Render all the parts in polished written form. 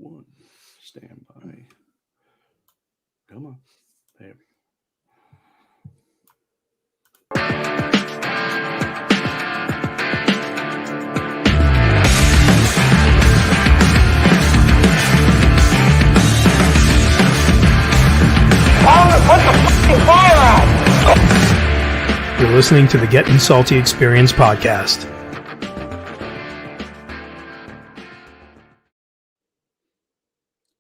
1. Stand by. Come on. There we go. Put the fucking fire out! You're listening to the Gettin Salty Experience podcast.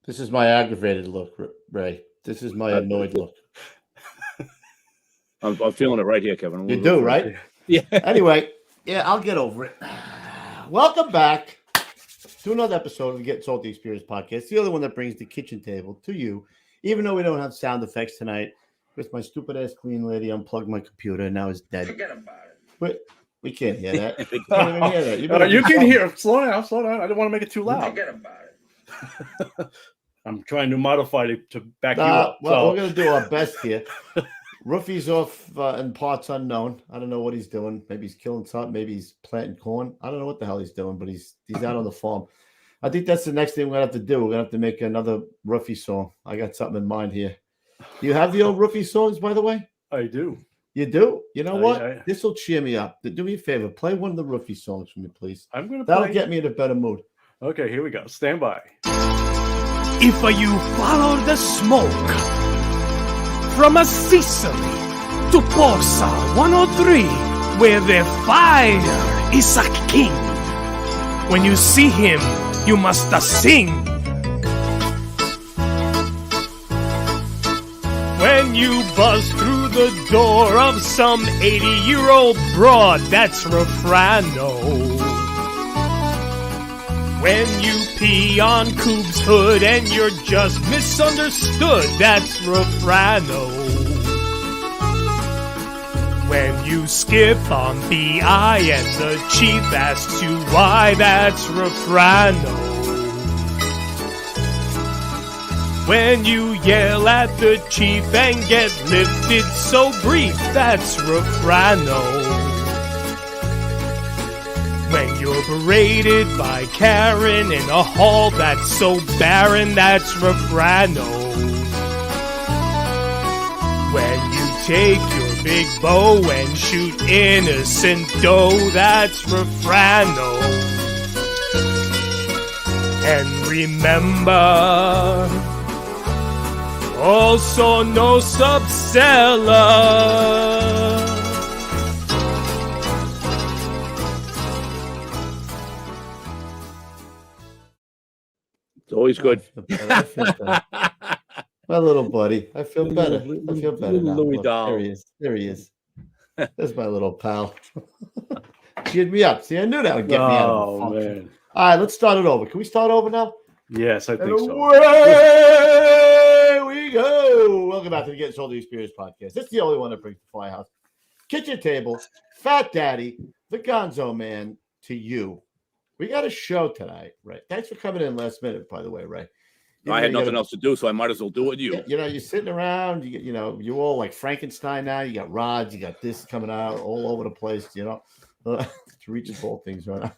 This is my aggravated look, Ray. This is my annoyed look. I'm feeling it right here, Kevin. You do, right? Yeah. Anyway, yeah, I'll get over it. Welcome back to another episode of the Gettin Salty Experience podcast. It's the other one that brings the kitchen table to you, even though we don't have sound effects tonight. Because my stupid-ass clean lady unplugged my computer and now it's dead. Forget about it. But we can't hear that. We can't even hear that. You can hear. Slow down. I didn't want to make it too loud. Forget about it. I'm trying to modify it to back you up. Well, we're going to do our best here. Ruffy's off in parts unknown. I don't know what he's doing. Maybe he's killing something. Maybe he's planting corn. I don't know what the hell he's doing, but he's out on the farm. I think that's the next thing we're going to have to do. We're going to have to make another Ruffy song. I got something in mind here. Do you have the old Ruffy songs, by the way? I do. You do? You know what? This will cheer me up. Do me a favor. Play one of the Ruffy songs for me, please. That'll get me in a better mood. Okay, here we go. Stand by. If you follow the smoke from a Sicily to Porsa 103, where the fire is a king, when you see him, you must sing. When you buzz through the door of some 80-year-old broad, that's Refrano. When you pee on Coop's hood and you're just misunderstood, that's Refrano. When you skip on BI and the chief asks you why, that's Refrano. When you yell at the chief and get lifted so brief, that's Refrano. When you're berated by Karen in a hall that's so barren, that's Refrano. When you take your big bow and shoot innocent doe, that's Refrano. And remember, also no subseller. It's always good. I feel better. My little buddy. I feel better. I feel better now. Louis Look, doll. There he is. There's my little pal. Cheered me up. See, I knew that would get me out of the funk. Man. All right, let's start it over. Can we start over now? Yes, I think And so. away we go. Welcome back to the Gettin Salty Experience podcast. This is the only one that brings the Firehouse, kitchen table, Fat Daddy, the Gonzo Man to you. We got a show tonight, Ray. Thanks for coming in last minute, by the way, Ray. I had nothing else to do, so I might as well do it with you. You know, you're sitting around, you're all like Frankenstein now. You got rods, you got this coming out all over the place, to reach all things right now.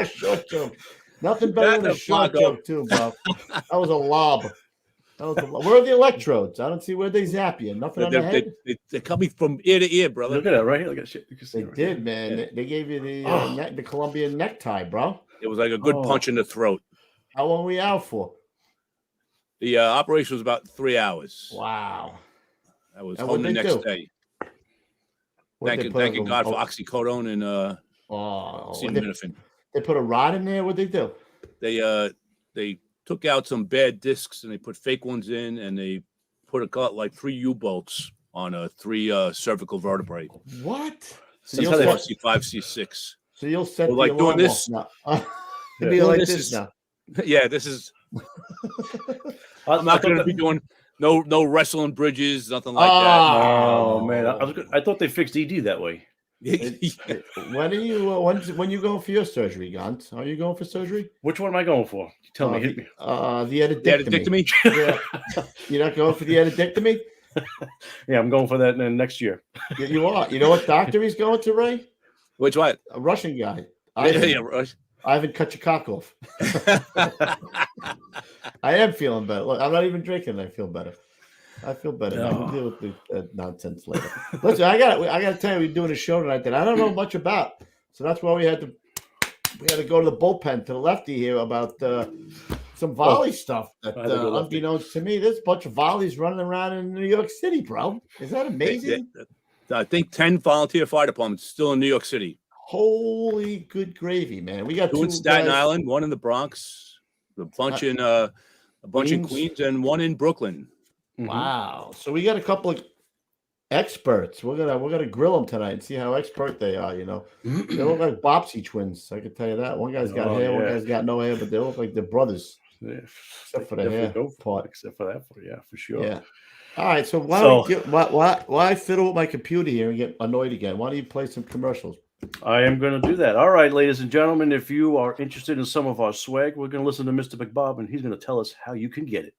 Short joke. Nothing better than a short joke, too, bro. That was a lob. Where are the electrodes? I don't see where they zap you. Nothing on the head? They're coming from ear to ear, brother. Look at that right here. Look at shit. They did, man. They gave you the Colombian necktie, bro. It was like a good punch in the throat. How long were we out for? The operation was about 3 hours. Wow. I was And home the what'd they next do? day. What'd Thanking God for oxycodone and acetaminophen. They put a rod in there? What'd they do? They took out some bad discs and they put fake ones in, and they got like 3 U-bolts on 3 cervical vertebrae. What? So you'll C5, C6. So you'll set like the doing alarm this. off now. It'd be like this now. Yeah, this is. I'm not going to be doing no wrestling bridges, nothing like that. Oh man, I thought they fixed ED that way. When are you? When you going for your surgery, Gant? Are you going for surgery? Which one am I going for? Tell me. Hit me. The edicectomy. Yeah. You're not going for the edicectomy? Yeah, I'm going for that next year. You are. You know what doctor he's going to, Ray? Which one? A Russian guy. Yeah. I haven't cut your cock off. I am feeling better. Look, I'm not even drinking. I feel better. I feel better. Now. We'll deal with the nonsense later. Listen, I got to tell you, we're doing a show tonight that I don't know much about. So that's why we had to go to the bullpen to the lefty here about some volley stuff. That unbeknownst to me, there's a bunch of volleys running around in New York City, bro. Is that amazing? I think 10 volunteer fire departments still in New York City. Holy good gravy, man! We got 2 in Staten Island, 1 in the Bronx, a bunch in Queens, and 1 in Brooklyn. Wow! So we got a couple of experts. We're gonna grill them tonight and see how expert they are. You know, they look like Bopsy twins. I can tell you that. One guy's got hair, one guy's got no hair, but they look like they're brothers. Yeah, except for the hair part. Except for that, for sure. Yeah. All right. So why fiddle with my computer here and get annoyed again? Why don't you play some commercials? I am going to do that. All right, ladies and gentlemen, if you are interested in some of our swag, we're going to listen to Mr. McBob, and he's going to tell us how you can get it.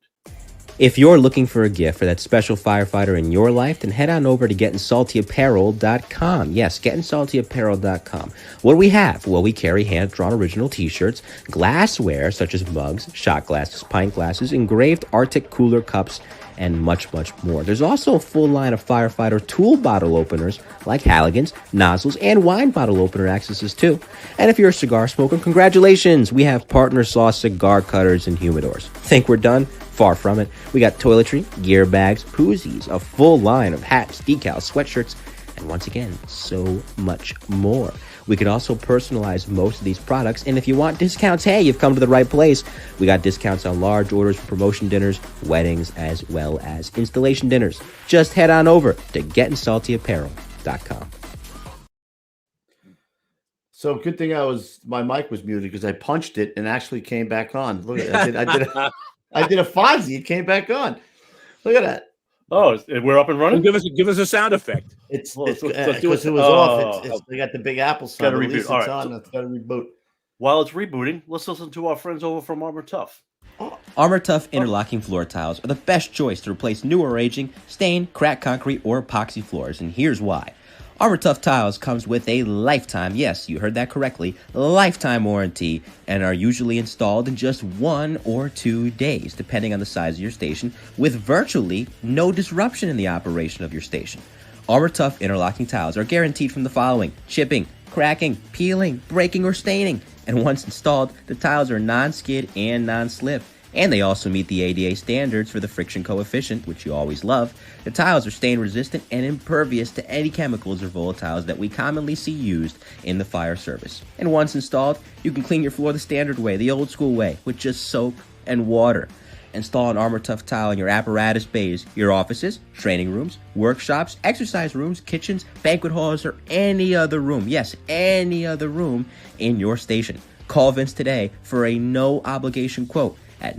If you're looking for a gift for that special firefighter in your life, then head on over to gettinsaltyapparel.com. Yes, gettinsaltyapparel.com. What do we have? Well, we carry hand-drawn original t-shirts, glassware such as mugs, shot glasses, pint glasses, engraved Arctic cooler cups, and much, much more. There's also a full line of firefighter tool bottle openers like Halligans, nozzles, and wine bottle opener accesses too. And if you're a cigar smoker, congratulations! We have partner sauce cigar cutters and humidors. Think we're done? Far from it. We got toiletry, gear bags, koozies, a full line of hats, decals, sweatshirts, and once again, so much more. We can also personalize most of these products, and if you want discounts, hey, you've come to the right place. We got discounts on large orders for promotion dinners, weddings, as well as installation dinners. Just head on over to gettinsaltyapparel.com. So good thing my mic was muted because I punched it and actually came back on. Look at that. I did a Fonzie. It came back on. Look at that. Oh, we're up and running. Well, give us a sound effect. It was off. They got the big Apple sound. Got to reboot. All right, it's got to reboot. While it's rebooting, let's listen to our friends over from Armor Tough. Armor Tough interlocking floor tiles are the best choice to replace new or aging, stained, cracked concrete, or epoxy floors, and here's why. Armor Tough tiles comes with a lifetime, yes, you heard that correctly, lifetime warranty, and are usually installed in just 1 or 2 days, depending on the size of your station, with virtually no disruption in the operation of your station. Armor Tough interlocking tiles are guaranteed from the following: chipping, cracking, peeling, breaking, or staining. And once installed, the tiles are non-skid and non-slip. And they also meet the ADA standards for the friction coefficient, which you always love. The tiles are stain resistant and impervious to any chemicals or volatiles that we commonly see used in the fire service. And once installed, you can clean your floor the standard way, the old school way, with just soap and water. Install an Armor Tough tile in your apparatus bays, your offices, training rooms, workshops, exercise rooms, kitchens, banquet halls, or any other room. Yes, any other room in your station. Call Vince today for a no-obligation quote at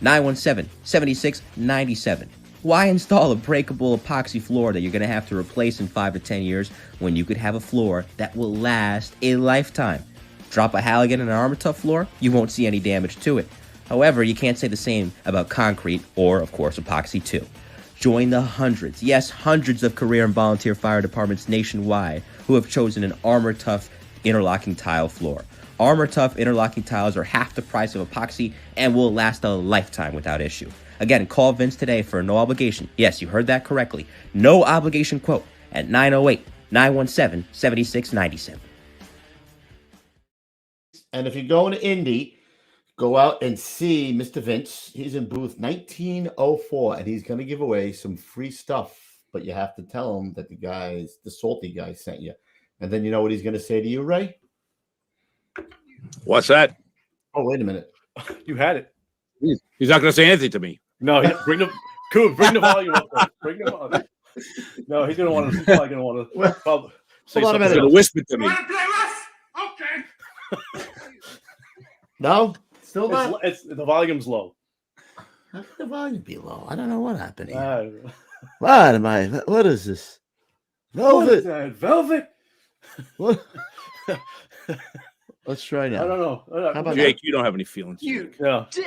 908-917-7697. Why install a breakable epoxy floor that you're going to have to replace in 5 to 10 years when you could have a floor that will last a lifetime? Drop a Halligan in an Armor Tough floor, you won't see any damage to it. However, you can't say the same about concrete or, of course, epoxy too. Join the hundreds, yes, hundreds of career and volunteer fire departments nationwide who have chosen an Armor Tough interlocking tile floor. Armor Tough interlocking tiles are half the price of epoxy and will last a lifetime without issue. Again, call Vince today for no obligation. Yes, you heard that correctly. No obligation quote at 908-917-7697. And if you're going to Indy, go out and see Mr. Vince. He's in booth 1904, and he's going to give away some free stuff. But you have to tell him that the salty guy sent you. And then you know what he's going to say to you, Ray? What's that? Oh, wait a minute. You had it. He's not going to say anything to me. No, bring the volume up. Bring the volume. No, he's probably going to want to. He's going to whisper to me. Okay. No, still not. The volume's low. How can the volume be low? I don't know what happened here. What is this? Velvet. What is that? Velvet. What? Let's try now. I don't know. How about Jake, you don't have any feelings. You Yeah. dick.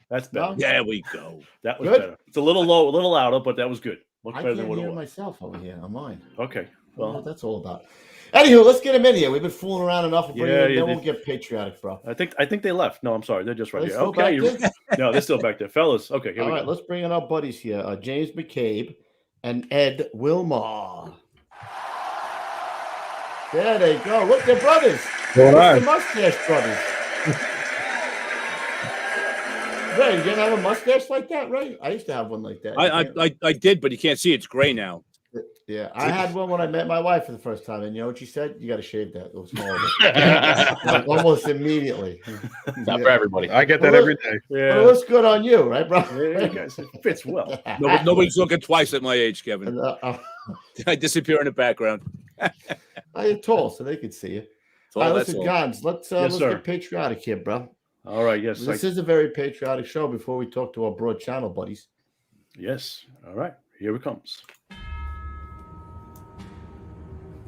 That's better. There we go. That was Good. better. It's a little low, a little louder, but that was good. Much I better can't than what it hear was. myself over here on mine. Okay. Well, Well, that's all about. Anywho, let's get him in here. We've been fooling around enough. We'll bring him in, you then did. we'll get patriotic, bro. I think they left. No, I'm sorry. They're just right Are they here. still Okay. back there? No, they're still back there. Fellas. Okay, here All we right, go. let's bring in our buddies here. James McCabe and Ed Wilmarth. There they go. Look, they're brothers. Going It's on? the mustache brothers. Ray, you didn't have a mustache like that, Ray? I used to have one like that. I did, but you can't see it. It's gray now. Yeah, I had one when I met my wife for the first time, and you know what she said? You got to shave that. It was horrible. Like, almost immediately. Not for everybody. I get that every day. But it Yeah. looks good on you, right, bro? Yeah, guys, it fits well. Nobody's looking twice at my age, Kevin. And, I disappear in the background. you're tall, so they could see you. That's All right, that's listen, all. Gons, let's sir. get patriotic here, bro. All right. Yes. This is a very patriotic show before we talk to our broad channel buddies. Yes. All right. Here it comes.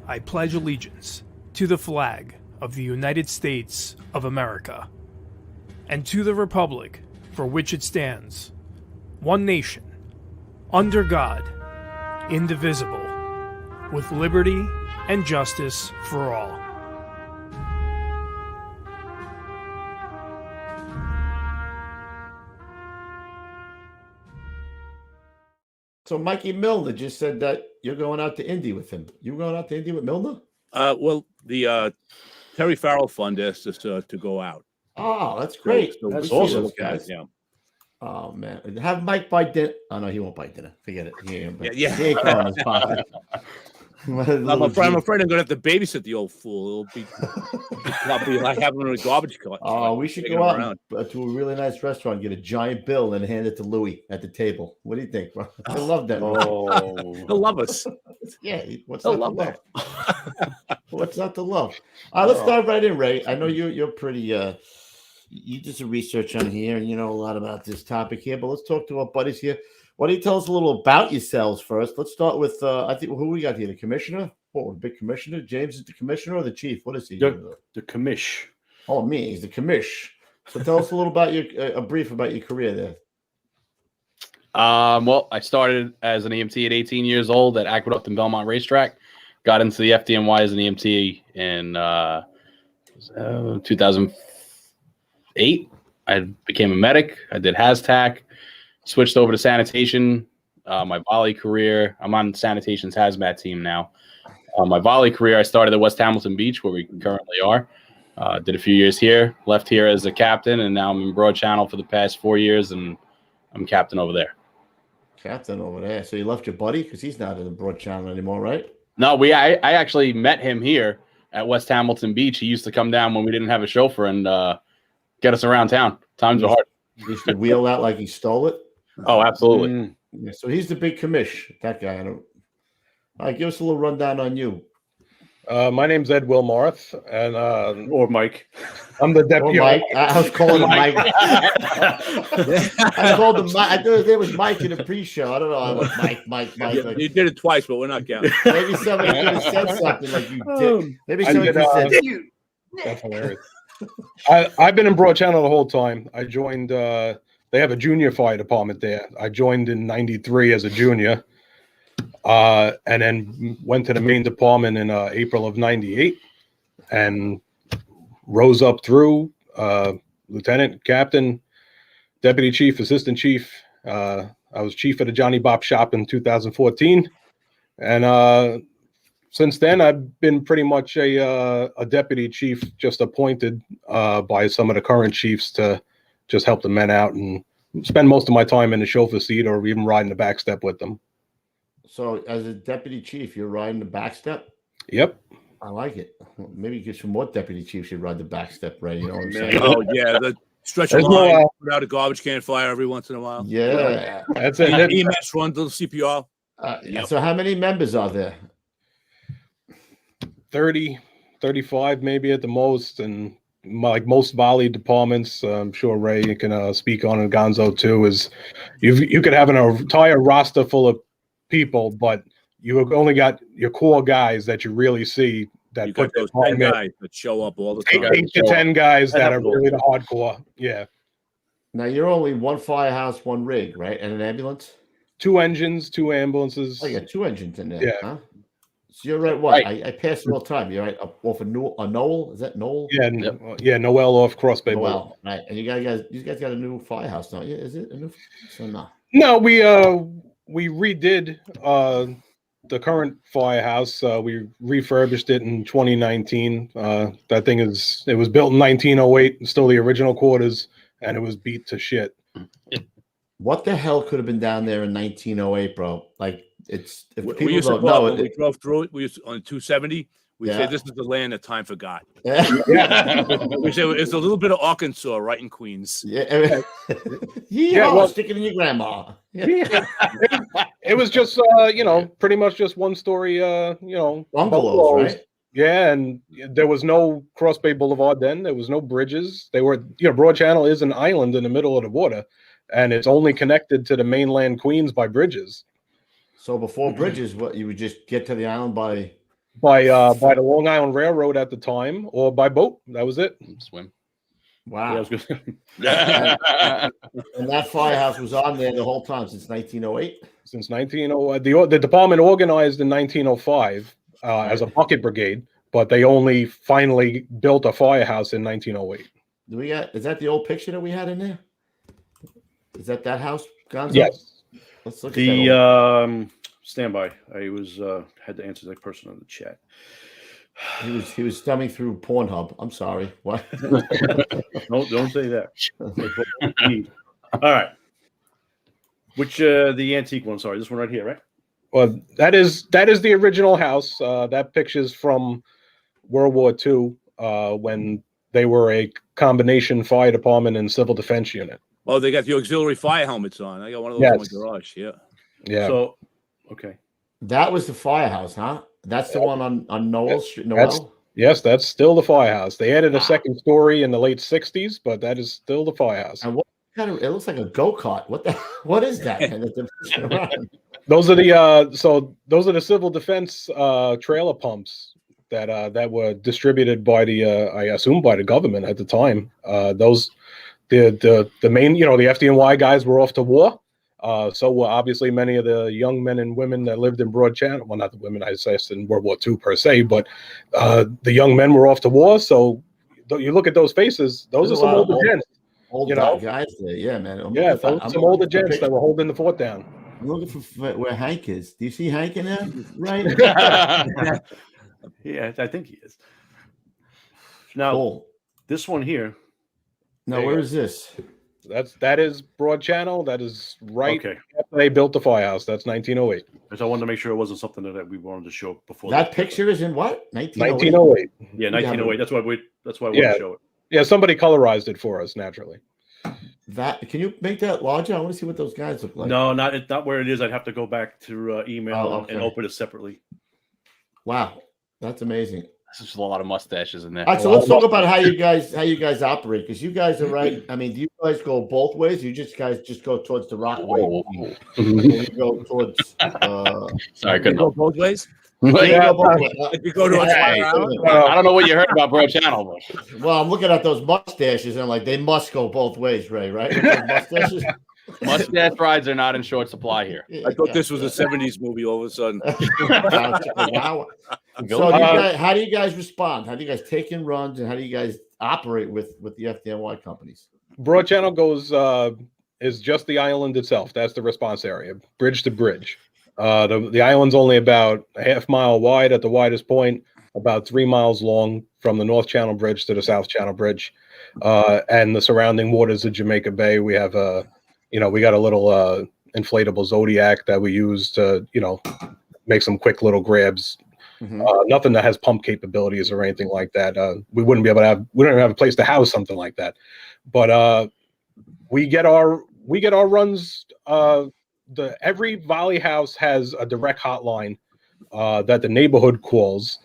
I pledge allegiance to the flag of the United States of America and to the republic for which it stands, one nation, under God, indivisible, with liberty and justice for all. So Mikey Milner just said that you're going out to Indy with him. You going out to Indy with Milner? Well, the Terry Farrell Fund asked us to go out. Oh, that's great. So That's we'll awesome. look at it, guys. Yeah. Oh man, have Mike buy dinner. Oh no, he won't buy dinner. Forget it. He ain't, Yeah. He ain't going in his pocket. I'm afraid I'm going to have to babysit the old fool. It'll be like having a garbage collector. Oh, we should Taking go him out around. to a really nice restaurant, get a giant bill, and hand it to Louis at the table. What do you think, bro? I love that. Oh. He'll love us. Yeah, what's He'll not to love love? What's not to love? All right, let's dive right in, Ray. I know you're pretty. You did some research on here, and you know a lot about this topic here. But let's talk to our buddies here. Why don't you tell us a little about yourselves first? Let's start with I think who we got here, the commissioner. Oh, the big commissioner. James is the commissioner or the chief? What is he? The commish. Oh, me. He's the commish. So tell us a little about a brief about your career there. Well, I started as an EMT at 18 years old at Aqueduct and Belmont Racetrack. Got into the FDNY as an EMT in 2008. I became a medic. I did HazTac. Switched over to sanitation. My volley career, I'm on sanitation's hazmat team now. My volley career, I started at West Hamilton Beach, where we currently are. Did a few years here, left here as a captain, and now I'm in Broad Channel for the past 4 years, and I'm captain over there. Captain over there. So you left your buddy because he's not in the Broad Channel anymore, right? No, I actually met him here at West Hamilton Beach. He used to come down when we didn't have a chauffeur and get us around town. Times are hard. He used to wheel out like he stole it. Oh, absolutely. Mm. Yeah, so he's the big commish. That guy. All right, give us a little rundown on you. My name's Ed Wilmarth, and Or Mike. I'm the Oh, deputy. Mike. I was calling him Mike. I called him Mike. I thought his name was Mike in the pre-show. I don't know. I was Mike. Like, You did it twice, but we're not counting. maybe somebody could have said something like you did. Maybe somebody could have said, That's hilarious. I've been in Broad Channel the whole time. I joined. They have a junior fire department there. I joined in '93 as a junior, and then went to the main department in April of '98, and rose up through lieutenant, captain, deputy chief, assistant chief. I was chief of the Johnny Bop shop in 2014, and since then I've been pretty much a deputy chief, just appointed by some of the current chiefs to just help the men out and spend most of my time in the chauffeur seat or even riding the back step with them. so as a deputy chief, you're riding the back step? Yep. I like it. Maybe get some more deputy chiefs should ride the back step, Ray. You know what I'm saying? Oh, yeah. The stretch a There's line, no, put out a garbage can fire every once in a while. Yeah. That's it. EMS run to the CPR. So how many members are there? 30, 35 maybe at the most, and like most volley departments, I'm sure Ray can speak on, and Gonzo too, is you could have an entire roster full of people, but you have only got your core guys that you really see that You got put their those 10 time in. guys that show up all the time. 8 to 10 guys that are Absolutely. really the hardcore. Yeah. Now you're only one firehouse, one rig, right? And an ambulance? 2 engines, 2 ambulances. Oh, you got 2 engines in there, Yeah. huh? So you're right. What? Right. I pass it all the time. You're right. Up off a Knoll. Is that Knoll? Yeah, Yep. yeah, Noel off Cross Bay Boulevard. Well, right. And you guys got a new firehouse, don't you? Is it a new? So no. No, we redid the current firehouse. We refurbished it in 2019. That thing it was built in 1908, still the original quarters, and it was beat to shit. What the hell could have been down there in 1908, bro? Like if We people used to don't go up know when we drove through it. We used to, on 270. We Yeah. say this is the land that time forgot. Yeah. We say it's a little bit of Arkansas, right in Queens. Yeah. Yeah, well- stick it in your grandma. It was just pretty much just one story Bungalows, bungalows. right? Yeah, and there was no Cross Bay Boulevard then. There was no bridges. They were, Broad Channel is an island in the middle of the water, and it's only connected to the mainland Queens by bridges. So before bridges, what you would just get to the island by By the Long Island Railroad at the time, or by boat. That was it. Swim. wow. Yeah, I was gonna- And that firehouse was on there the whole time since 1908. Since 1900, the department organized in 1905 as a bucket brigade, but they only finally built a firehouse in 1908. Is that the old picture that we had in there? Is that house, Gonzo? Yes. Let's look at The that. standby. I was had to answer that person on the chat. He was thumbing through Pornhub. I'm sorry. What? Don't say that. All right. Which the antique one? Sorry, this one right here, right? Well, that is the original house. That picture's from World War II when they were a combination fire department and civil defense unit. Oh, they got the auxiliary fire helmets on. I got one of those Yes. in my garage. Yeah. Yeah. So, okay. That was the firehouse, huh? That's the one on Noel Street. That's- Noel? Yes, that's still the firehouse. They added a second story in the late 60s, but that is still the firehouse. And what kind of? It looks like a go-kart. What is that? Man? Those are the civil defense trailer pumps that were distributed by I assume by the government at the time. The main, the FDNY guys were off to war. So were obviously many of the young men and women that lived in Broad Channel. Well, not the women, I say, in World War II per se, but the young men were off to war. So you look at those faces; those are some older gents. Old You know? guys there, yeah, man. Some older gents that were holding the fort down. I'm looking for where Hank is. Do you see Hank in there? Right. Yeah, I think he is. Now, Cool. this one here. Now, There you where go. is this? That is Broad Channel. That is right Okay. after they built the firehouse. That's 1908. Because I wanted to make sure it wasn't something that we wanted to show before. That picture is in what? 1908. 1908. Yeah, 1908. That's why I wanted Yeah. to show it. Yeah, somebody colorized it for us naturally. Can you make that larger? I want to see what those guys look like. No, not where it is. I'd have to go back to email Oh, and okay. open it separately. Wow, that's amazing. There's just a lot of mustaches in there. All right, so let's talk about how you guys operate, because you guys are right. I mean, do you guys go both ways? You guys just go towards the Rockaway? Whoa. Or you go towards? Sorry, You couldn't go help. both ways. you go both ways. If you go to a Hey. fire island, I don't know what you heard about Broad Channel, but Well, I'm looking at those mustaches and I'm like, they must go both ways, Ray. Right? Those mustaches. mustache rides are not in short supply here. I thought this was a 70s movie all of a sudden. Wow. So, how do you guys respond? How do you guys take in runs, and how do you guys operate with the FDNY companies? Broad Channel is just the island itself. That's the response area, bridge to bridge. The island's only about a half mile wide at the widest point, about 3 miles long from the North Channel Bridge to the South Channel Bridge, and the surrounding waters of Jamaica Bay. We have we got a little inflatable Zodiac that we use to make some quick little grabs. Mm-hmm. Nothing that has pump capabilities or anything like that. We don't even have a place to house something like that. But we get our runs. Every volley house has a direct hotline that the neighborhood calls.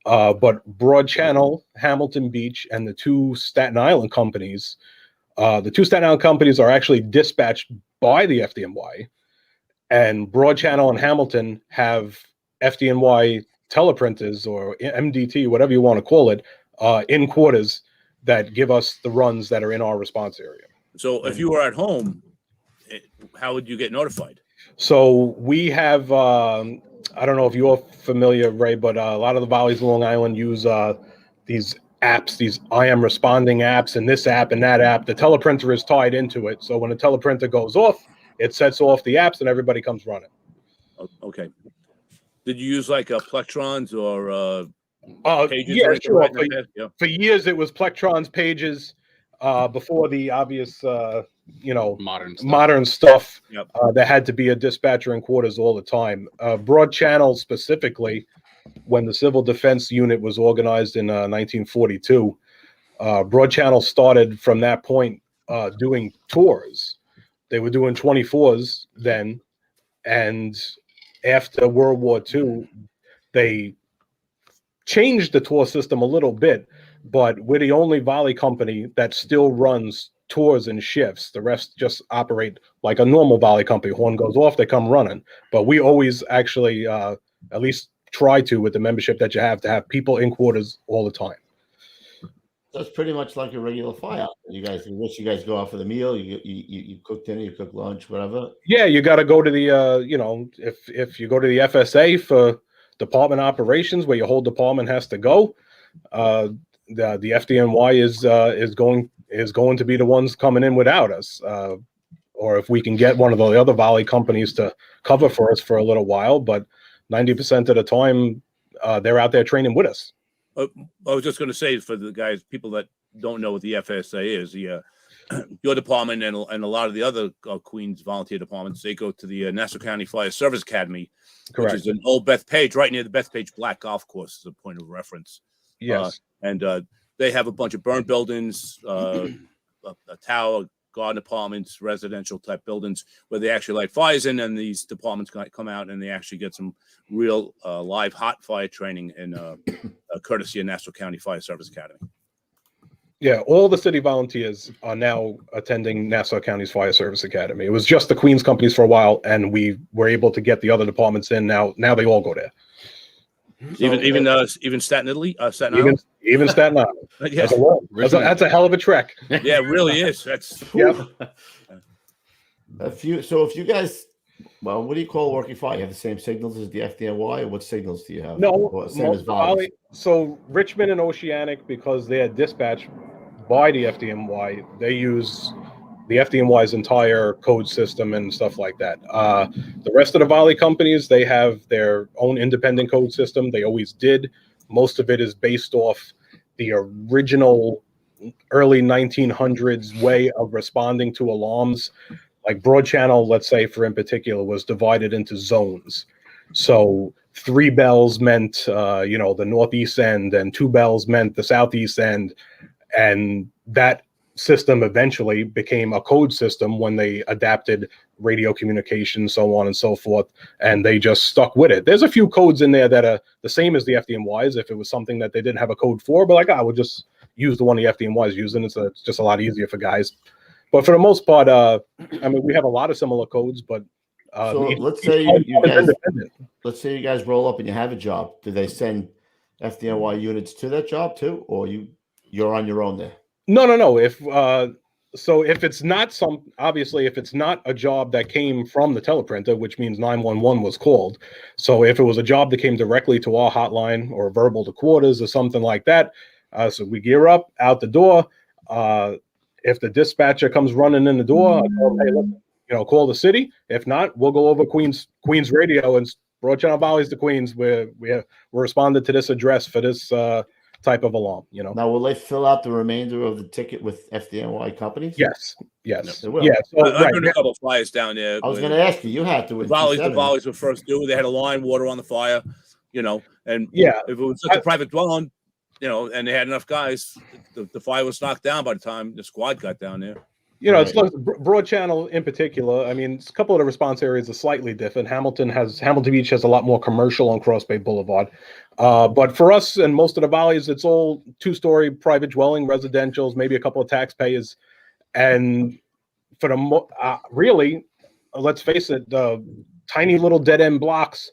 But Broad Channel, Hamilton Beach, and the two Staten Island companies, are actually dispatched by the FDNY, and Broad Channel and Hamilton have FDNY teleprinters or MDT, whatever you want to call it, in quarters that give us the runs that are in our response area. So if you were at home, how would you get notified? So we have I don't know if you're familiar, Ray, but a lot of the volleys in Long Island use these apps, these I am responding apps, and this app and that app. The teleprinter is tied into it, so when the teleprinter goes off, it sets off the apps, and everybody comes running. Okay. Did you use like plectrons or pages? Yeah, or sure. Yeah. For years, it was plectrons, pages. Before the obvious, modern stuff, Yep. there had to be a dispatcher in quarters all the time. Broad channel specifically, when the Civil Defense Unit was organized in 1942, Broad channel started from that point doing tours. They were doing 24s then, and after World War II, they changed the tour system a little bit, but we're the only volley company that still runs tours and shifts. The rest just operate like a normal volley company. Horn goes off, they come running. But we always actually at least try to, with the membership that you have, to have people in quarters all the time. That's pretty much like a regular fire. You guys go out for the meal. You cook dinner, you cook lunch, whatever. Yeah, you got to go to the if you go to the FSA for department operations, where your whole department has to go. The FDNY is going to be the ones coming in without us, or if we can get one of the other volley companies to cover for us for a little while. But 90% of the time, they're out there training with us. I was just going to say, for the people that don't know what the FSA is, your department and a lot of the other Queens volunteer departments, they go to the Nassau County Fire Service Academy, Correct. which is in Old Bethpage, right near the Bethpage Black Golf Course, as a point of reference. Yes. And they have a bunch of burnt buildings, a tower, garden apartments, residential type buildings where they actually light fires in, and these departments come out and they actually get some real live hot fire training in courtesy of Nassau County Fire Service Academy. Yeah, all the city volunteers are now attending Nassau County's Fire Service Academy. It was just the Queens companies for a while, and we were able to get the other departments in. Now they all go there. Even Staten Island? Even Staten Island. Yes. That's a hell of a trek. Yeah, it really is. That's If you guys, well, what do you call working fire? You have the same signals as the FDNY, or what signals do you have? No, Or same as volleys? so Richmond and Oceanic, because they are dispatched by the FDNY, they use the FDNY's entire code system and stuff like that. The rest of the volley companies, they have their own independent code system. They always did. Most of it is based off the original early 1900s way of responding to alarms. Like Broad Channel, let's say, in particular, was divided into zones. So 3 bells meant, the northeast end, and 2 bells meant the southeast end. And that system eventually became a code system when they adapted radio communication, so on and so forth, and they just stuck with it. There's a few codes in there that are the same as the FDNYs if it was something that they didn't have a code for, but like, we'll just use the one the FDNY is using. It's just a lot easier for guys. But for the most part, we have a lot of similar codes, but So let's say you guys roll up and you have a job. Do they send FDNY units to that job too, or you're on your own there? No. If it's not if it's not a job that came from the teleprinter, which means 911 was called. So if it was a job that came directly to our hotline or verbal to quarters or something like that, so we gear up out the door. If the dispatcher comes running in the door, I tell them, hey, look, call the city. If not, we'll go over Queens radio and Broad Channel volleys to Queens. We're responded to this address for this type of alarm. Now, will they fill out the remainder of the ticket with FDNY companies? Yes. They will. Yeah. So, I've been a couple of fires down there. I was going to ask you. You had to. The volleys were first due. They had a line, water on the fire, and yeah, if it was just a private dwelling, and they had enough guys, the fire was knocked down by the time the squad got down there. It's like Broad Channel in particular. I mean, a couple of the response areas are slightly different. Hamilton Beach has a lot more commercial on Cross Bay Boulevard. But for us and most of the volleys, it's all 2-story private dwelling, residentials, maybe a couple of taxpayers. And for really, let's face it, the tiny little dead end blocks,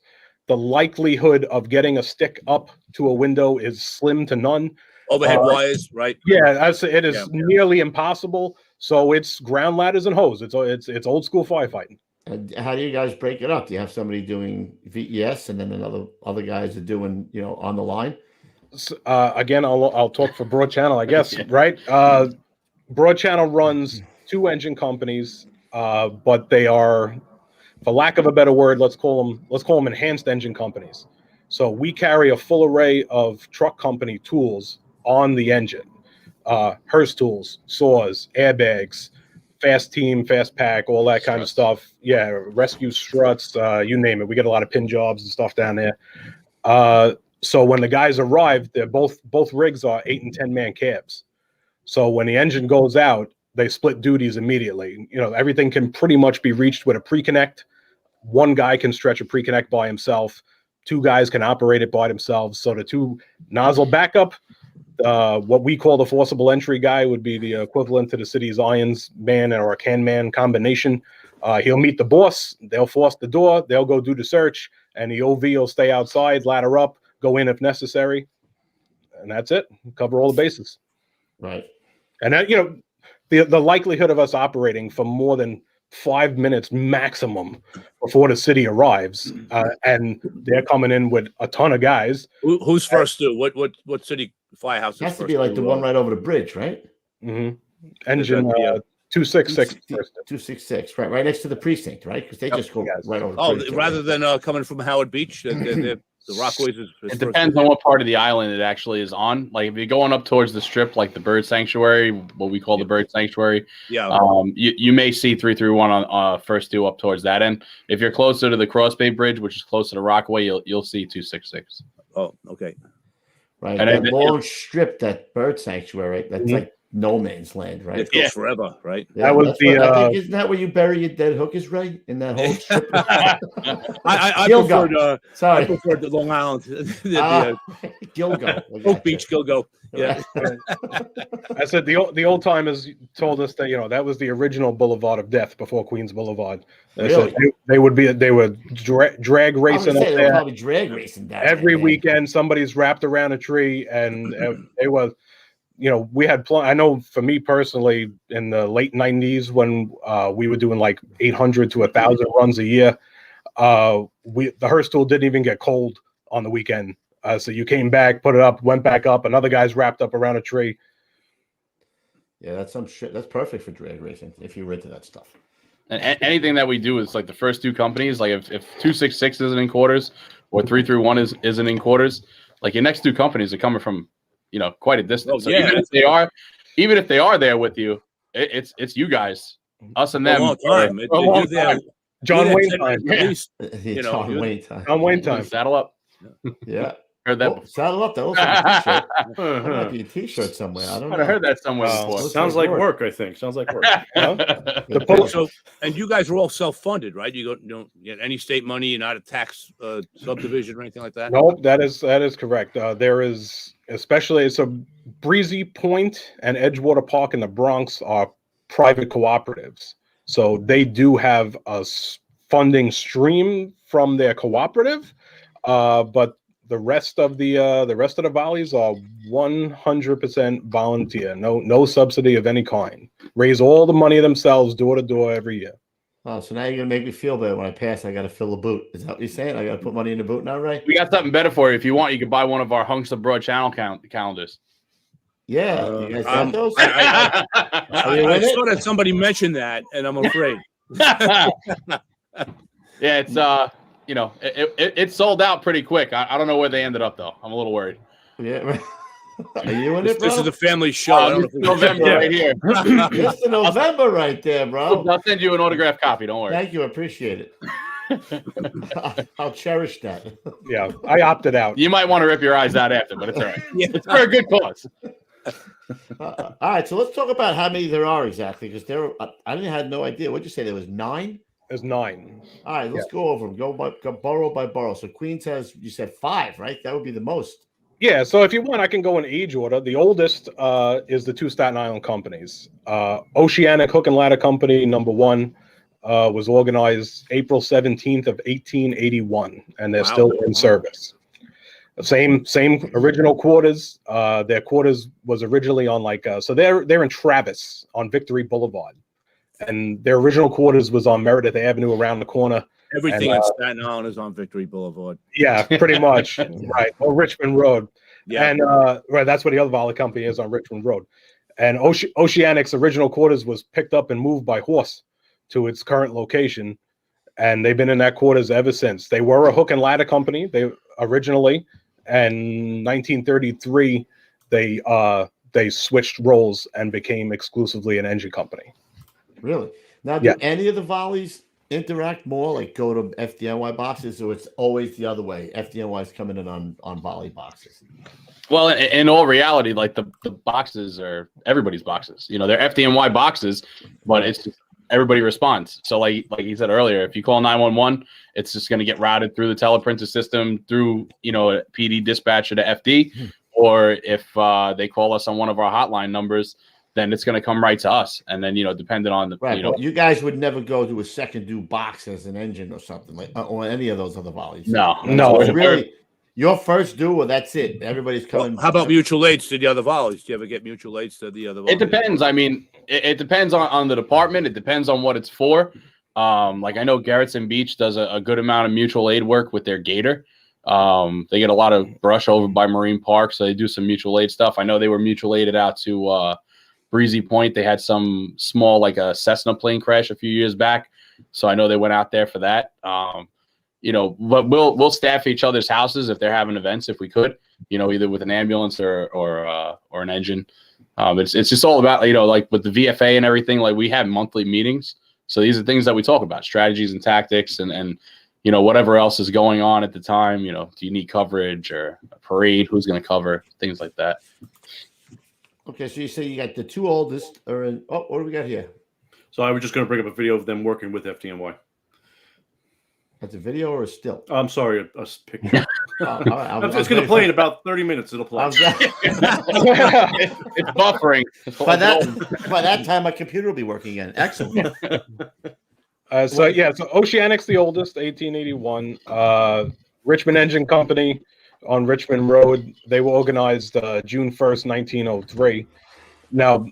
the likelihood of getting a stick up to a window is slim to none. Overhead wires, right? Yeah, it is nearly impossible. So it's ground ladders and hose. It's old school firefighting. And how do you guys break it up? Do you have somebody doing VES and then other guys are doing, on the line? Again, I'll talk for Broad Channel, I guess, right? Broad Channel runs 2 engine companies, but they are, for lack of a better word, let's call them enhanced engine companies. So we carry a full array of truck company tools on the engine. Hearst tools, saws, airbags, fast team, fast pack, all that kind of stuff. Yeah, rescue struts, you name it. We get a lot of pin jobs and stuff down there. So when the guys arrive, they're both rigs are 8 and 10 man cabs. So when the engine goes out, they split duties immediately. Everything can pretty much be reached with a pre-connect. One guy can stretch a pre-connect by himself. 2 guys can operate it by themselves. So the 2 nozzle backup, what we call the forcible entry guy would be the equivalent to the city's irons man or a can man combination. He'll meet the boss. They'll force the door. They'll go do the search, and the OV will stay outside, ladder up, go in if necessary, and that's it. Cover all the bases. Right. And that, the likelihood of us operating for more than 5 minutes maximum before the city arrives, and they're coming in with a ton of guys. Who's first to? What city Firehouse? It has to be like the one right over the bridge, right? Mm-hmm. Engine 266. 266, right next to the precinct, right? Because they just go right over. Oh, rather than coming from Howard Beach, the Rockaways is it depends on what part of the island it actually is on. Like if you're going up towards the strip, like the bird sanctuary, what we call the bird sanctuary. Yeah. You may see 331 on first 2 up towards that end. If you're closer to the Cross Bay Bridge, which is closer to Rockaway, you'll see 266. Oh, okay. Right. And that long strip, that bird sanctuary, that's like no man's land, right? It goes forever, right? Yeah, that was isn't that where you bury your dead hookers, right? In that whole strip. I preferred the Long Island, Gilgo, Oak Beach, Gilgo. Yeah. I said the old timers told us that that was the original Boulevard of Death before Queens Boulevard. Really? They would drag racing up there. Probably drag racing down every weekend. Somebody's wrapped around a tree, and they were. We had I know for me personally, in the late 90s when we were doing like 800 to 1,000 runs a year, the Hearst tool didn't even get cold on the weekend. So you came back, put it up, went back up, another guy's wrapped up around a tree. Yeah, that's some shit. That's perfect for drag racing if you're into that stuff. And anything that we do is like the first 2 companies, like if 266 isn't in quarters or 331 isn't in quarters, like your next 2 companies are coming from quite a distance. So even if they are there with you, it's you guys, us and them. A long time. John Wayne time. John Wayne time. John Wayne time. Saddle up. Yeah. Heard that. Saddle up. That looks like a t-shirt. That might be a t-shirt somewhere. I don't know. I heard that somewhere before. Sounds like work, I think. Sounds like work. So, and you guys are all self-funded, right? You don't get any state money. You're not a tax subdivision or anything like that. Nope, that is correct. There is, especially Breezy Point and Edgewater Park in the Bronx are private cooperatives, so they do have a funding stream from their cooperative, but the rest of the volleys are 100% volunteer. No subsidy of any kind. Raise all the money themselves, door to door, every year. Oh, so now you're gonna make me feel better when I pass. I got to fill a boot. Is that what you're saying? I got to put money in the boot now, right? We got something better for you. If you want, you can buy one of our Hunks of Broad Channel calendars. Yeah, you guys got those? I saw that somebody mentioned that, and I'm afraid. Yeah, it's it's sold out pretty quick. I don't know where they ended up though. I'm a little worried. Yeah. Are you in it, bro? This is a family show. November right here. This is November right there, bro. I'll send you an autographed copy. Don't worry. Thank you. I appreciate it. I'll cherish that. Yeah, I opted out. You might want to rip your eyes out after, but it's all right. It's for a good cause. All right, so let's talk about how many there are exactly, because I had no idea. What'd you say? There was 9? There's 9. All right, let's go over them. Go borough by borough. So Queens has, you said 5, right? That would be the most. Yeah, so if you want, I can go in age order. The oldest is the 2 Staten Island companies. Oceanic Hook and Ladder Company, number 1, was organized April 17th of 1881, and they're still in service. Same original quarters. Their quarters was originally on so they're in Travis on Victory Boulevard. and their original quarters was on Meredith Avenue around the corner. Everything And, in Staten Island is on Victory Boulevard. Yeah, pretty much. Right. Or Richmond Road. Yeah. And right, that's where the other volley company is, on Richmond Road. And Oceanic's original quarters was picked up and moved by horse to its current location. And they've been in that quarters ever since. They were a hook and ladder company. They originally, and 1933, they switched roles and became exclusively an engine company. Really? Now, do any of the volleys interact more, like go to FDNY boxes, or it's always the other way? FDNY is coming in on volley boxes. Well, in all reality, like the boxes are everybody's boxes. You know, they're FDNY boxes, but it's just everybody responds. So like you said earlier, if you call 911, it's just going to get routed through the teleprinter system through, you know, a PD dispatcher to FD, or if they call us on one of our hotline numbers, then it's going to come right to us. And then, you know, depending on the, Right, you know, but you guys would never go to a second due box as an engine or something like, or any of those other volleys. no. So it's really your first due, or that's it. Everybody's coming. Well, how about mutual aids to the other volleys? Do you ever get mutual aids to the other volleys? It depends. I mean, it depends on the department. It depends on what it's for. Like I know Garretson Beach does a good amount of mutual aid work with their gator. They get a lot of brush over by Marine Park, so they do some mutual aid stuff. I know they were mutual aided out to Breezy Point. They had some small, like a Cessna plane crash a few years back, so I know they went out there for that. You know, but we'll staff each other's houses if they're having events, if we could, you know, either with an ambulance or an engine. It's just all about, you know, like with the VFA and everything, like we have monthly meetings. So these are things that we talk about, strategies and tactics and you know, whatever else is going on at the time. You know, do you need coverage or a parade? Who's going to cover? Things like that. Okay, so you say you got the two oldest are in. Oh, what do we got here? So I was just going to bring up a video of them working with FDNY. That's a video or a still? I'm sorry, a picture. All right, It's going to play in about 30 minutes. It'll play. It's buffering. By that time, my computer will be working again. Excellent. So Oceanic's the oldest, 1881. Richmond Engine Company on Richmond Road. They were organized June 1st, 1903. Now,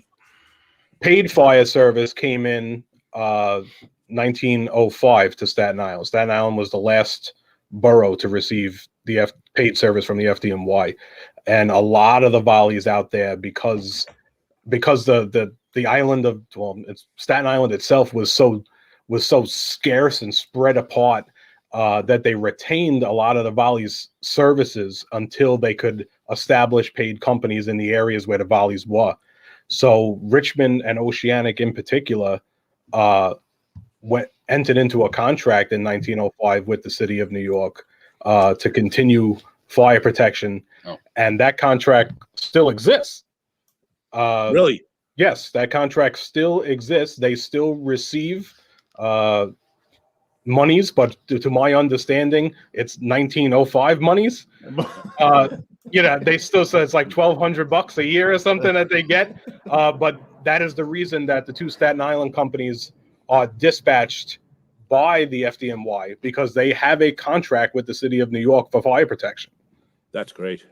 paid fire service came in 1905 to Staten Island. Staten Island was the last borough to receive the paid service from the FDNY, and a lot of the volleys out there because the island of Staten Island itself was so scarce and spread apart that they retained a lot of the volleys services until they could establish paid companies in the areas where the volleys were. So Richmond and Oceanic in particular entered into a contract in 1905 with the city of New York to continue fire protection, and that contract still exists. Really? Yes, that contract still exists. They still receive monies, but to my understanding, it's 1905 monies. You know, they still say it's like $1,200 a year or something that they get. But that is the reason that the two Staten Island companies are dispatched by the FDNY, because they have a contract with the city of New York for fire protection. That's great.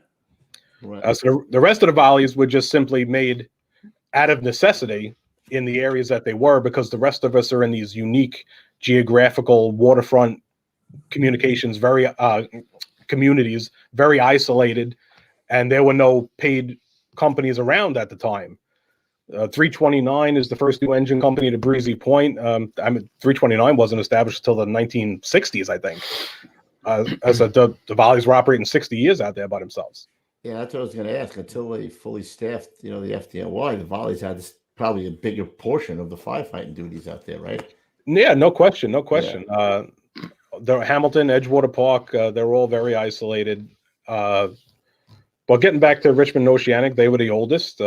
Right. So the rest of the volleys were just simply made out of necessity in the areas that they were, because the rest of us are in these unique geographical waterfront communications, communities, very isolated, and there were no paid companies around at the time. 329 is the first new engine company to Breezy Point. 329 wasn't established until the 1960s, I think. The volleys were operating 60 years out there by themselves. Yeah, that's what I was going to ask. Until they fully staffed, the FDNY, the volleys had probably a bigger portion of the firefighting duties out there, right? Yeah, no question. Yeah. The Hamilton, Edgewater Park, they're all very isolated. But getting back to Richmond and Oceanic, they were the oldest.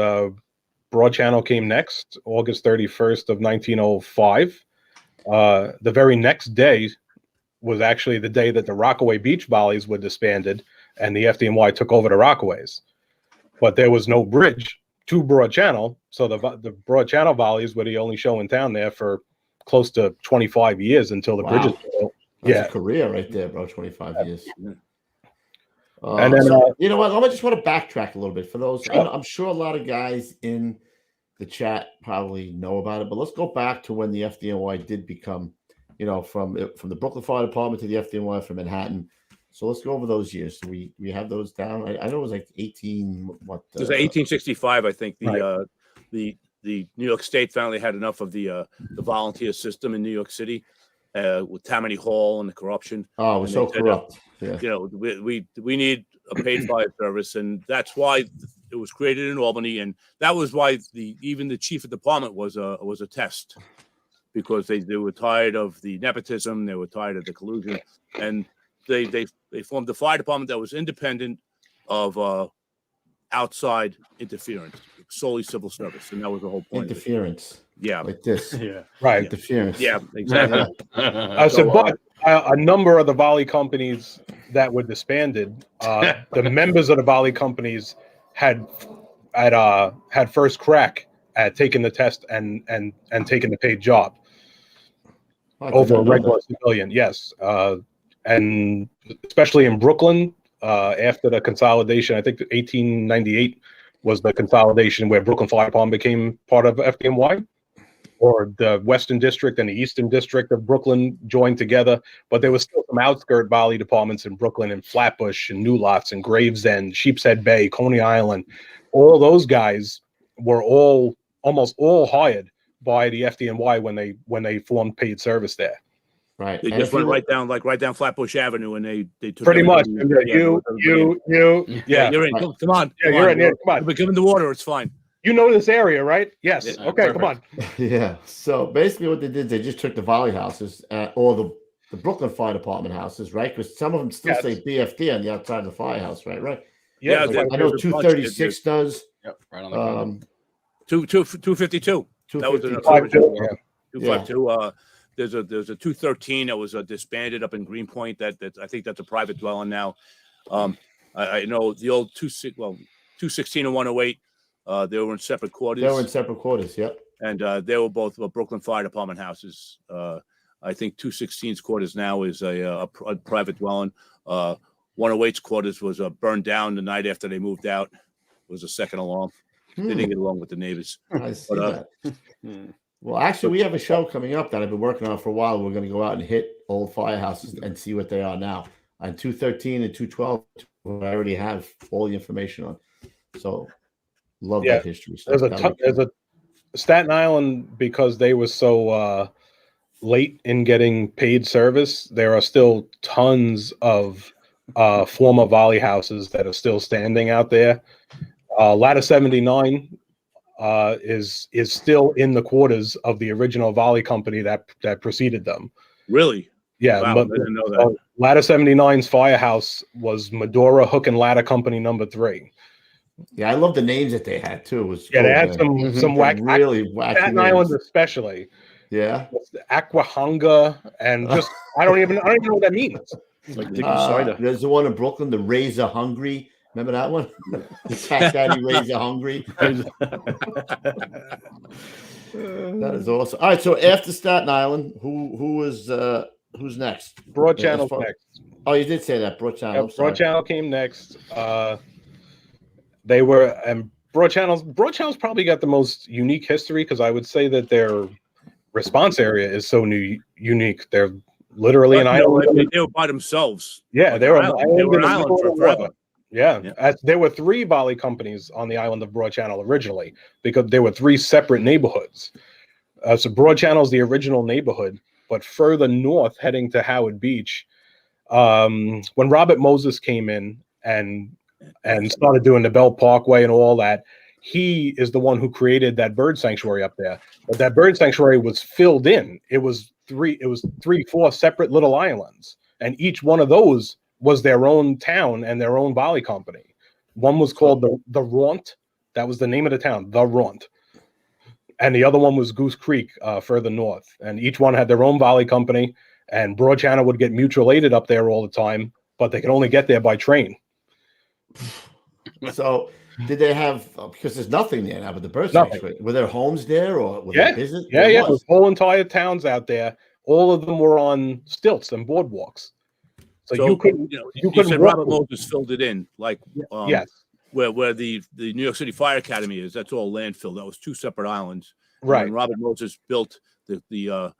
Broad Channel came next, August 31st of 1905. The very next day was actually the day that the Rockaway Beach volleys were disbanded, and the FDNY took over the Rockaways. But there was no bridge to Broad Channel, so the Broad Channel volleys were the only show in town there for close to 25 years until the bridges were built. That's a career right there, bro. 25 years. And then you know what? I just want to backtrack a little bit for those. I'm sure a lot of guys in the chat probably know about it, but let's go back to when the FDNY did become, from the Brooklyn Fire Department to the FDNY from Manhattan. So let's go over those years. So we have those down. I know it was like 18. What? It was 1865, I think. Right. The New York State finally had enough of the volunteer system in New York City with Tammany Hall and the corruption. Oh, it was so corrupt. Yeah. We need a paid fire service, and that's why it was created in Albany, and that was why even the chief of department was a test, because they were tired of the nepotism, they were tired of the collusion, and they formed the fire department that was independent of outside interference, solely civil service, and that was the whole point. Interference. Yeah, like this. Yeah, Right. Interference. Yeah, exactly. But a number of the volley companies that were disbanded, the members of the volley companies had first crack at taking the test and taking the paid job over a regular civilian. Yes, and especially in Brooklyn, after the consolidation, I think 1898 was the consolidation where Brooklyn Fire Department became part of FDNY, or the Western District and the Eastern District of Brooklyn joined together. But there was still some outskirt volley departments in Brooklyn and Flatbush and New Lots and Gravesend, Sheepshead Bay, Coney Island. All those guys were almost all hired by the FDNY when they formed paid service there. Right. They just went right down Flatbush Avenue, and they took Pretty much. everybody. You. Yeah. You're in. Right. Come on. Yeah, you're in. Yeah, come on. We're giving the water. It's fine. You know this area, right? Yes. Yeah, okay, perfect. come on. Yeah. So basically, what they did, they just took the volley houses or the Brooklyn Fire Department houses, right? Because some of them still say BFD on the outside of the firehouse, right? Right. Yeah. Like, I know 236 does. Yep. Right on the corner. 252. That was the 252. 252. There's a 213 that was disbanded up in Greenpoint. That I think that's a private dwelling now. I know the old 216 and 108. They were in separate quarters. Yep. And they were both Brooklyn Fire Department houses. I think 216's quarters now is a private dwelling. 108's quarters was burned down the night after they moved out. It was a second alarm. They didn't get along with the neighbors. I see that. Well, actually, we have a show coming up that I've been working on for a while. We're going to go out and hit old firehouses and see what they are now. On 213 and 212, I already have all the information on. So, love that history. There's a Staten Island, because they were so late in getting paid service. There are still tons of former volley houses that are still standing out there. Ladder 79 is still in the quarters of the original volley company that preceded them. Really? Yeah. Wow, I didn't know that. Ladder 79's firehouse was Medora Hook and Ladder Company number 3. Yeah, I love the names that they had too. It was they had some whack, really wacky Staten names. Island especially. Yeah. Aquahunga and just I don't even know what that means. Like Dicky cider. There's the one in Brooklyn, the Razor Hungry. Remember that one? The Cat Daddy Razor Hungry. That is awesome. All right, so after Staten Island, who's next? Broad Channel's next. Oh, you did say that. Broad Channel. Yep, Broad Channel came next. They were and Broad Channel's probably got the most unique history, because I would say that their response area is so unique. They're literally an island. They were by themselves. Yeah, they were an island for forever. Yeah. There were 3 volley companies on the island of Broad Channel originally, because there were 3 separate neighborhoods. So Broad Channel is the original neighborhood, but further north, heading to Howard Beach, when Robert Moses came in and started doing the Bell Parkway and all that, he is the one who created that bird sanctuary up there. But that bird sanctuary was filled in. It was 3-4 separate little islands, and each one of those was their own town and their own volley company. One was called the Raunt. That was the name of the town, the Raunt. And the other one was Goose Creek, further north. And each one had their own volley company. And Broad Channel would get mutual aided up there all the time, but they could only get there by train. So, did they have? Because there's nothing there now but the bird sanctuary. Were there homes there, or were there business? Yeah. There's whole entire towns out there. All of them were on stilts and boardwalks. So you couldn't said Robert Moses filled it in, like yes. where the New York City Fire Academy is. That's all landfill. That was 2 separate islands. And Right. when Robert Moses built the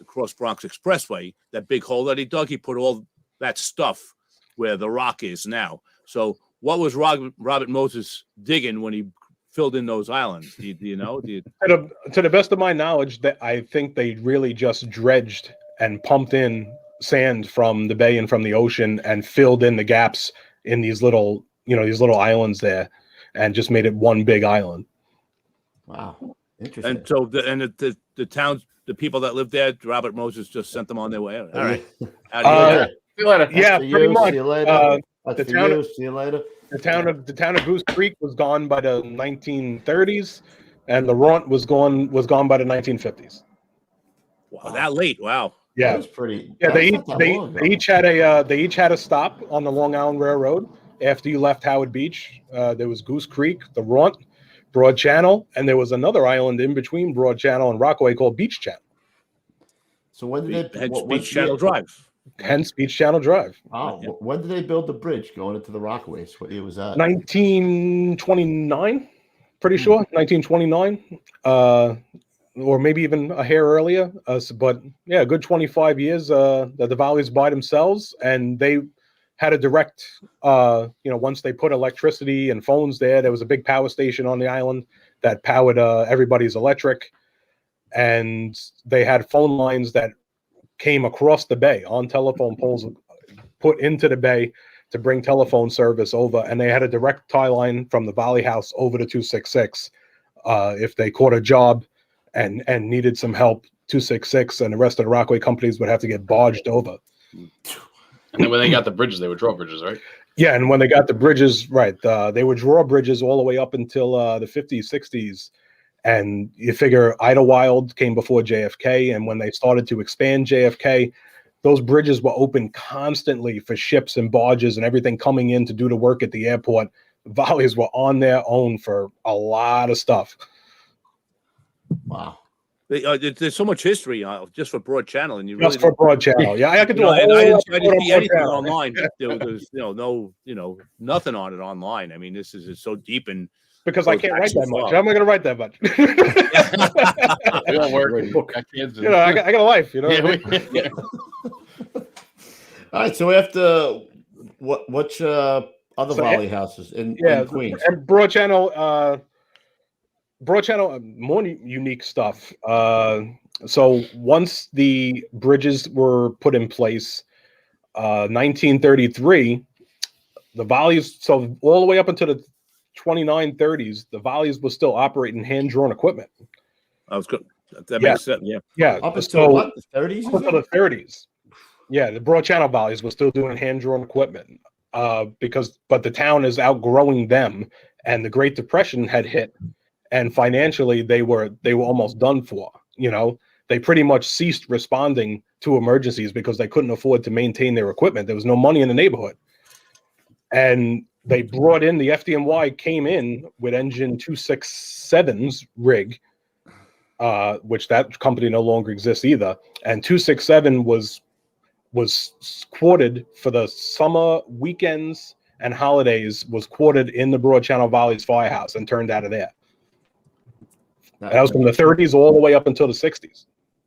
Cross Bronx Expressway, that big hole that he dug, he put all that stuff where the rock is now. So what was Robert Moses digging when he filled in those islands? Do you know? To the best of my knowledge, that I think they really just dredged and pumped in sand from the bay and from the ocean and filled in the gaps in these little islands there, and just made it one big island. Wow, interesting. And so the towns, the people that lived there, Robert Moses just sent them on their way. All right. Yeah, That's for pretty you. much. See you later. That's the for town you. of- See you later. The town of Goose Creek was gone by the 1930s, and the Runt was gone by the 1950s. Wow, that late. Wow. Yeah, That was pretty. yeah. that was not that long ago. They each had a stop on the Long Island Railroad after you left Howard Beach. There was Goose Creek, the Runt, Broad Channel, and there was another island in between Broad Channel and Rockaway called Beach Channel. So when did they? Hence what Beach year? Channel Drive. Hence Beach Channel Drive. Wow. When did they build the bridge going into the Rockaways? What year was that? 1929, pretty sure. 1929, or maybe even a hair earlier. But yeah, a good 25 years that the Valleys by themselves, and they had a direct, once they put electricity and phones there was a big power station on the island that powered everybody's electric, and they had phone lines that came across the bay on telephone poles put into the bay to bring telephone service over, and they had a direct tie line from the Valley House over to 266. If they caught a job and needed some help, 266 and the rest of the Rockaway companies would have to get barged over. And then when they got the bridges, they would draw bridges, right? Yeah, and when they got the bridges, right, they would draw bridges all the way up until the 50s, 60s. And you figure Idlewild came before JFK, and when they started to expand JFK, those bridges were open constantly for ships and barges and everything coming in to do the work at the airport. The Valleys were on their own for a lot of stuff. Wow. There's so much history just for Broad Channel, and you really Just for Broad Channel. Yeah, I could do a and whole I episode didn't on see Broad anything Channel. online. There's nothing on it online. I mean, this is so deep and Because I goes can't back write so that much. far. How am I going to write that much? We don't work. Book. Got kids. I got a life, Yeah, Yeah. All right. So after what's other So Valley houses in Queens? And Broad Channel, more unique stuff. So once the bridges were put in place, 1933, the Valleys, so all the way up until the 2930s, the Valleys was still operating hand-drawn equipment. I was good. That makes sense. Yeah. Yeah, Up until so what? The 30s? up until the 30s. Yeah, the Broad Channel Valleys was still doing hand-drawn equipment but the town is outgrowing them, and the Great Depression had hit, and financially they were almost done for. They pretty much ceased responding to emergencies because they couldn't afford to maintain their equipment. There was no money in the neighborhood. And they brought in, the FDNY came in with engine 267's rig, which that company no longer exists either. And 267 was quartered for the summer weekends and holidays, was quartered in the Broad Channel Valleys Firehouse and turned out of there. That was from the 30s all the way up until the 60s.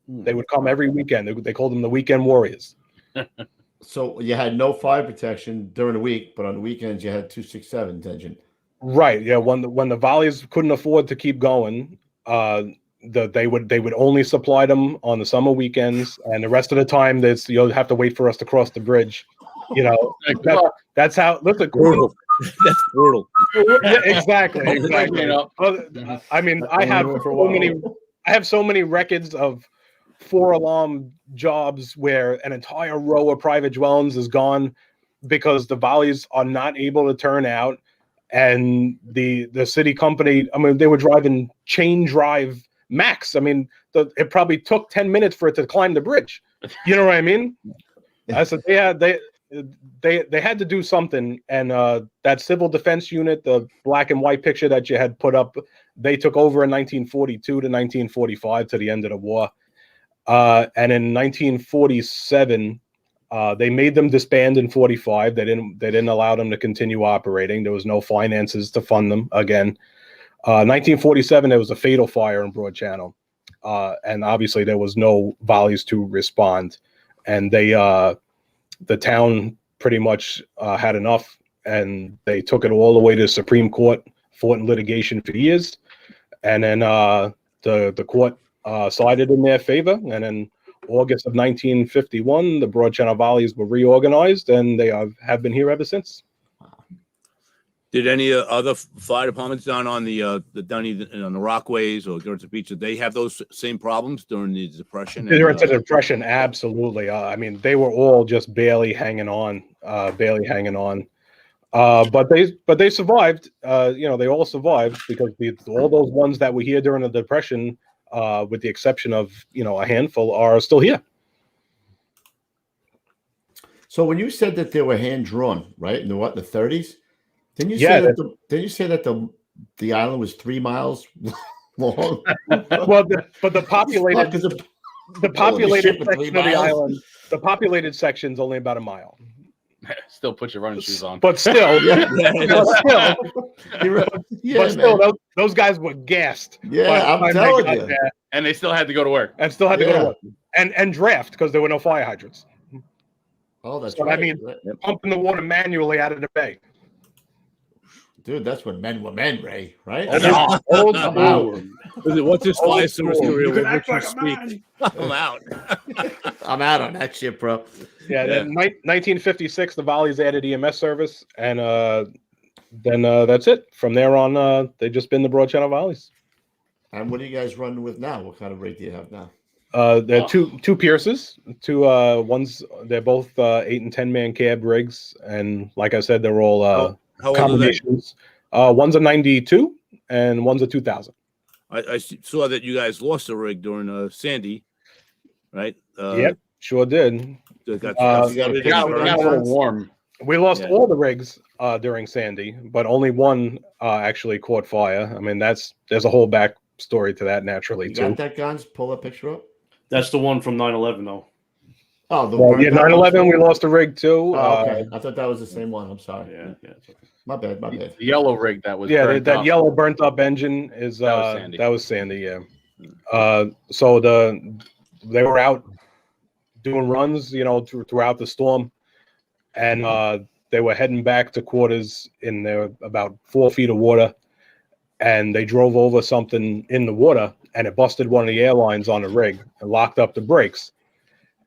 They would come every weekend. They called them the Weekend Warriors. So you had no fire protection during the week, but on the weekends you had 267's engine. Right. Yeah. When the Valleys couldn't afford to keep going, they would only supply them on the summer weekends, and the rest of the time you'll have to wait for us to cross the bridge. That's how. Listen, Brutal. That's brutal. Yeah, exactly. I mean, I have so many records of 4-alarm jobs where an entire row of private dwellings is gone because the Valleys are not able to turn out, and the city company, I mean, they were driving chain drive Max. I mean, it probably took 10 minutes for it to climb the bridge. You know what I mean? I said they had to do something, and that civil defense unit, the black and white picture that you had put up, they took over in 1942 to 1945 to the end of the war. And in 1947, They made them disband in 45. They didn't allow them to continue operating. There was no finances to fund them again. 1947, there was a fatal fire in Broad Channel. And obviously there was no volleys to respond. And the town pretty much had enough, and they took it all the way to the Supreme Court, fought in litigation for years. And then the court sided in their favor. And then August of 1951, the Broad Channel Volleys were reorganized, and they have been here ever since. Did any other fire departments down on the on the Rockaways or Garretson Beach, did they have those same problems during the Depression? During the Depression, absolutely. I mean, they were all just barely hanging on. But they survived. They all survived because all those ones that were here during the Depression, with the exception of a handful, are still here. So when you said that they were hand drawn, right, in the 30s, didn't you say that the island was 3 miles long? Well, but the populated section of the island, the populated section's only about a mile. Still put your running shoes on. But still, those guys were gassed. Yeah, I'm telling you. There, and they still had to go to work. And still had to go to work. And draft because there were no fire hydrants. Oh, that's right. I mean, pumping the water manually out of the bay. Dude, that's when men were men, Ray, right? Old school. What's his fire service career? I'm out. I'm out on that shit, bro. Yeah. Then 1956, the Volleys added EMS service, and then that's it. From there on, they've just been the Broad Channel Volleys. And what are you guys running with now? What kind of rig do you have now? They're two Pierces, ones. They're both 8 and 10 man cab rigs, and like I said, they're all combinations. One's a 92 and one's a 2000. I saw that you guys lost a rig during Sandy, right? Yep, sure did. Got a little warm. We lost all the rigs during Sandy, but only one actually caught fire. I mean, there's a whole back story to that naturally, too. Got that, Guns? Pull that picture up. That's the one from 9/11, though. Oh, 9/11, we lost a rig, too. Oh, okay. I thought that was the same one. I'm sorry. Yeah. Okay. My bad. The yellow rig that was that yellow burnt up engine is that was Sandy, yeah. So they were out doing runs, throughout the storm, and they were heading back to quarters in there about 4 feet of water, and they drove over something in the water, and it busted one of the airlines on the rig and locked up the brakes.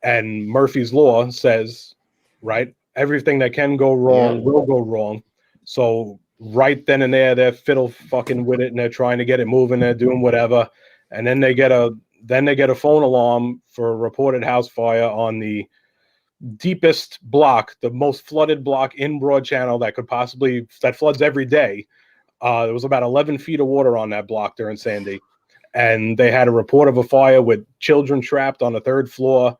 And Murphy's Law says, right, everything that can go wrong will go wrong. So right then and there, they're fiddle fucking with it, and they're trying to get it moving. They're doing whatever, and then they get a phone alarm for a reported house fire on the deepest block, the most flooded block in Broad Channel that floods every day. There was about 11 feet of water on that block during Sandy, and they had a report of a fire with children trapped on the 3rd floor.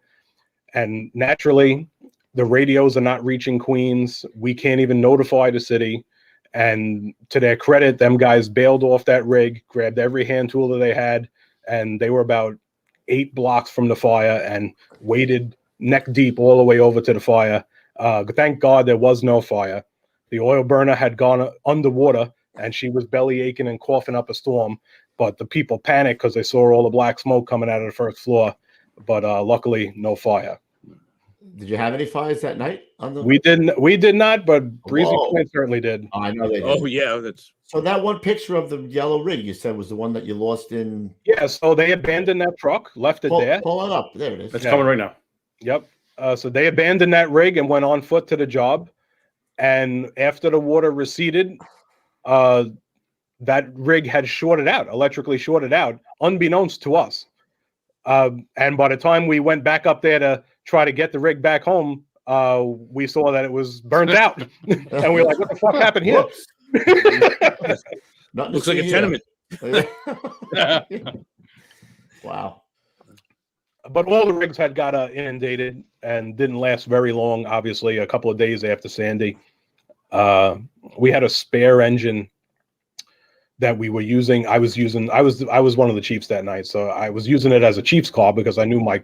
And naturally, the radios are not reaching Queens. We can't even notify the city. And to their credit, them guys bailed off that rig, grabbed every hand tool that they had, and they were about 8 blocks from the fire and waded neck deep all the way over to the fire. Thank God there was no fire. The oil burner had gone underwater, and she was belly aching and coughing up a storm. But the people panicked because they saw all the black smoke coming out of the 1st floor. But luckily, no fire. Did you have any fires that night? We did not, but Breezy Point certainly did. Oh, I know they did. Oh yeah, that's so. That one picture of the yellow rig you said was the one that you lost in. Yeah, so they abandoned that truck, left it there. Pull it up. There it is. It's coming right now. Yep. So they abandoned that rig and went on foot to the job. And after the water receded, that rig had electrically shorted out, unbeknownst to us. And by the time we went back up there to try to get the rig back home, we saw that it was burnt out. And we were like, what the fuck happened here? looks like a tenement. Wow. But all the rigs had got inundated and didn't last very long, obviously, a couple of days after Sandy. We had a spare engine that we were using. I was one of the chiefs that night, so I was using it as a chief's car because I knew my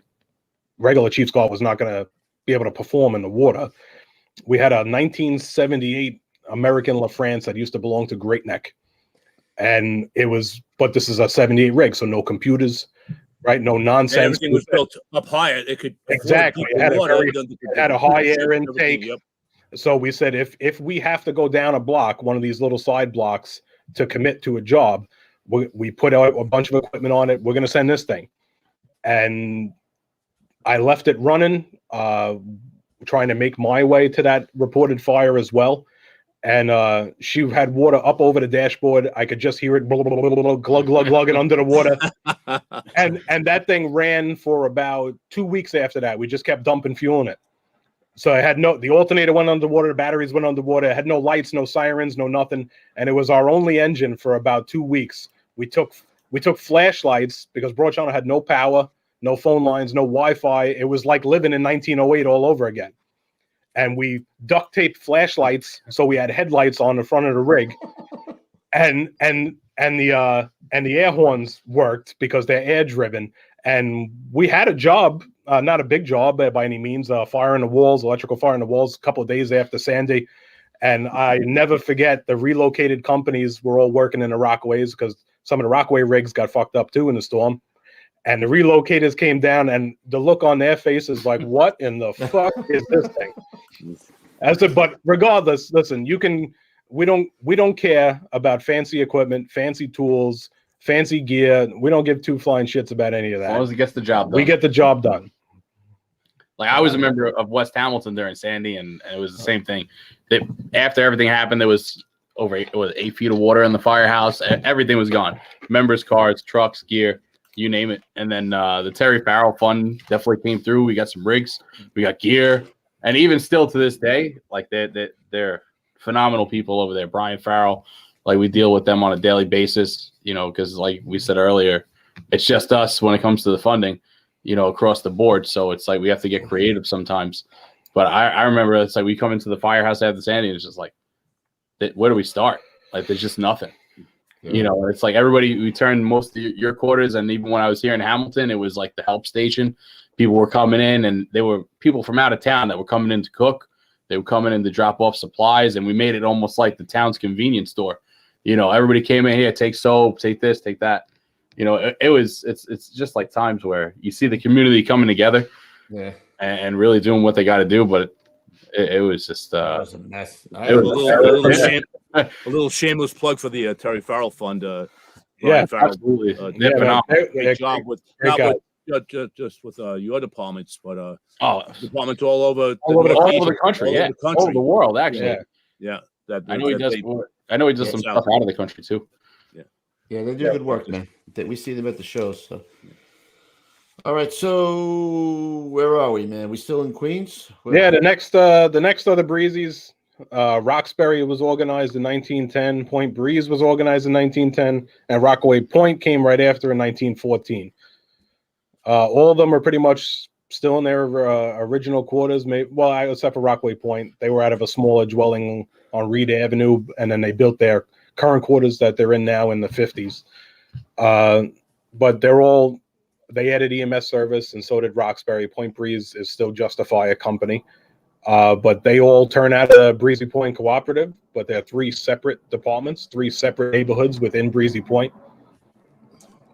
regular chief's car was not going to be able to perform in the water. We had a 1978 American LaFrance that used to belong to Great Neck. And it was, but this is a 78 rig, so no computers, right? No nonsense. And everything was built up higher. It could exactly. It had a high air intake. Yep. So we said, if we have to go down a block, one of these little side blocks, to commit to a job, we put out a bunch of equipment on it. We're going to send this thing. And I left it running, trying to make my way to that reported fire as well. And she had water up over the dashboard. I could just hear it glug, glug, glugging under the water. and that thing ran for about 2 weeks after that. We just kept dumping fuel in it. So I had the alternator went underwater, the batteries went underwater. I had no lights, no sirens, no nothing. And it was our only engine for about 2 weeks. We took flashlights because Broad Channel had no power, no phone lines, no Wi-Fi. It was like living in 1908 all over again. And we duct taped flashlights, so we had headlights on the front of the rig, and the air horns worked because they're air driven. And we had a job, not a big job by any means, fire in the walls, electrical fire in the walls, a couple of days after Sandy. And I never forget the relocated companies were all working in the Rockaways because some of the Rockaway rigs got fucked up too in the storm. And the relocators came down, and the look on their faces like, what in the fuck is this thing? I said, but regardless, listen, we don't care about fancy equipment, fancy tools, fancy gear. We don't give two flying shits about any of that. As long as it gets the job done. We get the job done. Like I was a member of West Hamilton during Sandy, and it was the same thing. After everything happened, there was 8 feet of water in the firehouse. Everything was gone. Members' cards, trucks, gear. You name it. And then the Terry Farrell fund definitely came through. We got some rigs, we got gear, and even still to this day, like they're phenomenal people over there. Brian Farrell, like we deal with them on a daily basis, because like we said earlier, it's just us when it comes to the funding, across the board. So it's like we have to get creative sometimes. But I remember it's like we come into the firehouse after Sandy, and it's just like, where do we start? Like there's just nothing. It's like everybody, we turned most of your quarters. And even when I was here in Hamilton, it was like the help station. People were coming in, and they were people from out of town that were coming in to cook. They were coming in to drop off supplies. And we made it almost like the town's convenience store. Everybody came in here, take soap, take this, take that. It's just like times where you see the community coming together and really doing what they got to do. But it was just that was a mess. A little shameless plug for the Terry Farrell Fund. Yeah, Farrell, absolutely. Great job with just with your departments, but departments all over the country, all over the world, actually. Yeah. I know he does some stuff out of the country too. Yeah, they do good work, man. We see them at the shows. So. All right, so where are we, man? We still in Queens? Yeah, the next are the Breezies. Roxbury was organized in 1910. Point Breeze was organized in 1910, and Rockaway Point came right after in 1914. All of them are pretty much still in their original quarters. Except for Rockaway Point, they were out of a smaller dwelling on Reed Avenue, and then they built their current quarters that they're in now in the 50s. But they added EMS service, and so did Roxbury. Point Breeze is still just a fire company. But they all turn out of Breezy Point Cooperative, but they're 3 separate departments, 3 separate neighborhoods within Breezy Point.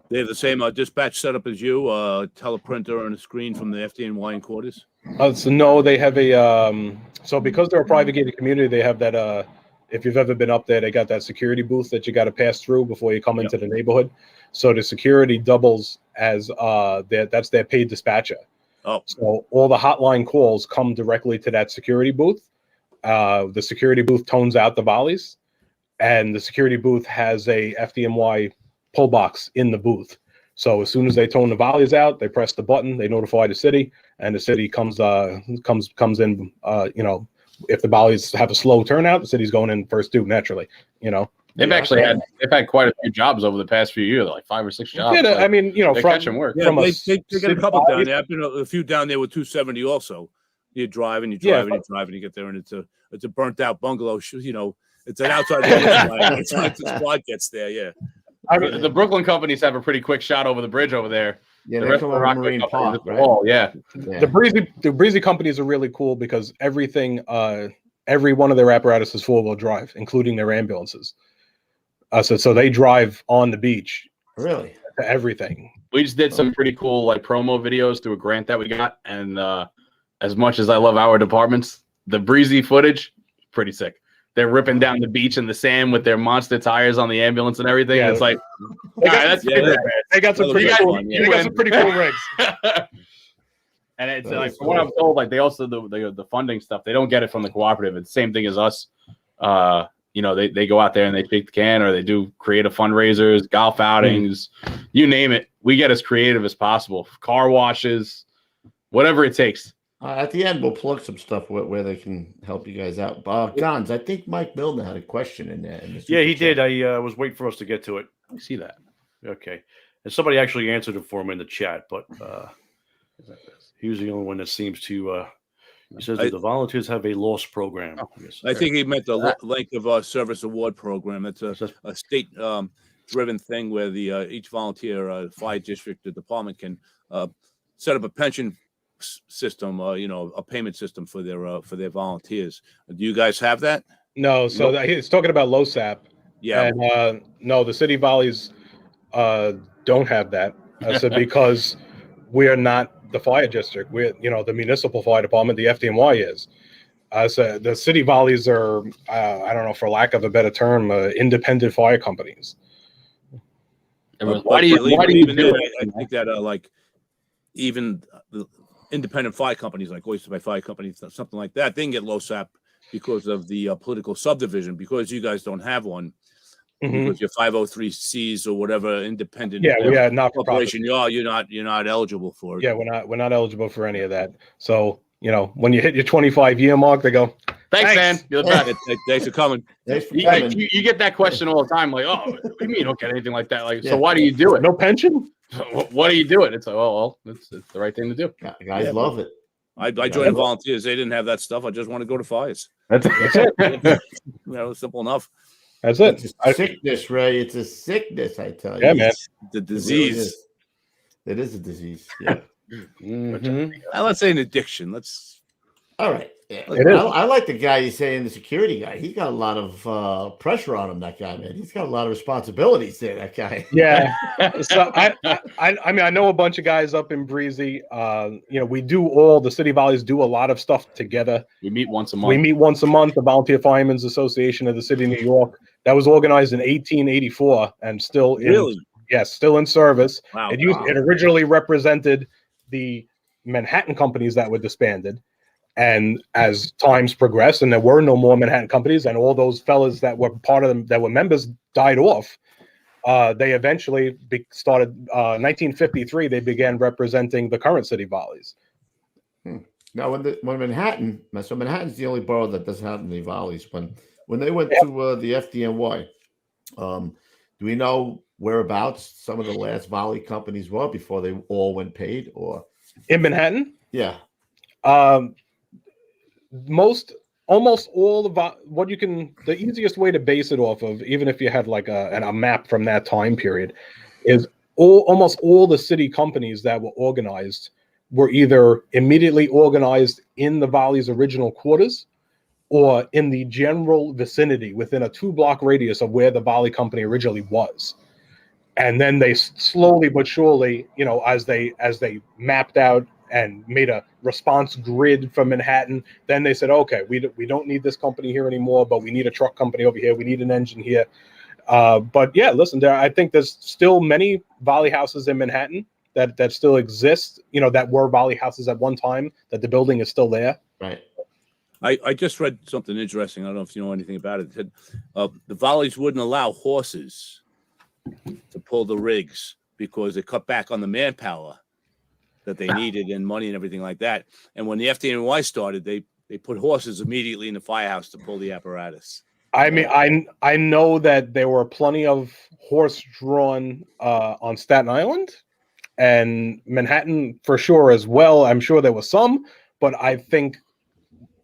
They have the same dispatch setup as you, teleprinter and a screen from the FDNY quarters? So no, they have so because they're a private gated community, they have that, if you've ever been up there, they got that security booth that you got to pass through before you come into the neighborhood. So the security doubles as that's their paid dispatcher. Oh. So all the hotline calls come directly to that security booth. The security booth tones out the volleys, and the security booth has a FDNY pull box in the booth. So as soon as they tone the volleys out, they press the button, they notify the city, and the city comes in. If the volleys have a slow turnout, the city's going in first too, naturally. They've had quite a few jobs over the past few years, like 5 or 6 jobs. Yeah, I mean, they're catching work. Yeah, they get a couple down there. I've been a few down there with 270 also. You drive and you get there, and it's a burnt out bungalow. It's an outside. It's like the squad gets there. Yeah. I mean, the Brooklyn companies have a pretty quick shot over the bridge over there. Yeah, the they rest come of the over Rockaway Marine company, Park, just the right? wall, yeah. Yeah. The Breezy companies are really cool because everything, every one of their apparatus is 4-wheel drive, including their ambulances. So they drive on the beach Really? to everything. We just did some pretty cool like promo videos through a grant that we got, and as much as I love our departments, the Breezy footage, pretty sick. They're ripping down the beach in the sand with their monster tires on the ambulance and everything. Yeah. It's like, They got, that's yeah, pretty they got some Well, pretty you cool. guys- They got some pretty cool rigs. And it's That like, is from what cool. I'm told, like they also the funding stuff. They don't get it from the cooperative. It's the same thing as us. They go out there and they shake the can, or they do creative fundraisers, golf outings, you name it. We get as creative as possible. Car washes, whatever it takes. At the end, we'll plug some stuff where they can help you guys out. Gons, I think Mike Milner had a question in there. Yeah, he did. I was waiting for us to get to it. I see that. Okay. And somebody actually answered it for him in the chat, but he was the only one that seems to. He says that the volunteers have a loss program. I think he meant the length of our service award program. It's a state driven thing where the each volunteer fire district, the department can set up a pension system, a payment system for their volunteers. Do you guys have that? No, so he's talking about LoSAP. Yeah. And no, the city volleys don't have that. I said because we are not the fire district. We're the municipal fire department. The FDNY is. So the city volleys are I don't know, for lack of a better term, independent fire companies. Why do you do it? I think that even the independent fire companies like Oyster Bay Fire Company, something like that, they can get LoSAP because of the political subdivision. Because you guys don't have one, because you're 503Cs or whatever independent. Yeah, we are not for profit. You're not eligible for it. Yeah, we're not eligible for any of that. So when you hit your 25-year mark, they go, Thanks, man. You're the best. Thanks for coming. Thanks for coming. You get that question all the time, like, oh, what do you mean you don't get anything like that? So why do you do it? No pension? What are you doing? It's like, well, it's the right thing to do. Guys love it. I joined the volunteers. They didn't have that stuff. I just want to go to fires. That's it. It's simple enough. That's it. It's a sickness, Ray. It's a sickness, I tell you. Yeah, man. The disease. It is a disease. Yeah. Let's say an addiction. All right. Yeah. It is. I like the guy you say in the security guy. He's got a lot of pressure on him. That guy, man. He's got a lot of responsibilities there. That guy. Yeah. So I mean, I know a bunch of guys up in Breezy. We do the city volleys do a lot of stuff together. We meet once a month. The Volunteer Firemen's Association of the City of New York. That was organized in 1884 and still still in service. Wow. It originally represented the Manhattan companies that were disbanded. And as times progressed and there were no more Manhattan companies and all those fellas that were part of them that were members died off, they eventually started 1953. They began representing the current city volleys. Now, when Manhattan, so Manhattan's the only borough that doesn't have any volleys. When they went to the FDNY, do we know whereabouts some of the last volley companies were before they all went paid? Or in Manhattan? Yeah. Almost all the easiest way to base it off of, even if you had like a map from that time period, is almost all the city companies that were organized were either immediately organized in the Valley's original quarters or in the general vicinity within a 2-block radius of where the Valley company originally was. And then they slowly but surely, as they mapped out and made a response grid for Manhattan, then they said, okay, we don't need this company here anymore, but we need a truck company over here. We need an engine here. But yeah, listen, I think there's still many volley houses in Manhattan that still exist, that were volley houses at one time, that the building is still there. Right. I just read something interesting. I don't know if you know anything about it. It said, the volleys wouldn't allow horses to pull the rigs because they cut back on the manpower that they needed and money and everything like that. And when the FDNY started, they put horses immediately in the firehouse to pull the apparatus. I mean, I know that there were plenty of horse-drawn on Staten Island and Manhattan for sure as well. I'm sure there was some, but I think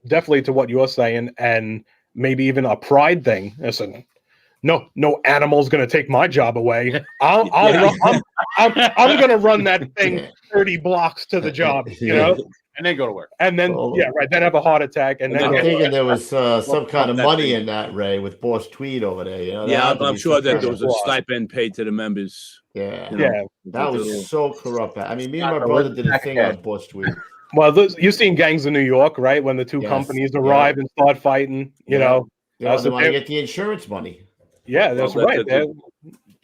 definitely to what you're saying, and maybe even a pride thing. Listen, no animal's going to take my job away. I'm going to run that thing 30 blocks to the job, you know, and then go to work. and then then have a heart attack, and then I'm thinking there was some kind of money in that, Ray, with Boss Tweed over there. You know, Yeah, I'm sure that there was a stipend paid to the members. Yeah, you know, that was so corrupt. I mean, me and my brother did a thing on Boss Tweed. Well, you've seen Gangs of New York, right? When the two companies arrive and start fighting, you know. Yeah, they want to get the insurance money. Yeah, that's right.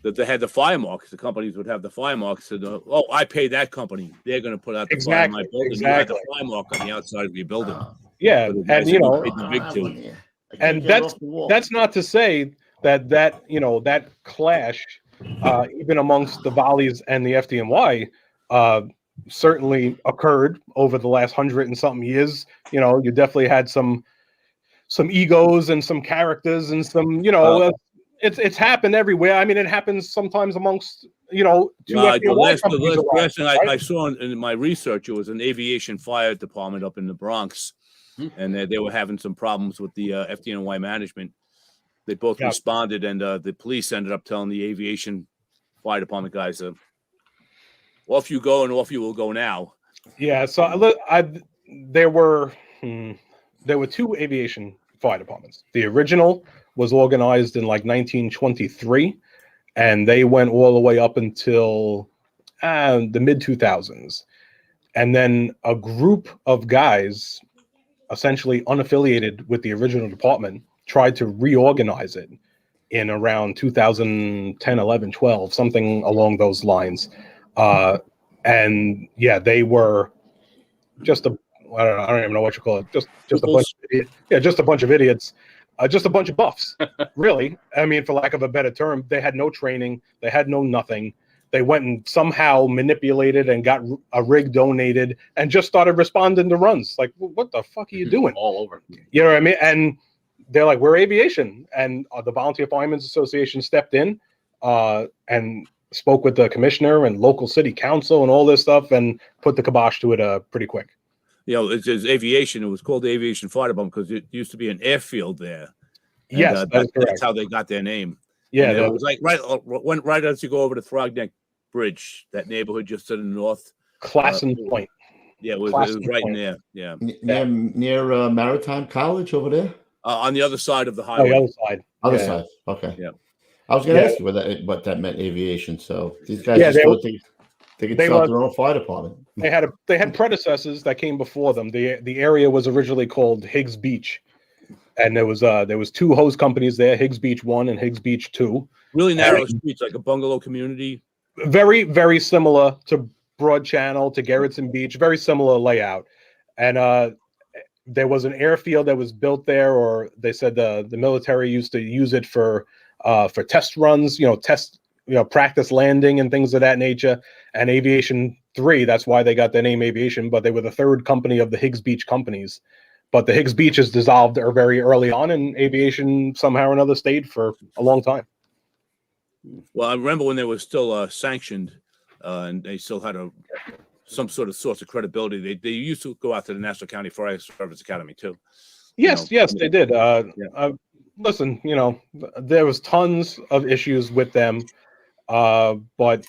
That they had the fire marks. The companies would have the fire marks. And, I paid that company. They're going to put out the fire in my building. You had the fire mark on the outside of your building. Yeah, and you know, the big two. And that's not to say that clash, even amongst the Volleys and the FDNY, certainly occurred over the last 100 and something years. You know, you definitely had some egos and some characters and some, you know, it's happened everywhere. I mean, it happens sometimes amongst, you know, the last thing I saw in my research, it was an aviation fire department up in the Bronx, and they were having some problems with the FDNY management. They both responded, and the police ended up telling the aviation fire department guys, off you go, and off you will go now. Yeah, so there were two aviation fire departments. The original was organized in like 1923, and they went all the way up until the mid 2000s. And then a group of guys, essentially unaffiliated with the original department, tried to reorganize it in around 2010, 11, 12, something along those lines. And yeah, they were just I don't even know what you call it. Just a bunch of idiots. Yeah, just a bunch of idiots. Just a bunch of buffs, really. I mean, for lack of a better term, they had no training. They had no nothing. They went and somehow manipulated and got a rig donated and just started responding to runs. Like, what the fuck are you doing? All over. You know what I mean? And they're like, we're aviation. And the Volunteer Firemen's Association stepped in and spoke with the commissioner and local city council and all this stuff and put the kibosh to it pretty quick. You know, it's aviation. It was called the Aviation Fire Department because it used to be an airfield there. And, yes, that's how they got their name. Yeah, it was like right as you go over the Throgneck Bridge, that neighborhood just to the north. Classen Point. Yeah, it was right in there. Yeah, near Maritime College over there. On the other side of the highway. Oh, the other side. Other side. Okay. Yeah. I was going to ask you what that meant, aviation. So these guys they could start their own fire department. They had predecessors that came before them. The area was originally called Higgs Beach, and there was two hose companies there, Higgs Beach 1 and Higgs Beach 2. Really narrow streets, like a bungalow community. Very, very similar to Broad Channel, to Garretson Beach. Very similar layout, and there was an airfield that was built there, or they said the military used to use it for test runs, practice landing and things of that nature. And Aviation 3, that's why they got their name Aviation, but they were the third company of the Higgs Beach companies. But the Higgs Beach is dissolved very early on, and Aviation somehow or another stayed for a long time. Well, I remember when they were still sanctioned, and they still had some sort of source of credibility. They used to go out to the National County Fire Service Academy too. Yes, they did. Listen, there was tons of issues with them, but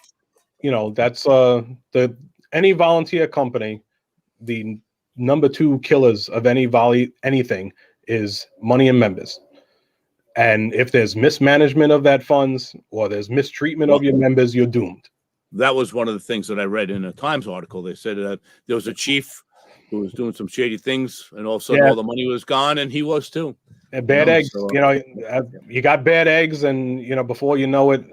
that's any volunteer company. The number two killers of anything is money and members. And if there's mismanagement of that funds or there's mistreatment of your members, you're doomed. That was one of the things that I read in a Times article. They said that there was a chief who was doing some shady things, and all of a sudden all the money was gone, and he was too. And bad eggs, you got bad eggs, and before you know it,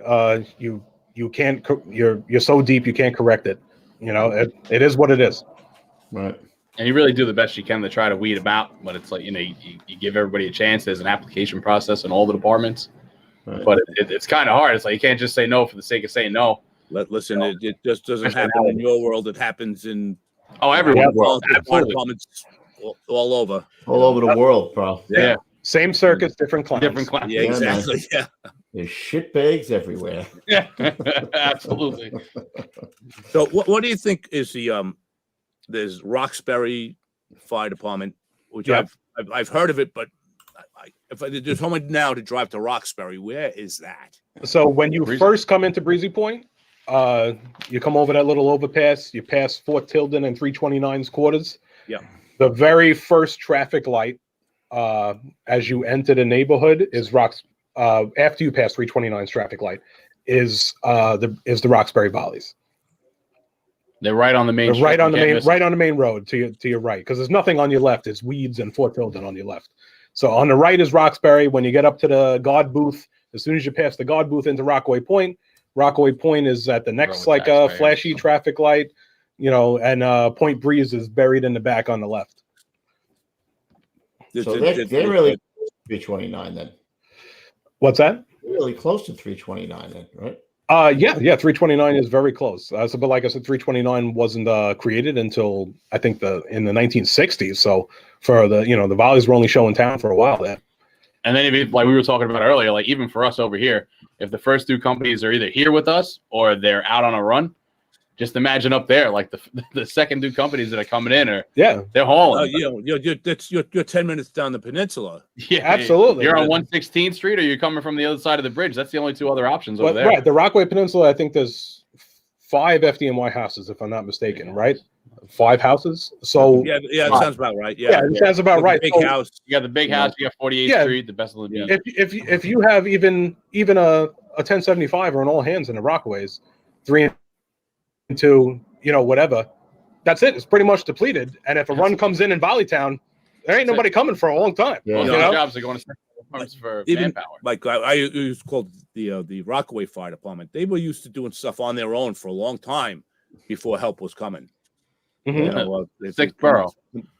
you can't. You're so deep you can't correct it. It is what it is. Right. And you really do the best you can to try to weed them out, but it's like you give everybody a chance. There's an application process in all the departments, but it's kind of hard. It's like you can't just say no for the sake of saying no. Listen, it just doesn't happen in your world. It happens in everyone's world. Departments all over the world, bro. Yeah. Same circuits, different clients. Yeah, exactly. Yeah. There's shit bags everywhere. Yeah, absolutely. So, what do you think is there's Roxbury Fire Department, which I've heard of it, but if there's someone now to drive to Roxbury, where is that? So when you first come into Breezy Point, you come over that little overpass, you pass Fort Tilden and 329's quarters. Yeah. The very first traffic light as you enter the neighborhood is after you pass 329's traffic light is the Roxbury Volleys. They're right on the main. Right on the main road to your right, because there's nothing on your left. It's weeds and Fort Tilden on your left. So on the right is Roxbury. When you get up to the guard booth, as soon as you pass the guard booth into Rockaway Point is at the next flashy traffic light, and Point Breeze is buried in the back on the left. So they're really 329 then. What's that? They're really close to 329 then, right? Yeah, 329 is very close. But like I said, 329 wasn't created until I think in the 1960s. So for the Volleys were only showing town for a while there. And then like we were talking about earlier, like even for us over here, if the first two companies are either here with us or they're out on a run, just imagine up there, like the second two companies that are coming in they're hauling. You're 10 minutes down the peninsula. Yeah, absolutely. You're on 116th Street, or you're coming from the other side of the bridge. That's the only two other options over there. Right, the Rockaway Peninsula. I think there's 5 FDNY houses, if I'm not mistaken. Right, 5 houses. So yeah, it sounds about right. It sounds about right. Big house. You got the big house. You got 48th Street, the best of the beach. If you have even a 1075 or an all hands in the Rockaways, 3 and 2, whatever, that's it. It's pretty much depleted. And if a run comes in Volleytown, there ain't nobody coming for a long time. Yeah. Jobs are going to for manpower. Like I used to call the Rockaway Fire Department. They were used to doing stuff on their own for a long time before help was coming. Mm-hmm. Sixth borough.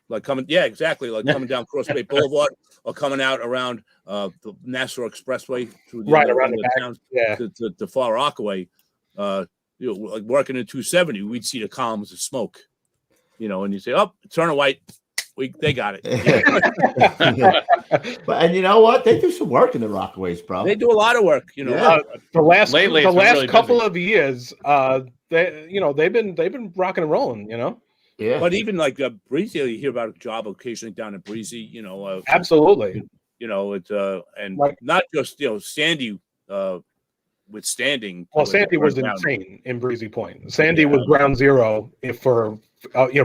Like coming coming down Cross Bay Boulevard or coming out around the Nassau Expressway through around the town to Far Rockaway. Like working in 270, we'd see the columns of smoke, and you say, "Oh, turn it white." They got it. And you know what? They do some work in the Rockaways, bro. They do a lot of work. The last really couple of years, they've been rocking and rolling. Yeah. But even like Breezy, you hear about a job occasionally down at Breezy. Absolutely. It's and not just Sandy. Withstanding. Well, Sandy was insane in Breezy Point. Sandy was ground zero for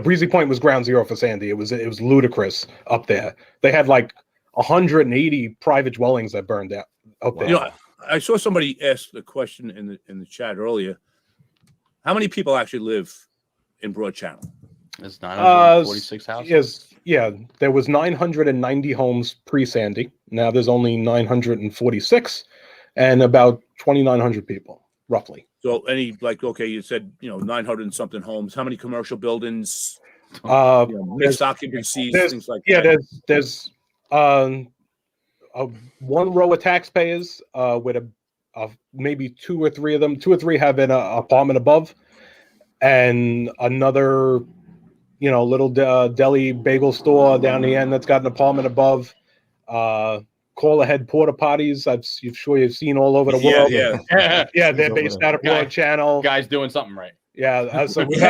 Breezy Point was ground zero for Sandy. It was ludicrous up there. They had like 180 private dwellings that burned out up there. I saw somebody ask a question in the chat earlier. How many people actually live in Broad Channel? It's 946 houses. There was 990 homes pre-Sandy. Now there's only 946. And about 2,900 people, roughly. So you said, 900 and something homes. How many commercial buildings? Mixed occupancies, things like that. There's one row of taxpayers with maybe 2 or 3 of them. 2 or 3 have an apartment above, and another, little deli bagel store down the end that's got an apartment above. Call ahead porta potties. I'm sure you've seen all over the world. Yeah. They're based out of Broad Channel. Guys doing something right. Yeah. So we've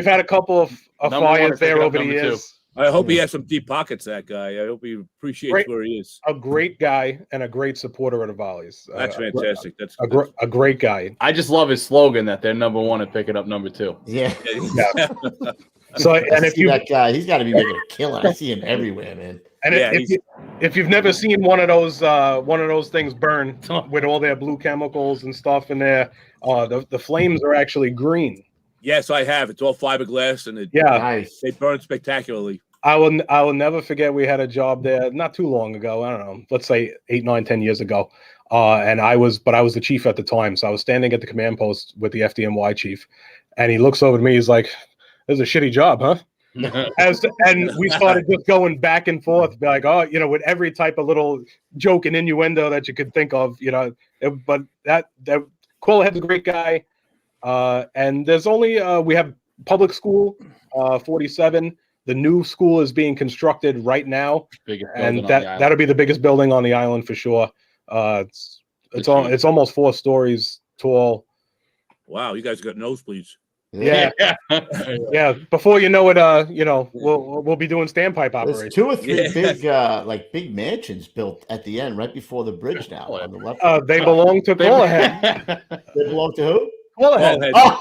had a couple of fires there over the years. I hope he has some deep pockets, that guy. I hope he appreciates where he is. A great guy and a great supporter of the Volleys. That's fantastic. That's a great guy. I just love his slogan that they're number 1 and pick it up number 2. Yeah. So, and if you that guy, he's got to be making a killing. I see him everywhere, man. And if you've never seen one of those things burn with all their blue chemicals and stuff in there, the flames are actually green. Yes, I have. It's all fiberglass, and they burn spectacularly. I will never forget. We had a job there not too long ago. I don't know, let's say 8, 9, 10 years ago. And I was the chief at the time, so I was standing at the command post with the FDNY chief, and he looks over to me. He's like, "This is a shitty job, huh?" And we started just going back and forth, be like, with every type of little joke and innuendo that you could think of, but that Cole had a great guy. And there's only, we have public school, 47. The new school is being constructed right now. And that'll be the biggest building on the island for sure. It's almost 4 stories tall. Wow. You guys got nosebleeds. Yeah. Yeah. Before you know it, we'll be doing standpipe There's operations. 2 or 3 big mansions built at the end, right before the bridge now on the left. They belong to Call Ahead. They belong to who? Call Ahead. Oh,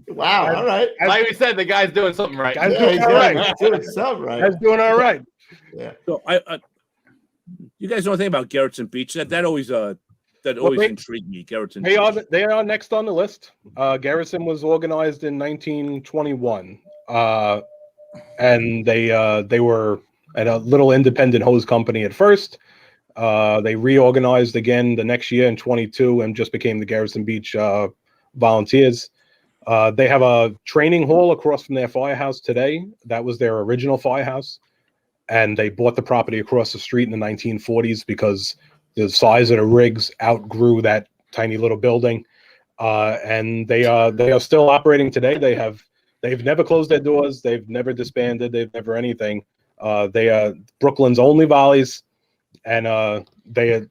Wow. All right. Like we said, the guy's doing something right. Guy's Yeah, doing he's all right. doing something right. Guy's doing all right. Yeah. so you guys know anything about Garretson Beach? That always intrigued me. Garretson Beach. They are next on the list. Garretson was organized in 1921, and they were at a little independent hose company at first. They reorganized again the next year in 22 and just became the Garretson Beach Volunteers. They have a training hall across from their firehouse today. That was their original firehouse, and they bought the property across the street in the 1940s because the size of the rigs outgrew that tiny little building, and they are still operating today. They've never closed their doors. They've never disbanded. They've never anything. They are Brooklyn's only volleys, and they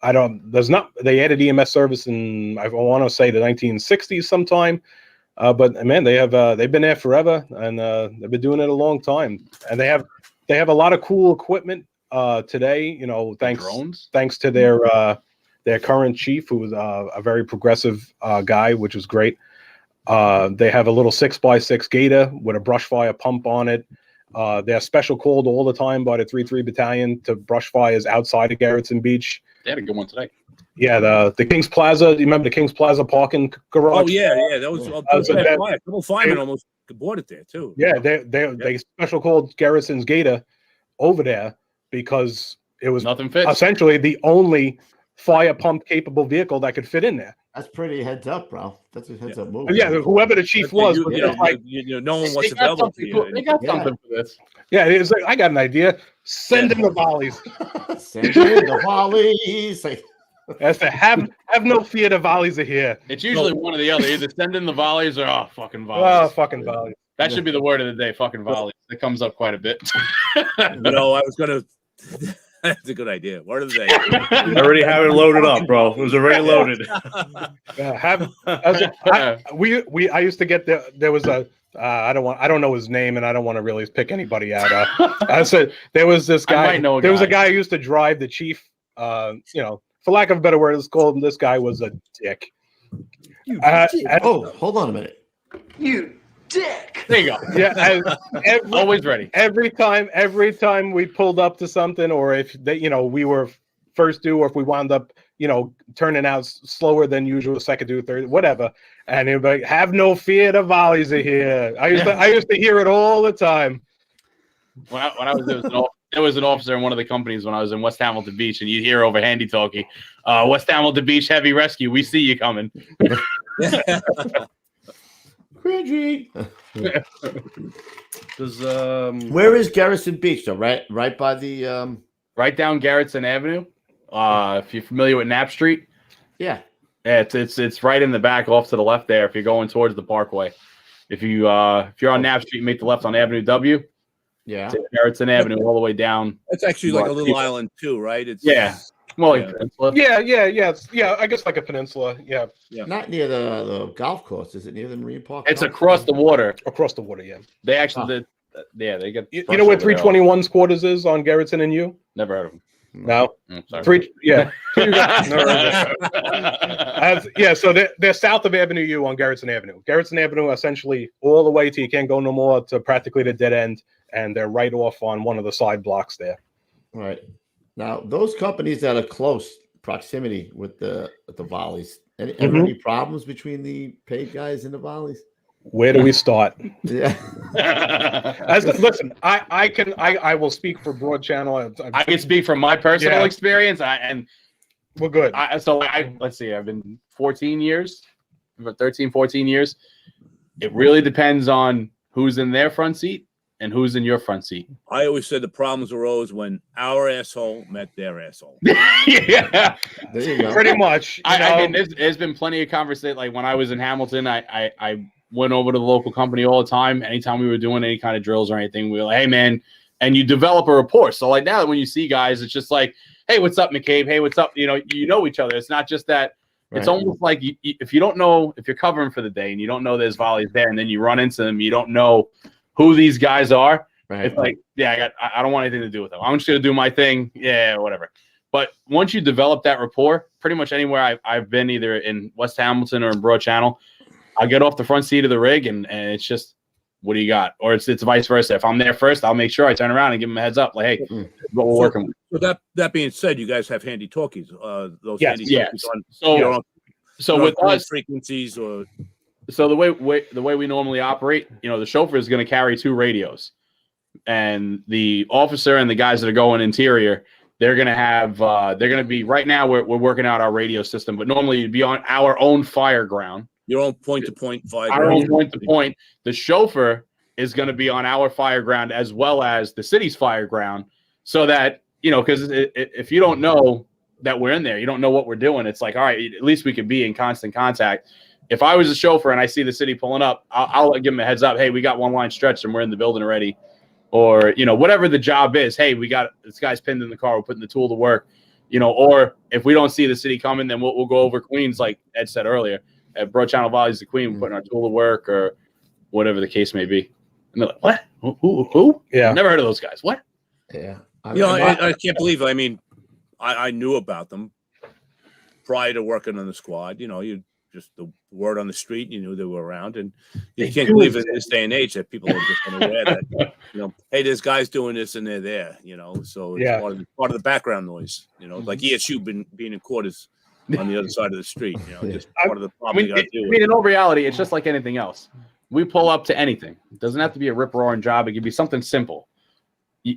added EMS service in, I want to say, the 1960s sometime. But man, they've been there forever, and they've been doing it a long time. And they have a lot of cool equipment today. Thanks to their current chief, who was a very progressive guy, which was great. They have a little 6x6 Gator with a brush fire pump on it. They're special called all the time by the 3-3 Battalion to brush fires outside of Garretson Beach. They had a good one today. Yeah, the King's Plaza. Do you remember the King's Plaza parking garage? Oh yeah, that was a couple firemen almost bought it there too. Yeah, they special called Garrison's Gator over there because it was Nothing fits. essentially the only fire pump capable vehicle that could fit in there. That's pretty heads up, bro. That's a heads up move. Yeah, whoever the chief was, no one wants to develop. They got something for this. yeah, it's like, I got an idea. Send in the volleys. Send in the volleys. Like, As to have no fear, the volleys are here. It's usually one or the other. Either send in the volleys or fucking volleys. Oh, fucking volleys. That should be the word of the day, fucking volleys. It comes up quite a bit. I was gonna. That's a good idea. Word of the day. I already have it loaded up, bro. It was already loaded. I used to get there was a I don't know his name, and I don't want to really pick anybody out. I said there was this guy. There was a guy who used to drive the chief. For lack of a better word, it's called. This guy was a dick. hold on a minute. You dick. There you go. Yeah, always ready. Every time we pulled up to something, or if we were first due, or if we wound up, turning out slower than usual, second due, third, whatever, and he'd be like, "Have no fear, the volleys are here." I used to hear it all the time. When I was there was an officer in one of the companies when I was in West Hamilton Beach, and you'd hear over handy talkie, "West Hamilton Beach Heavy Rescue, we see you coming." Cringy. Where is Garretson Beach though? Right by the right down Garretson Avenue. If you're familiar with Knapp Street. Yeah. It's right in the back off to the left there if you're going towards the Parkway. If you're on Knapp Street, make the left on Avenue W. Yeah. Take Garretson Avenue all the way down. It's actually like a little island too, right? It's more like peninsula. Yeah. I guess like a peninsula. Yeah. Not near the golf course. Is it near the Marine Park? It's across the water. Across the water. Yeah. They actually they get. You know where 321's quarters is on Garretson and U? Never heard of them. No. Sorry. So they're south of Avenue U on Garretson Avenue. Garretson Avenue, essentially all the way to you can't go no more to practically the dead end, and they're right off on one of the side blocks there. Right. Now, those companies that are close proximity with the volleys, any problems between the paid guys and the volleys? Where do we start? Yeah. Listen, I will speak for Broad Channel. I can speak from my personal experience. We're good. Let's see. I've been 14 years, 13, 14 years. It really depends on who's in their front seat and who's in your front seat. I always said the problems arose when our asshole met their asshole. Yeah. There you go. Pretty much. I mean, there's been plenty of conversation. Like when I was in Hamilton, I went over to the local company all the time. Anytime we were doing any kind of drills or anything, we were like, "Hey, man," and you develop a rapport. So like now when you see guys, it's just like, "Hey, what's up, McCabe? Hey, what's up?" You know each other. It's not just that It's almost like if you don't know, if you're covering for the day and you don't know there's volleys there, and then you run into them, you don't know who these guys are. Right. It's like, yeah, I don't want anything to do with them. I'm just gonna do my thing. Yeah, whatever. But once you develop that rapport, pretty much anywhere I've been, either in West Hamilton or in Broad Channel, I get off the front seat of the rig, and it's just, what do you got? Or it's vice versa. If I'm there first, I'll make sure I turn around and give them a heads up, like, hey, what we're working with. So that being said, you guys have handy talkies. Those Yes, handy talkies on So with us, frequencies or. So the way we normally operate, the chauffeur is going to carry 2 radios, and the officer and the guys that are going interior, they're going to have they're going to be, right now we're working out our radio system, but normally you'd be on our own fire ground. Your own point-to-point fire Our ground. own point-to-point. The chauffeur is going to be on our fire ground as well as the city's fire ground, so that, because if you don't know that we're in there, you don't know what we're doing, it's like, all right, at least we could be in constant contact. If I was a chauffeur and I see the city pulling up, I'll give them a heads up. Hey, we got one line stretched and we're in the building already. Or, whatever the job is. Hey, we got this guy's pinned in the car. We're putting the tool to work. Or if we don't see the city coming, then we'll go over Queens, like Ed said earlier. At Broad Channel Volleys to Queen, we're putting our tool to work, or whatever the case may be. And they're like, what? Who? Yeah. Never heard of those guys. What? Yeah. I can't believe, I knew about them prior to working on the squad. You just the word on the street, you knew they were around, and you can't believe in this day and age that people are just unaware that, hey, there's guys doing this and they're there, so it's part of the background noise, like ESU being in quarters on the other side of the street, just part of the problem you got to do. In all reality, it's just like anything else. We pull up to anything. It doesn't have to be a rip-roaring job. It could be something simple.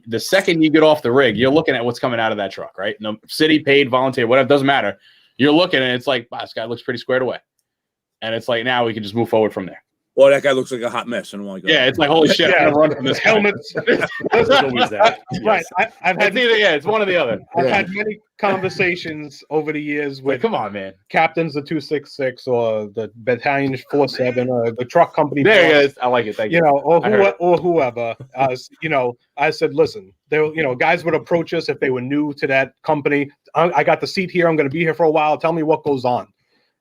The second you get off the rig, you're looking at what's coming out of that truck, right? No, city, paid, volunteer, whatever, doesn't matter. You're looking and it's like, wow, this guy looks pretty squared away. And it's like, now we can just move forward from there. Well, that guy looks like a hot mess. I don't want to go. Yeah, it's like, holy shit, I'm going to run from this helmets. There's always that. Right. I've had it's one or the other. I've had many conversations over the years with come on, man. captains of 266 or the battalion 47 or the truck company. There it is. I like it. Thank you. Or whoever. I said, listen, guys would approach us if they were new to that company. I got the seat here. I'm going to be here for a while. Tell me what goes on.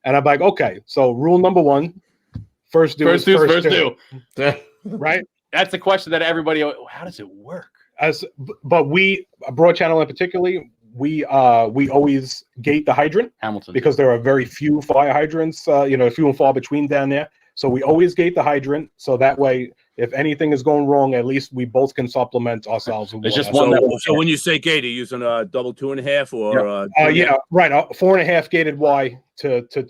And I'm like, okay. So rule number 1, first do. Right. That's the question that everybody. How does it work? But we, Broad Channel in particularly, we always gate the hydrant, Hamilton, because there are very few fire hydrants, few and far between down there. So we always gate the hydrant, so that way, if anything is going wrong, at least we both can supplement ourselves. It's just one. So when you say gate, are you using a double 2.5 or? Right, 4.5 gated Y to 2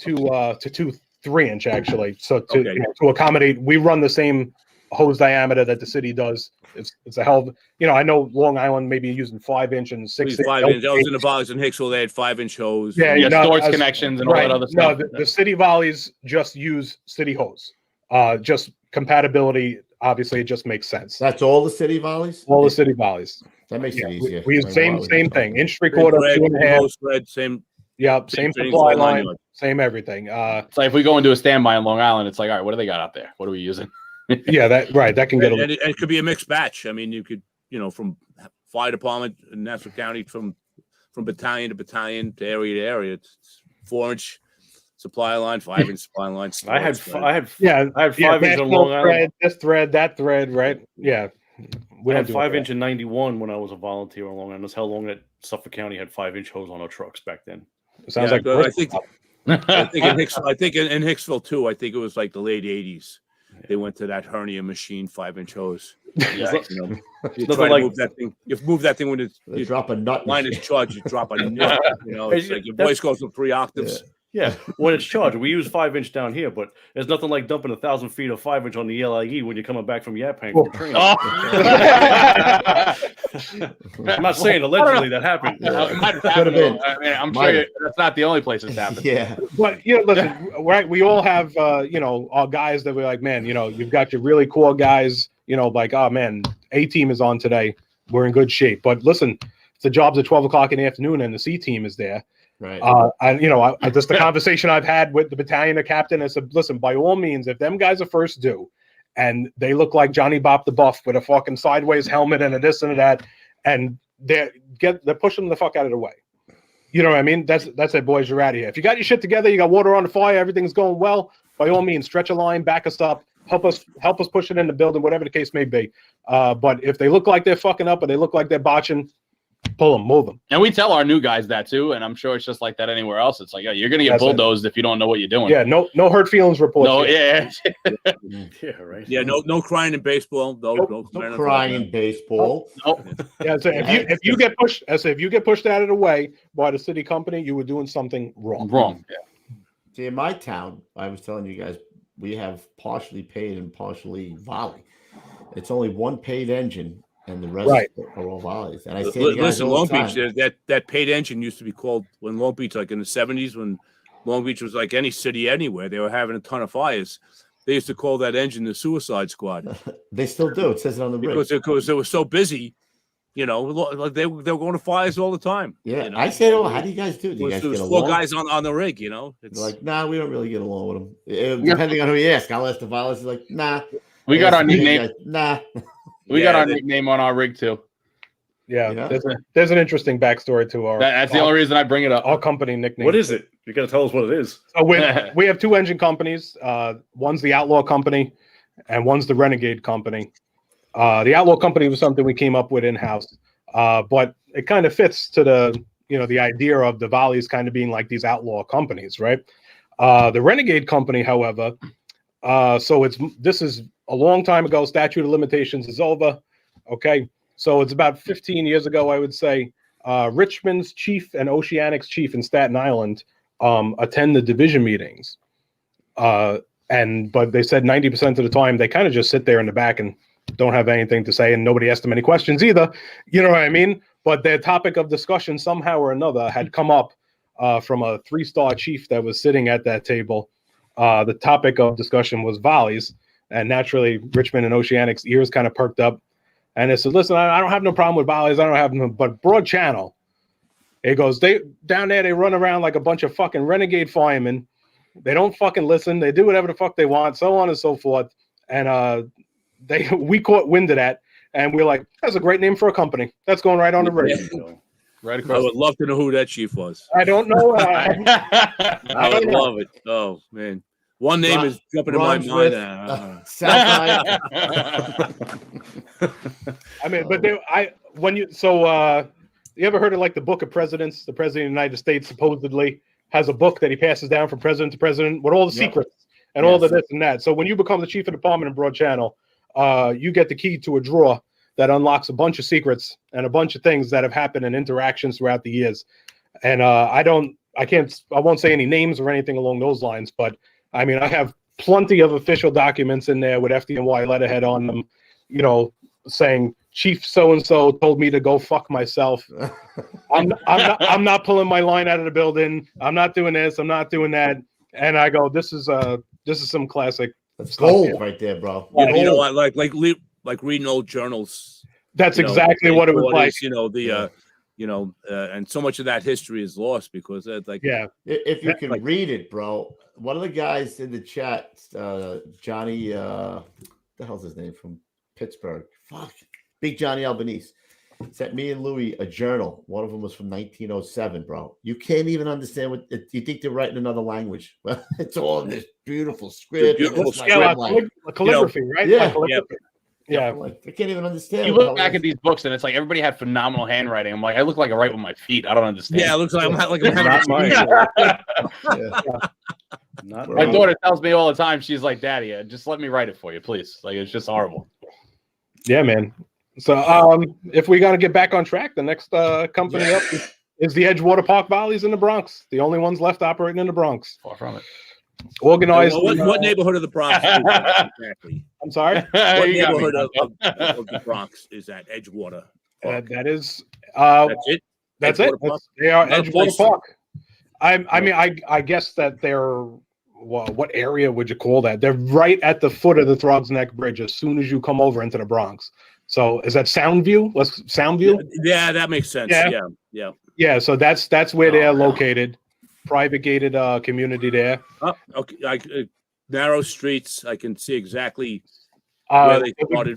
3-inch actually. So to accommodate, we run the same hose diameter that the city does. It's a hell of, I know Long Island maybe using 5-inch and 6-inch. 5-inch. I was in the Volleys in Hicksville. They had 5-inch hose. Storage connections and all that other stuff. No, the city volleys just use city hose. Just compatibility. Obviously, it just makes sense. That's all the city volleys. All the city volleys. That makes it easier. We use same thing. Inch 3/4, 2.5. Same. Yeah, same supply line, same everything. It's like if we go and do a standby in Long Island, it's like, all right, what do they got out there? What are we using? That can get and it could be a mixed batch. I mean, you could, from fire department in Nassau County, from battalion to battalion to area, it's 4-inch supply line, 5-inch supply line. I had 5-inch on Long Island. This thread, that thread, right? Yeah. We had 5-inch in 91 when I was a volunteer on Long Island. That's how long that Suffolk County had 5-inch hose on our trucks back then. It sounds like I think in Hicksville too. I think it was like the late 80s. They went to that hernia machine 5-inch hose. Yeah. You try to move that thing. You move that thing when you drop a nut. Line is charged. You drop a nut. It's like your voice goes to 3 octaves. Yeah, when it's charged, we use 5-inch down here, but there's nothing like dumping 1,000 feet of 5-inch on the LIE when you're coming back from Yaphank from training. I'm not saying allegedly that happened. I'm sure that's not the only place it's happened. Yeah, but listen, right? We all have our guys that we're like, man, you've got your really core guys. Like, oh man, A team is on today. We're in good shape. But listen, if the job's at 12 o'clock in the afternoon and the C team is there. Right. Just the conversation I've had with the battalion captain, I said, listen, by all means, if them guys are first due and they look like Johnny Bop the Buff with a fucking sideways helmet and a this and a that, and they're pushing them the fuck out of the way. You know what I mean? That's it, boys. You're out of here. If you got your shit together, you got water on the fire, everything's going well. By all means, stretch a line, back us up, help us push it in the building, whatever the case may be. But if they look like they're fucking up or they look like they're botching, pull them, move them. And we tell our new guys that too, and I'm sure it's just like that anywhere else. It's like, yeah, you're gonna get bulldozed if you don't know what you're doing. Yeah, no hurt feelings reports. No, yeah. Yeah, right. Yeah, no crying in baseball. No crying in baseball. Nope. Yeah, so if you get pushed, if you get pushed out of the way by the city company, you were doing something wrong. Wrong. Yeah. See, in my town, I was telling you guys, we have partially paid and partially volley. It's only one paid engine, and the rest are all volleys. And I say, listen, Long Beach, that paid engine used to be called, when Long Beach, like in the 70s, when Long Beach was like any city anywhere, they were having a ton of fires. They used to call that engine the Suicide Squad. They still do. It says it on the rig. Because they were so busy, you know, like they were going to fires all the time. Yeah, you know? I said, how do you guys do? Do you guys there was get four along? guys on the rig, you know. It's like, nah, we don't really get along with them. Depending on who you ask. I'll ask the violence. Like, nah. We got our nickname. Guys, nah. We got our nickname on our rig too. Yeah. There's an interesting backstory to our. That's the only reason I bring it up. Our company nickname. What is it? You got to tell us what it is. So we have two engine companies. One's the Outlaw Company, and one's the Renegade Company. The Outlaw Company was something we came up with in house, but it kind of fits to the idea of the volleys kind of being like these outlaw companies, right? The Renegade Company, however, this is a long time ago. Statute of limitations is over. Okay, so it's about 15 years ago, I would say. Richmond's chief and Oceanic's chief in Staten Island attend the division meetings, but they said 90% of the time they kind of just sit there in the back and don't have anything to say, and nobody asked them any questions either. You know what I mean? But their topic of discussion somehow or another had come up from a 3-star chief that was sitting at that table. The topic of discussion was volleys, and naturally Richmond and Oceanic's ears kind of perked up, and they said, listen, I don't have no problem with volleys. I don't have no, but broad channel. It goes, they down there, they run around like a bunch of fucking renegade firemen. They don't fucking listen. They do whatever the fuck they want, so on and so forth. And we caught wind of that, and we're like, that's a great name for a company. That's going right on the radio. Right across. I would love to know who that chief was. I don't know. I would love it. Oh man, one name is jumping in my mind. I mean, but you ever heard of like the Book of Presidents? The President of the United States supposedly has a book that he passes down from president to president with all the secrets and all the this and that. So when you become the chief of department in Broad Channel, you get the key to a drawer that unlocks a bunch of secrets and a bunch of things that have happened in interactions throughout the years. And I won't say any names or anything along those lines, but I mean, I have plenty of official documents in there with FDNY letterhead on them, you know, saying Chief so-and-so told me to go fuck myself. I'm not pulling my line out of the building. I'm not doing this. I'm not doing that. And I go, this is some classic. That's gold right there, bro. You know what? Like reading old journals. That's exactly what it was like. And so much of that history is lost because if you can read it, bro. One of the guys in the chat, Johnny, the hell's his name from Pittsburgh? Fuck, Big Johnny Albanese, sent me and Louie a journal. One of them was from 1907, bro. You can't even understand what you think they're writing another language. Well, it's all in this beautiful script. Calligraphy, right? Yeah. Yeah. Like, I can't even understand. You look back at these books and it's like everybody had phenomenal handwriting. I'm like, I look like I write with my feet. I don't understand. Yeah, it looks like I'm not mine. My daughter tells me all the time, she's like, Daddy, just let me write it for you, please. Like, it's just horrible. Yeah, man. So if we got to get back on track, the next company up is the Edgewater Park Volleys in the Bronx. The only ones left operating in the Bronx. Far from it. Organized. What neighborhood of the Bronx is that exactly? I'm sorry? What neighborhood of the Bronx is that? Edgewater Park. That is. That's it? That's it. They are Edgewater Park. I guess that they're. What area would you call that? They're right at the foot of the Throgs Neck Bridge as soon as you come over into the Bronx. So is that Soundview? Soundview? Yeah, that makes sense. Yeah. Yeah, so that's where they're located. Private gated community there. Oh, okay. Narrow streets. I can see exactly where they started.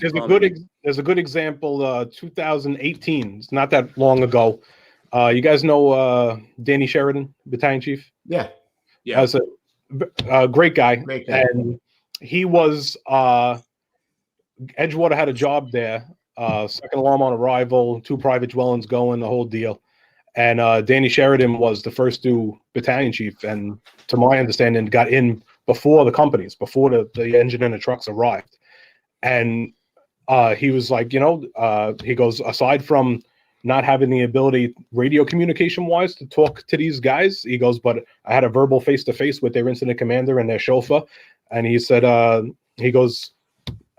There's a good example. 2018. It's not that long ago. You guys know Danny Sheridan, battalion chief? Yeah. Yeah. As a great guy. Great guy. And he was Edgewater had a job there. Second alarm on arrival, 2 private dwellings going, the whole deal. And Danny Sheridan was the first new battalion chief, and to my understanding, got in before the companies, before the engine and the trucks arrived. And he was like, he goes, aside from not having the ability radio communication wise to talk to these guys, he goes, but I had a verbal face-to-face with their incident commander and their chauffeur. And he said, he goes,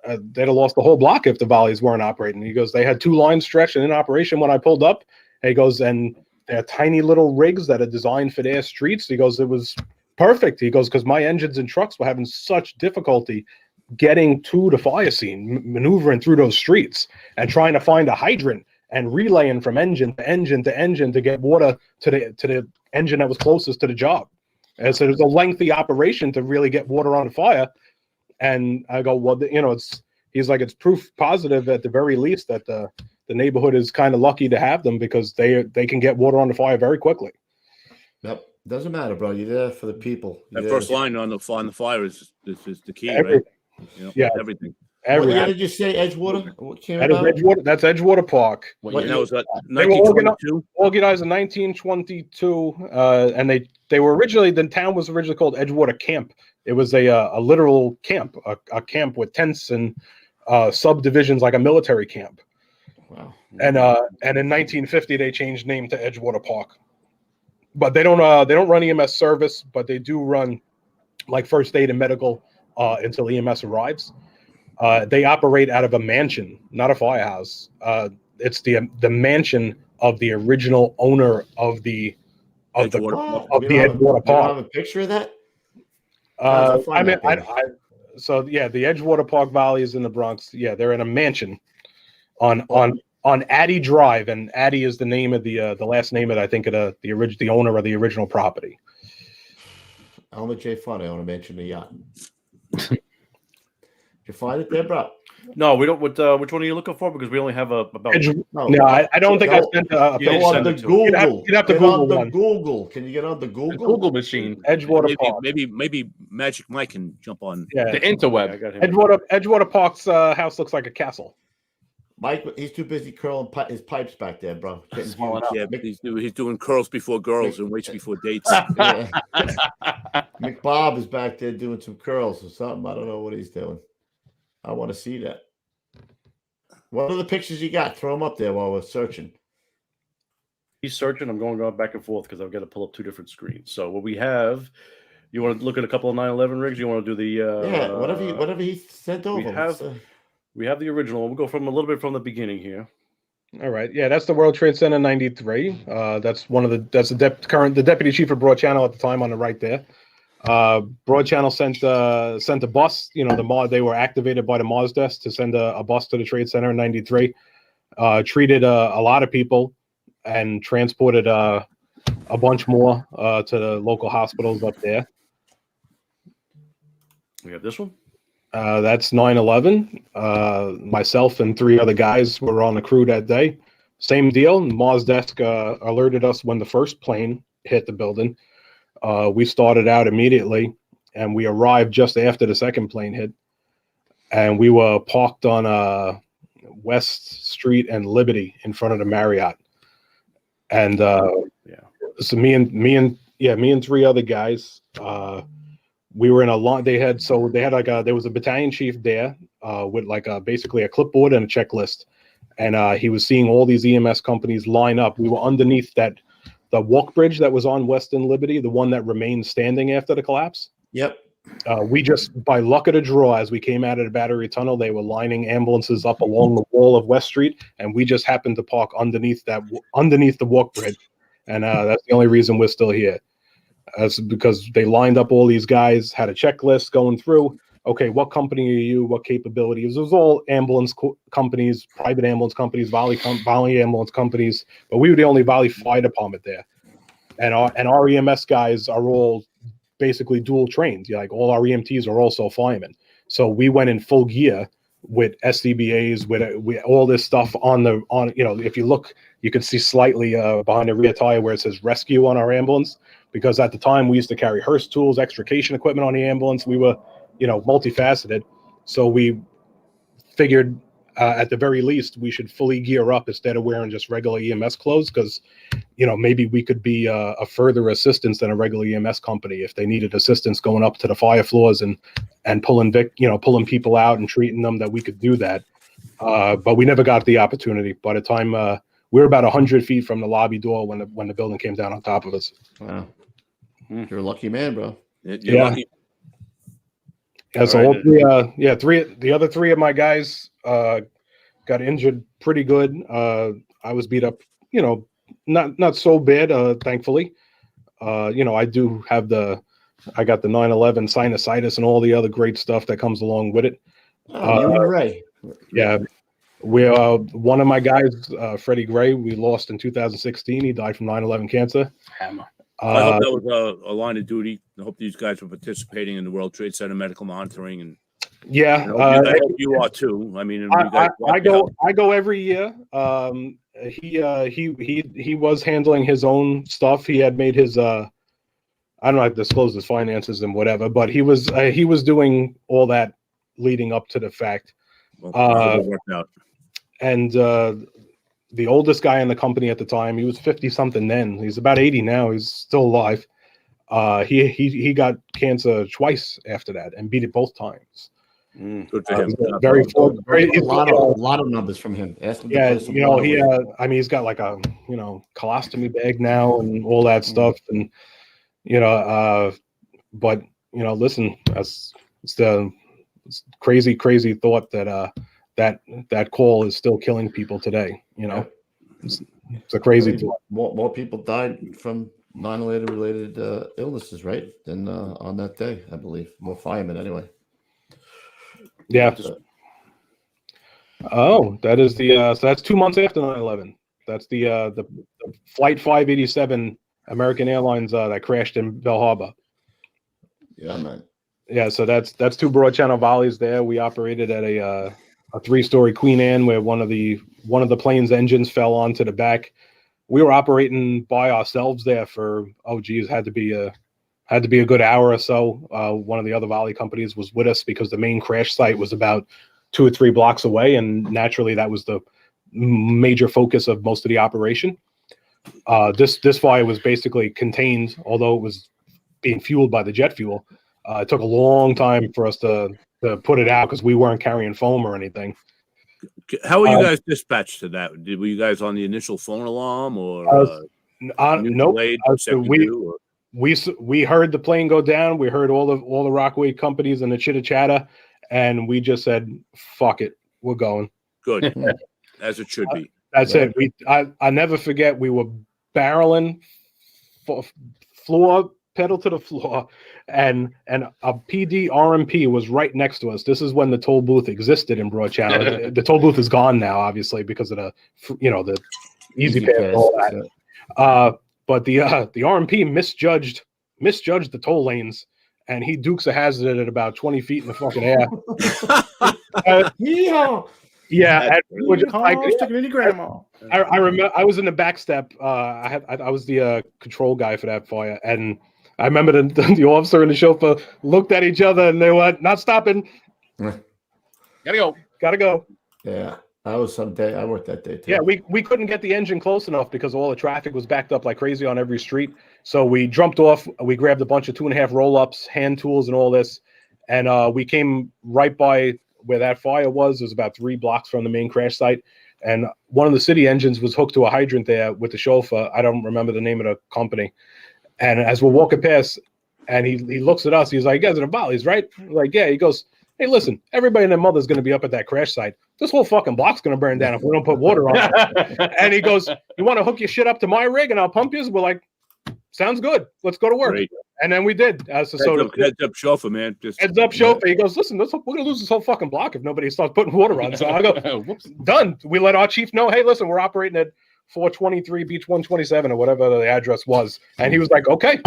they'd have lost the whole block if the volleys weren't operating. He goes, they had 2 lines stretched and in operation when I pulled up. He goes, and they're tiny little rigs that are designed for their streets. He goes, it was perfect. He goes, because my engines and trucks were having such difficulty getting to the fire scene, maneuvering through those streets and trying to find a hydrant and relaying from engine to engine to engine to get water to the engine that was closest to the job. And so it was a lengthy operation to really get water on the fire. And I go, well, he's like, it's proof positive at the very least that the neighborhood is kind of lucky to have them because they can get water on the fire very quickly. Yep. Doesn't matter, bro. You're there for the people. That first line on the fire is the key, Everything. right? Yeah. Everything. What year did you say Edgewater? What came That is about? Edgewater, that's Edgewater Park. What year was that? They were 1922. organized in 1922, and they were originally, the town was originally called Edgewater Camp. It was a literal camp, a camp with tents and subdivisions like a military camp. Wow. And in 1950 they changed name to Edgewater Park. But they don't run EMS service, but they do run like first aid and medical until EMS arrives. They operate out of a mansion, not a firehouse. It's the mansion of the original owner of the Edgewater Park. You don't have a picture of that? The Edgewater Park Valley is in the Bronx. Yeah, they're in a mansion on Addy Drive, and Addy is the name of the last name of I think of the owner of the original property. Elmer J. Fun. I want to mention the yacht. Did you find it there, bro? No, we don't. Which one are you looking for? Because we only have about. I don't think I sent a You didn't Go on send the it to Google. You'd have to Get Google on the one. Google. Can you get on the Google? Google machine. Edgewater Park. Maybe Magic Mike can jump on. Yeah, The interweb. I got him. Edgewater Park's house looks like a castle. Mike, he's too busy curling his pipes back there, bro. Getting Swelling huge. Yeah, but he's doing curls before girls and weights before dates. Yeah. McBob is back there doing some curls or something. I don't know what he's doing. I want to see that. What are the pictures you got? Throw them up there while we're searching. He's searching. I'm going back and forth because I've got to pull up 2 different screens. So what we have, you want to look at a couple of 9/11 rigs? You want to do the whatever he sent over. We have the original. We'll go from a little bit from the beginning here. All right, yeah, that's the World Trade Center '93. That's the deputy chief of Broad Channel at the time on the right there. Broad Channel sent a bus. They were activated by the Mars desk to send a bus to the Trade Center in '93. Treated a lot of people and transported a bunch more to the local hospitals up there. We have this one. That's 9/11. Myself and 3 other guys were on the crew that day. Same deal. Mars desk alerted us when the first plane hit the building. We started out immediately, and we arrived just after the second plane hit. And we were parked on West Street and Liberty in front of the Marriott. And so me and 3 other guys. We were in a long. There was a battalion chief there with basically a clipboard and a checklist, and he was seeing all these EMS companies line up. We were underneath the walk bridge that was on Western Liberty, the one that remained standing after the collapse. Yep. We just, by luck of the draw, as we came out of the Battery Tunnel, they were lining ambulances up along the wall of West Street, and we just happened to park underneath the walk bridge, and that's the only reason we're still here. That's because they lined up all these guys, had a checklist going through. Okay, what company are you? What capabilities? It was all ambulance companies, private ambulance companies, Valley ambulance companies, but we were the only Valley Fire Department there. And our EMS guys are all basically dual trained. All our EMTs are also firemen. So we went in full gear with SCBAs, with all this stuff on if you look, you can see slightly behind the rear tire where it says rescue on our ambulance, because at the time we used to carry hearse tools, extrication equipment on the ambulance. We were, multifaceted. So we figured at the very least we should fully gear up instead of wearing just regular EMS clothes, because maybe we could be a further assistance than a regular EMS company if they needed assistance going up to the fire floors and pulling people out and treating them, that we could do that. But we never got the opportunity. By the time we were about 100 feet from the lobby door when the building came down on top of us. Wow, you're a lucky man, bro. You're lucky. Yeah, so all the other three of my guys got injured pretty good. I was beat up, not so bad, thankfully. I do have I got the 9/11 sinusitis and all the other great stuff that comes along with it. You're right. Yeah, one of my guys, Freddie Gray, we lost in 2016. He died from 9/11 cancer. Hammer. I hope that was a line of duty. I hope these guys were participating in the World Trade Center medical monitoring, and yeah, I hope you are too. I mean, I go every year. He was handling his own stuff. He had made his I don't know, I disclose his finances and whatever, but he was doing all that leading up to the fact. Well, worked out. And the oldest guy in the company at the time, he was 50 something then. He's about 80 now. He's still alive. He got cancer twice after that and beat it both times. Good for him. A lot of numbers from him. Yeah, he's got like a colostomy bag now and all that stuff, and but listen, it's the crazy thought that that call is still killing people today. It's a crazy thought. More people died from 9/11 related illnesses, right? Than on that day, I believe. More firemen, anyway. Yeah. Oh, that is so that's 2 months after 9/11. That's the flight 587 American Airlines that crashed in Bell Harbor. Yeah, man. Yeah, so that's two broad channel volleys there. We operated at a 3-story Queen Anne where one of the plane's engines fell onto the back. We were operating by ourselves there for had to be a good hour or so. One of the other volley companies was with us because the main crash site was about 2 or 3 blocks away, and naturally that was the major focus of most of the operation. This fire was basically contained, although it was being fueled by the jet fuel. It took a long time for us to put it out because we weren't carrying foam or anything. How were you guys dispatched to that? Were you guys on the initial phone alarm or? Nope. We heard the plane go down. We heard all the Rockaway companies and the chitter chatter, and we just said, "Fuck it, we're going." Good, as it should be. That's it. I never forget. We were barreling, floor pedal to the floor, and a PD RMP was right next to us. This is when the toll booth existed in Broad Channel. The toll booth is gone now, obviously, because of the easy pass and all that. Yeah. But the RMP misjudged the toll lanes, and he dukes a hazard at about 20 feet in the fucking air. Yeah, and we were just like, I remember I was in the back step. I was the control guy for that fire, and I remember the officer and the chauffeur looked at each other and they went, "Not stopping. Gotta go." Yeah, I was someday. I worked that day too. Yeah, we couldn't get the engine close enough because all the traffic was backed up like crazy on every street. So we jumped off. We grabbed a bunch of 2.5 roll-ups, hand tools, and all this, and we came right by where that fire was. It was about 3 blocks from the main crash site, and one of the city engines was hooked to a hydrant there with the chauffeur. I don't remember the name of the company. And as we're walking past, and he looks at us, he's like, "You guys are the volleys, right?" We're like, "Yeah." He goes, "Hey, listen, everybody and their mother's going to be up at that crash site. This whole fucking block's going to burn down if we don't put water on it." And he goes, "You want to hook your shit up to my rig and I'll pump you?" We're like, "Sounds good. Let's go to work." Great. And then we did. Heads up chauffeur, man. Heads up chauffeur. He goes, "Listen, we're going to lose this whole fucking block if nobody starts putting water on." So I go, "Whoops, done." We let our chief know, "Hey, listen, we're operating at 423 Beach 127 or whatever the address was." And he was like, "Okay."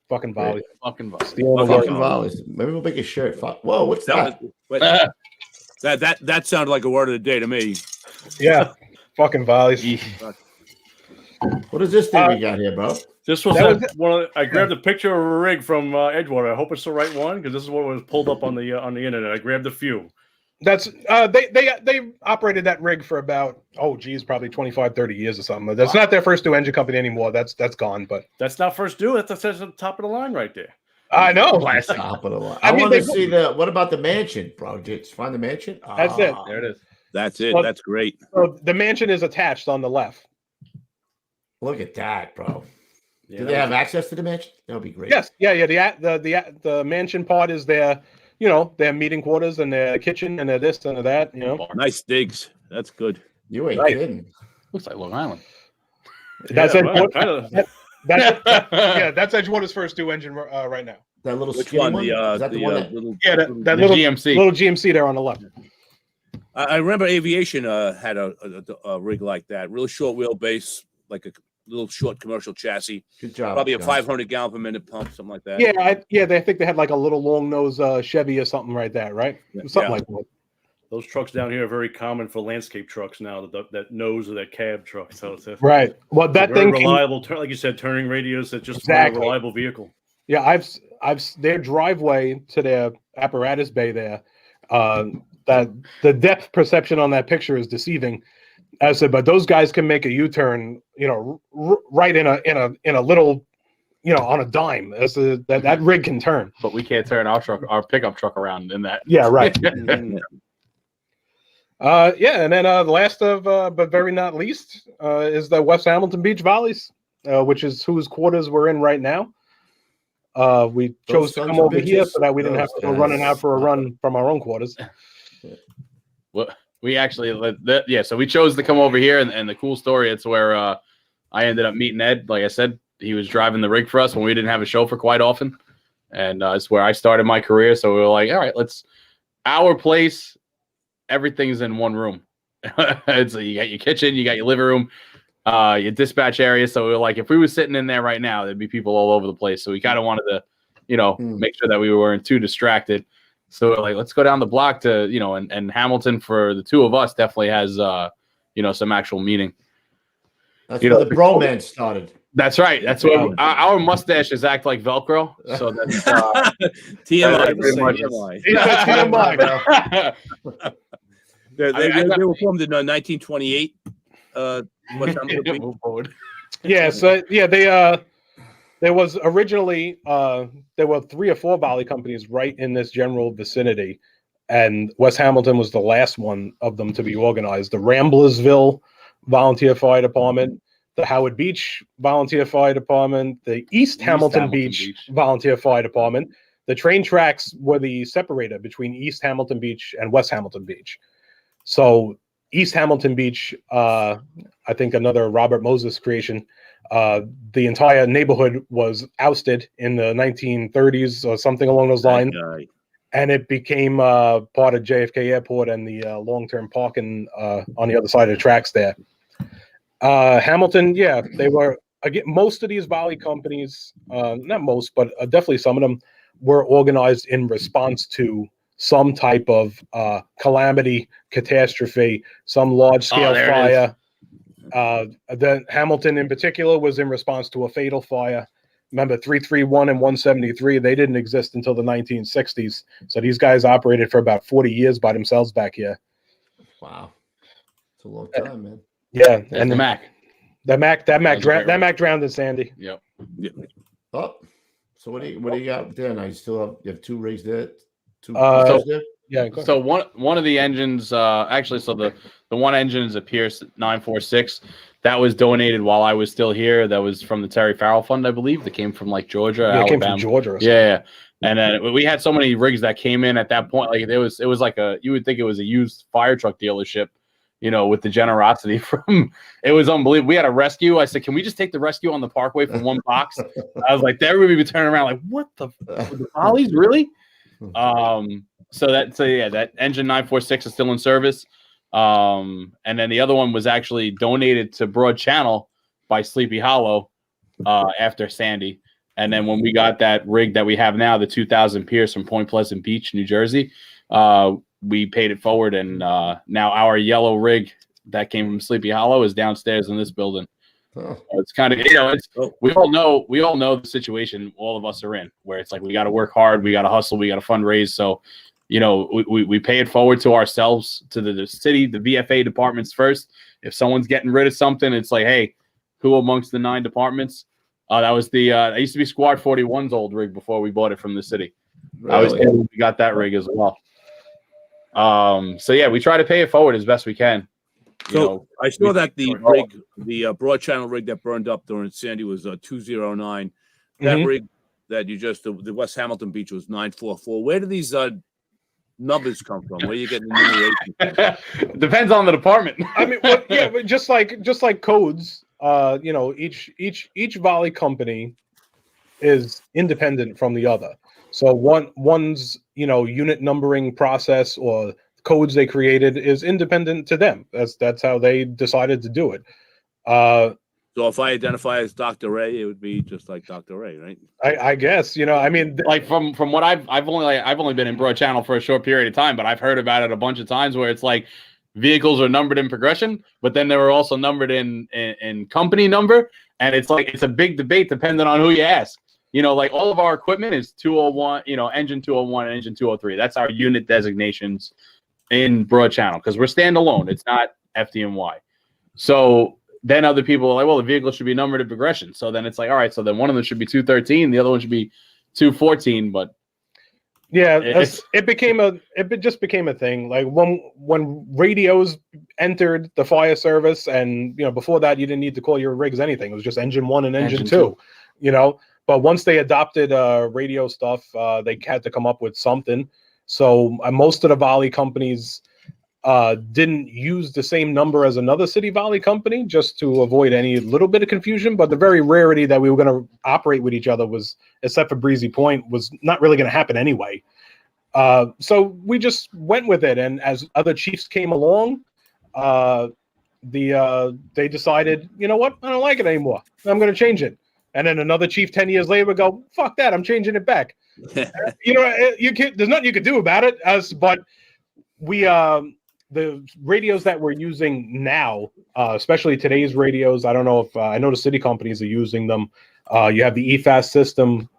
Fucking volley. Fucking volley. Stealing the Fucking word. volleys. Maybe we'll make a shirt. Whoa, what's that? That sounded like a word of the day to me. Yeah. Fucking volleys. What is this thing we got here, bro? This was, That that one. I grabbed a picture of a rig from Edgewater. I hope it's the right one because this is what was pulled up on the internet. I grabbed a few. That's they operated that rig for about probably 25, 30 years or something. That's not their first due engine company anymore. That's gone, but That's not first due. That's at the top of the line right there. I know. Top of the line. I I mean, want to they- see what about the mansion, bro? Did you find the mansion? That's it. There it is. That's it. Well, That's great. So the mansion is attached on the left. Look at that, bro. Yeah, Do they have access to the mansion? That would be great. Yes, yeah. The mansion part is their, their meeting quarters and their kitchen and their this and their that. Nice digs. That's good. You ain't Right. kidding. Looks like Long Island. That's yeah, it. well, kind of. That's Edgewater's first due engine right now. That little Which skinny one? one? Is that the one that little, Yeah, that The little GMC. little GMC there on the left. I remember Aviation had a rig like that, really short wheelbase, like a little short commercial chassis, Good job. probably a guys. 500 gallon per minute pump, something like that. Yeah, I think they had like a little long nose Chevy or something right there, right? Something Yeah. like that. Those trucks down here are very common for landscape trucks now. That nose of that cab truck. So it's a Right. Well, that very thing can, reliable. Like you said, turning radius. It's just Exactly. a reliable vehicle. yeah, I've their driveway to their apparatus bay there. That the depth perception on that picture is deceiving. I said, but those guys can make a U-turn, right in a little, on a dime. That rig can turn. But we can't turn our pickup truck around in that. Yeah, right. Mhm. And then the last of, but very not least, is the West Hamilton Beach Volleys, which is whose quarters we're in right now. We chose to sons come of over here bitches. so that we didn't have to go Those running guys. out for a run from our own quarters. Well, we actually, so we chose to come over here, and the cool story, it's where I ended up meeting Ed. Like I said, he was driving the rig for us when we didn't have a chauffeur quite often, and it's where I started my career. So we were like, all right, our place, everything's in one room. It's you got your kitchen, you got your living room, your dispatch area. So we were like, if we were sitting in there right now, there'd be people all over the place. So we kind of wanted to, make sure that we weren't too distracted. So we're like, let's go down the block to, and Hamilton for the two of us definitely has, some actual meaning. That's where the bromance started. That's right. That's what our mustaches act like Velcro. So that's TMI. That's pretty much- TMI. They were formed in 1928. What's Yeah, so yeah, there was originally there were 3 or 4 volley companies right in this general vicinity, and West Hamilton was the last one of them to be organized. The Ramblersville Volunteer Fire Department, the Howard Beach Volunteer Fire Department, the East Hamilton Beach Volunteer Fire Department. The train tracks were the separator between East Hamilton Beach and West Hamilton Beach. So East Hamilton Beach, I think another Robert Moses creation, the entire neighborhood was ousted in the 1930s or something along those lines, and it became part of JFK Airport and the long-term parking on the other side of the tracks there. Hamilton, yeah, they were, again, most of these volley companies, not most, but definitely some of them were organized in response to some type of calamity, catastrophe, some large-scale fire. The Hamilton in particular was in response to a fatal fire. Remember, 331 and 173, they didn't exist until the 1960s. So these guys operated for about 40 years by themselves back here. Wow. It's a long time, man. Yeah. And the Mac. That Mac drowned in Sandy. Yep. Oh, so what do you got there now? You have 2 rigs there? 2 So- there? Yeah. Go ahead. So one of the engines, the one engine is a Pierce 946 that was donated while I was still here. That was from the Terry Farrell Fund, I believe. That came from like Georgia, Yeah, it Alabama. came from Georgia. Or something. Yeah. And then we had so many rigs that came in at that point. Like it was like you would think it was a used fire truck dealership, with the generosity from, it was unbelievable. We had a rescue. I said, can we just take the rescue on the Parkway from one box? I was like, everybody would turn around like, what the volleys, really? So that engine 946 is still in service. And then the other one was actually donated to Broad Channel by Sleepy Hollow after Sandy. And then when we got that rig that we have now, the 2000 Pierce from Point Pleasant Beach, New Jersey, we paid it forward, and now our yellow rig that came from Sleepy Hollow is downstairs in this building. Oh. It's kind of, we all know the situation all of us are in, where it's like we got to work hard, we got to hustle, we got to fundraise. So, we pay it forward to ourselves, to the city, the VFA departments first. If someone's getting rid of something, it's like, hey, who amongst the 9 departments? That was it used to be Squad 41's old rig before we bought it from the city. Really? We got that rig as well. So yeah, we try to pay it forward as best we can. I saw that the rig, the broad channel rig that burned up during Sandy was 209. That rig that you just the West Hamilton Beach was 944. Where do these numbers come from? Where are you getting the numeration? Depends on the department. I mean, but just like codes, each volley company is independent from the other. So one's unit numbering process or codes they created is independent to them. That's how they decided to do it. So if I identify as Dr. Ray, it would be just like Dr. Ray, right? I guess, I mean, like from what I've only been in broad channel for a short period of time, but I've heard about it a bunch of times where it's like vehicles are numbered in progression, but then they were also numbered in company number, and it's like it's a big debate depending on who you ask. Like all of our equipment is 201, engine 201 and engine 203. That's our unit designations in broad channel because we're standalone. It's not FDNY. So then other people are like, well, the vehicle should be numbered in progression. So then it's like, all right, so then one of them should be 213, the other one should be 214. But yeah, it just became a thing. Like when radios entered the fire service, and before that you didn't need to call your rigs anything. It was just engine 1 and engine 2. But once they adopted radio stuff, they had to come up with something. So most of the volley companies didn't use the same number as another city volley company just to avoid any little bit of confusion. But the very rarity that we were going to operate with each other was, except for Breezy Point, was not really going to happen anyway. So we just went with it. And as other chiefs came along, they decided, you know what, I don't like it anymore. I'm going to change it. And then another chief 10 years later would go, fuck that, I'm changing it back. There's nothing you could do about it. But we, the radios that we're using now, especially today's radios, I don't know if I know the city companies are using them. You have the EFAS system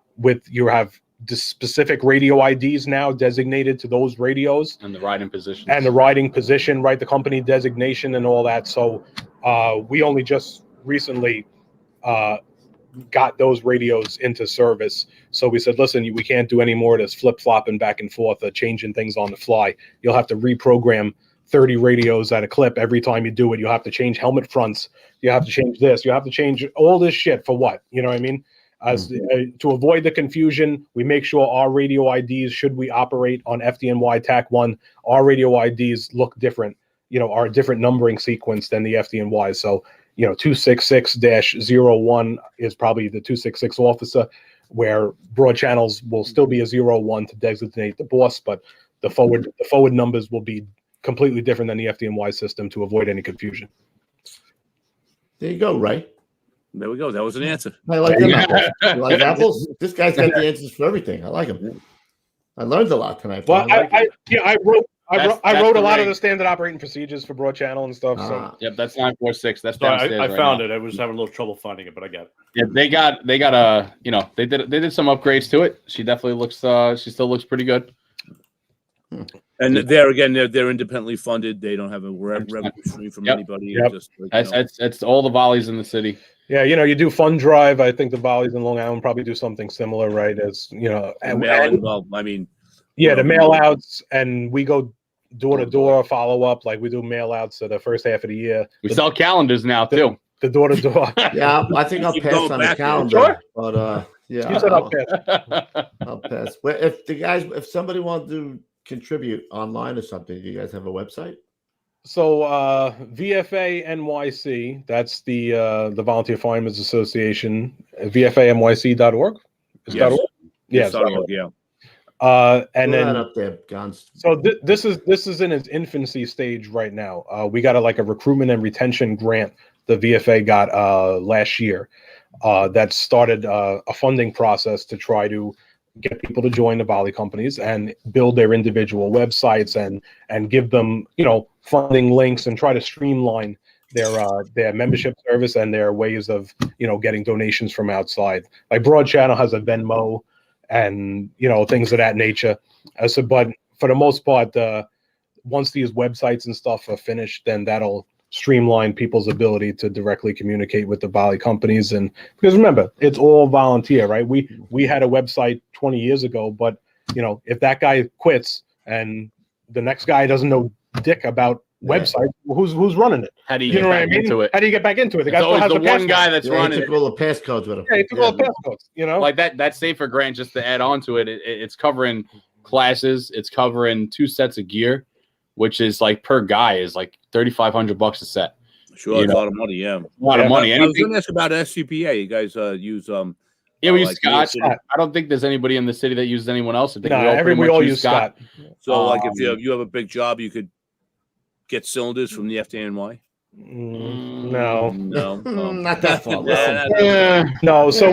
you have specific radio IDs now designated to those radios. And the riding position. Right? The company designation and all that. So we only just recently got those radios into service. So we said, listen, we can't do any more of this flip-flopping back and forth or changing things on the fly. You'll have to reprogram 30 radios at a clip every time you do it. You'll have to change helmet fronts. You have to change this. You have to change all this shit for what? You know what I mean? To avoid the confusion, we make sure our radio IDs, should we operate on FDNY TAC 1, our radio IDs look different, are a different numbering sequence than the FDNY. So 266-01 is probably the 266 officer, where broad channels will still be a 01 to designate the boss, but the forward numbers will be completely different than the FDNY system to avoid any confusion. There you go, Ray. There we go. That was an answer. I like them apples. You like apples? This guy's got the answers for everything. I like them. I learned a lot tonight. Well, I wrote a lot of the standard operating procedures for broad channel and stuff. So yep, that's 946. That's so downstairs. I found it. I was having a little trouble finding it, but I got it. Yeah, they got a they did some upgrades to it. She definitely looks she still looks pretty good. And there again, they're independently funded. They don't have a revenue stream from anybody. Yep. It's all the volleys in the city. Yeah, you do fund drive. I think the volleys in Long Island probably do something similar, right? As the mail outs, and we go door to door follow up. Like we do mail outs the first half of the year. We sell calendars now too. The door to door. Yeah, I think I'll pass on the calendar. Sure. But yeah, You said I'll pass. I'll pass. Well, if somebody wants to contribute online or something, do you guys have a website? So VFA NYC, that's the Volunteer Firemen's Association, VFANYC.org. Yes. Yes. Yeah. And then up there, Gons. So this is in its infancy stage right now. We got a recruitment and retention grant the VFA got last year. that started a funding process to try to get people to join the volley companies and build their individual websites and give them, funding links and try to streamline their membership service and their ways of, getting donations from outside. Like Broad Channel has a Venmo and, things of that nature. But for the most part, once these websites and stuff are finished, then that'll streamline people's ability to directly communicate with the volley companies. And because remember, it's all volunteer, right? We had a website 20 years ago, but if that guy quits and the next guy doesn't know dick about websites, who's running it? How do you get back into it? How do you get back into it? The guy still has the one guy that's running it. He took all the passcodes with him. Yeah, he took all the passcodes, Like that safer grant, just to add on to it, it's covering classes, it's covering 2 sets of gear, which is like per guy is like $3,500 a set. Sure, it's a lot of money. Yeah, a lot of money. I was going to ask about SCPA. You guys use Yeah, we use Scott. I don't think there's anybody in the city that uses anyone else. I think we all use Scott. So, like, if you have a big job, you could get cylinders from the FDNY. No, not that far. No, so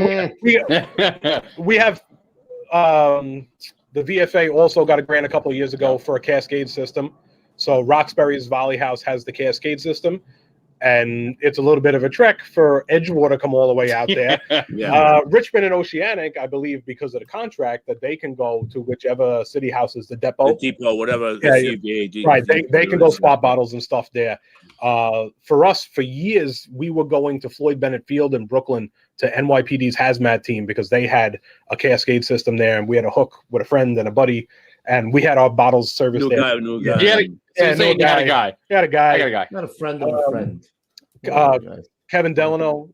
we have the VFA also got a grant a couple of years ago for a cascade system. So Roxbury's Volley House has the cascade system, and it's a little bit of a trek for Edgewater come all the way out there. Richmond and Oceanic, I believe, because of the contract, that they can go to whichever city house is the depot. The depot, whatever. Right, they can go spot bottles and stuff there. For us, for years, we were going to Floyd Bennett Field in Brooklyn to NYPD's hazmat team because they had a cascade system there, and we had a hook with a friend and a buddy, and we had our bottles serviced there. New guy. You got a guy. I got a guy. Not a friend of a friend. Kevin Delano.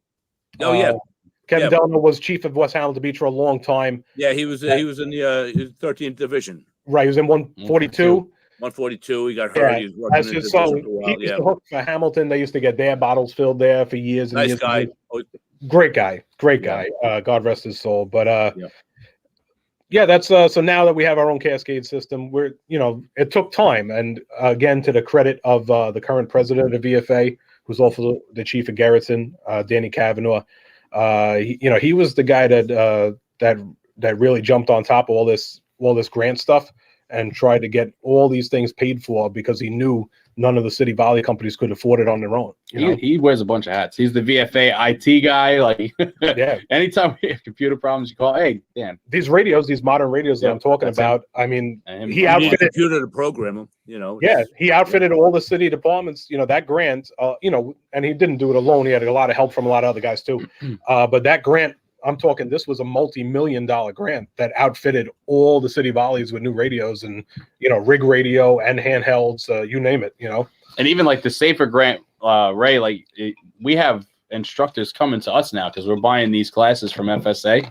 Kevin Delano was chief of West Hamilton Beach for a long time. Yeah, he was in the 13th division. Right, he was in 142. 142. He got hurt. He was used to hook for Hamilton. They used to get their bottles filled there for years and years. Nice guy. Great guy. God rest his soul. But that's so now that we have our own cascade system, we're it took time, and again, to the credit of the current president of the VFA, who's also the chief of Garretson, Danny Kavanaugh. He was the guy that really jumped on top of all this grant stuff and tried to get all these things paid for because he knew none of the city volley companies could afford it on their own. He wears a bunch of hats. He's the VFA IT guy. Like, anytime we have computer problems, you call, hey, Dan. These modern radios that I'm talking about, I mean, he outfitted a computer to program them, he outfitted all the city departments, that grant, and he didn't do it alone. He had a lot of help from a lot of other guys too. But that grant, I'm talking, this was a multi-million-dollar grant that outfitted all the city volleys with new radios and, rig radio and handhelds, you name it, And even like the safer grant, Ray, we have instructors coming to us now because we're buying these classes from FSA,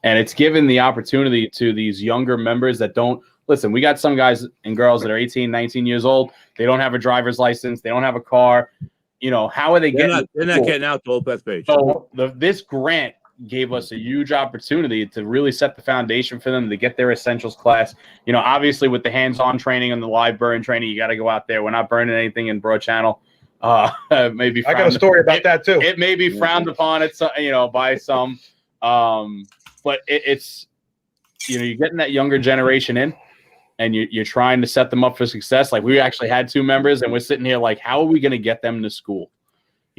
and it's given the opportunity to these younger members that don't listen. We got some guys and girls that are 18, 19 years old. They don't have a driver's license. They don't have a car. How are they getting? They're not getting out to Old Bethpage. So this grant gave us a huge opportunity to really set the foundation for them to get their essentials class. Obviously with the hands-on training and the live burn training, you got to go out there. We're not burning anything in Broad Channel. Maybe I got a story about that too. It may be frowned upon by some, but it's you're getting that younger generation in, and you're trying to set them up for success. Like, we actually had 2 members, and we're sitting here like, how are we going to get them to school?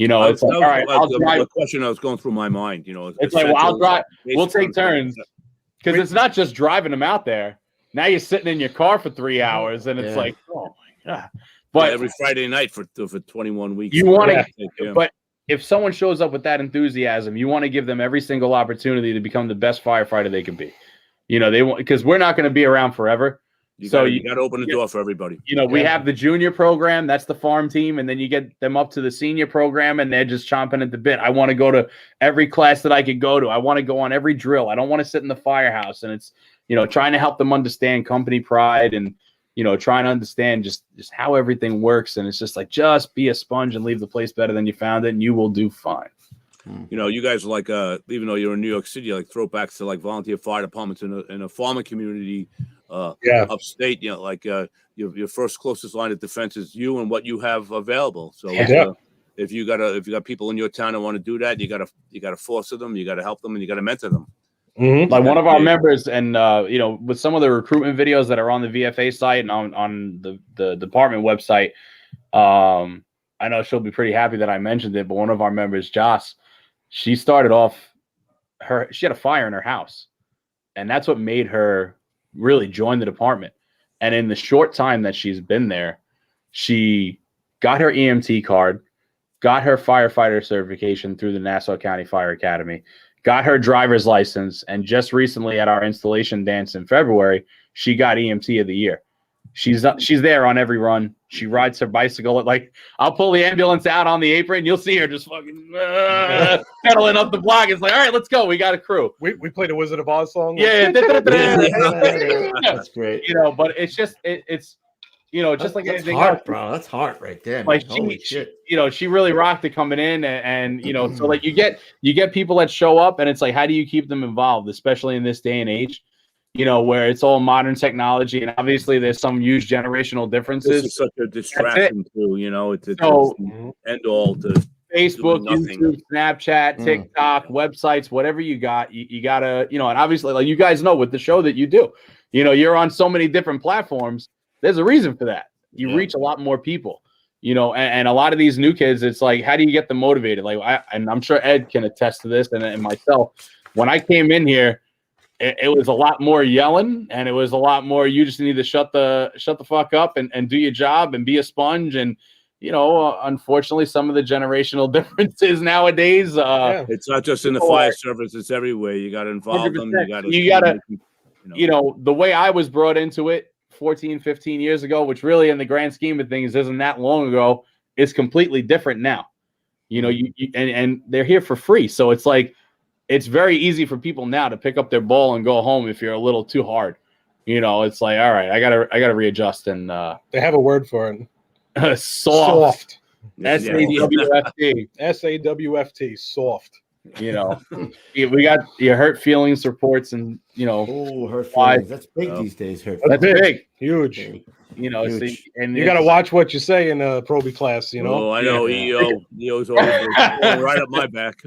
It's like, all right, I'll drive. The question that was going through my mind, it's like, well, I'll drive. We'll take turns, because it's not just driving them out there. Now you're sitting in your car for 3 hours, and it's like, oh my god! But every Friday night for 21 weeks, you want to. But if someone shows up with that enthusiasm, you want to give them every single opportunity to become the best firefighter they can be. They want, because we're not going to be around forever. You got to open the door for everybody. We have the junior program. That's the farm team. And then you get them up to the senior program, and they're just chomping at the bit. I want to go to every class that I could go to. I want to go on every drill. I don't want to sit in the firehouse. And it's, trying to help them understand company pride and, trying to understand just how everything works. And it's just like, just be a sponge and leave the place better than you found it, and you will do fine. You guys are like, even though you're in New York City, like throwbacks to like volunteer fire departments in a farming community, upstate. Your first closest line of defense is you and what you have available. So if you got people in your town that want to do that, you gotta foster them, you gotta help them, and you gotta mentor them. Mm-hmm. Like one of our members, and with some of the recruitment videos that are on the VFA site and on the department website, I know she'll be pretty happy that I mentioned it. But one of our members, Joss, she started off she had a fire in her house, and that's what made her really join the department. And in the short time that she's been there, she got her EMT card, got her firefighter certification through the Nassau County Fire Academy, got her driver's license, and just recently at our installation dance in February, she got EMT of the year. She's there on every run. She rides her bicycle. Like, I'll pull the ambulance out on the apron, you'll see her just fucking pedaling up the block. It's like, all right, let's go. We got a crew. We played a Wizard of Oz song. Yeah. That's great. But it's just it's just like that's anything heart, else, bro. That's heart right there. like Man. Holy shit. she really rocked it coming in, and so like you get people that show up, and it's like, how do you keep them involved, especially in this day and age, where it's all modern technology, and obviously there's some huge generational differences. This is such a distraction too, it's end all to Facebook, nothing. YouTube, Snapchat, TikTok, websites, whatever you got, you gotta, and obviously, like, you guys know with the show that you do, you're on so many different platforms. There's a reason for that. You reach a lot more people, and a lot of these new kids, it's like, how do you get them motivated? Like, and I'm sure Ed can attest to this, and myself, when I came in here, it was a lot more yelling, and it was a lot more, you just need to shut the fuck up and do your job and be a sponge. And, unfortunately, some of the generational differences nowadays. It's not just in the fire service; it's everywhere. You got to involve 100%. Them. You got to, the way I was brought into it 14, 15 years ago, which really in the grand scheme of things isn't that long ago, is completely different now. And they're here for free. So it's like, it's very easy for people now to pick up their ball and go home if you're a little too hard. It's like, all right, I gotta readjust. And they have a word for it. Soft. SAWFT. SAWFT. Soft. We got your hurt feelings reports, and hurt feelings. That's big these days. Hurt that's feelings. big, huge. Huge. See, and you got to watch what you say in a Proby class. Oh, I know. EO's always right up my back.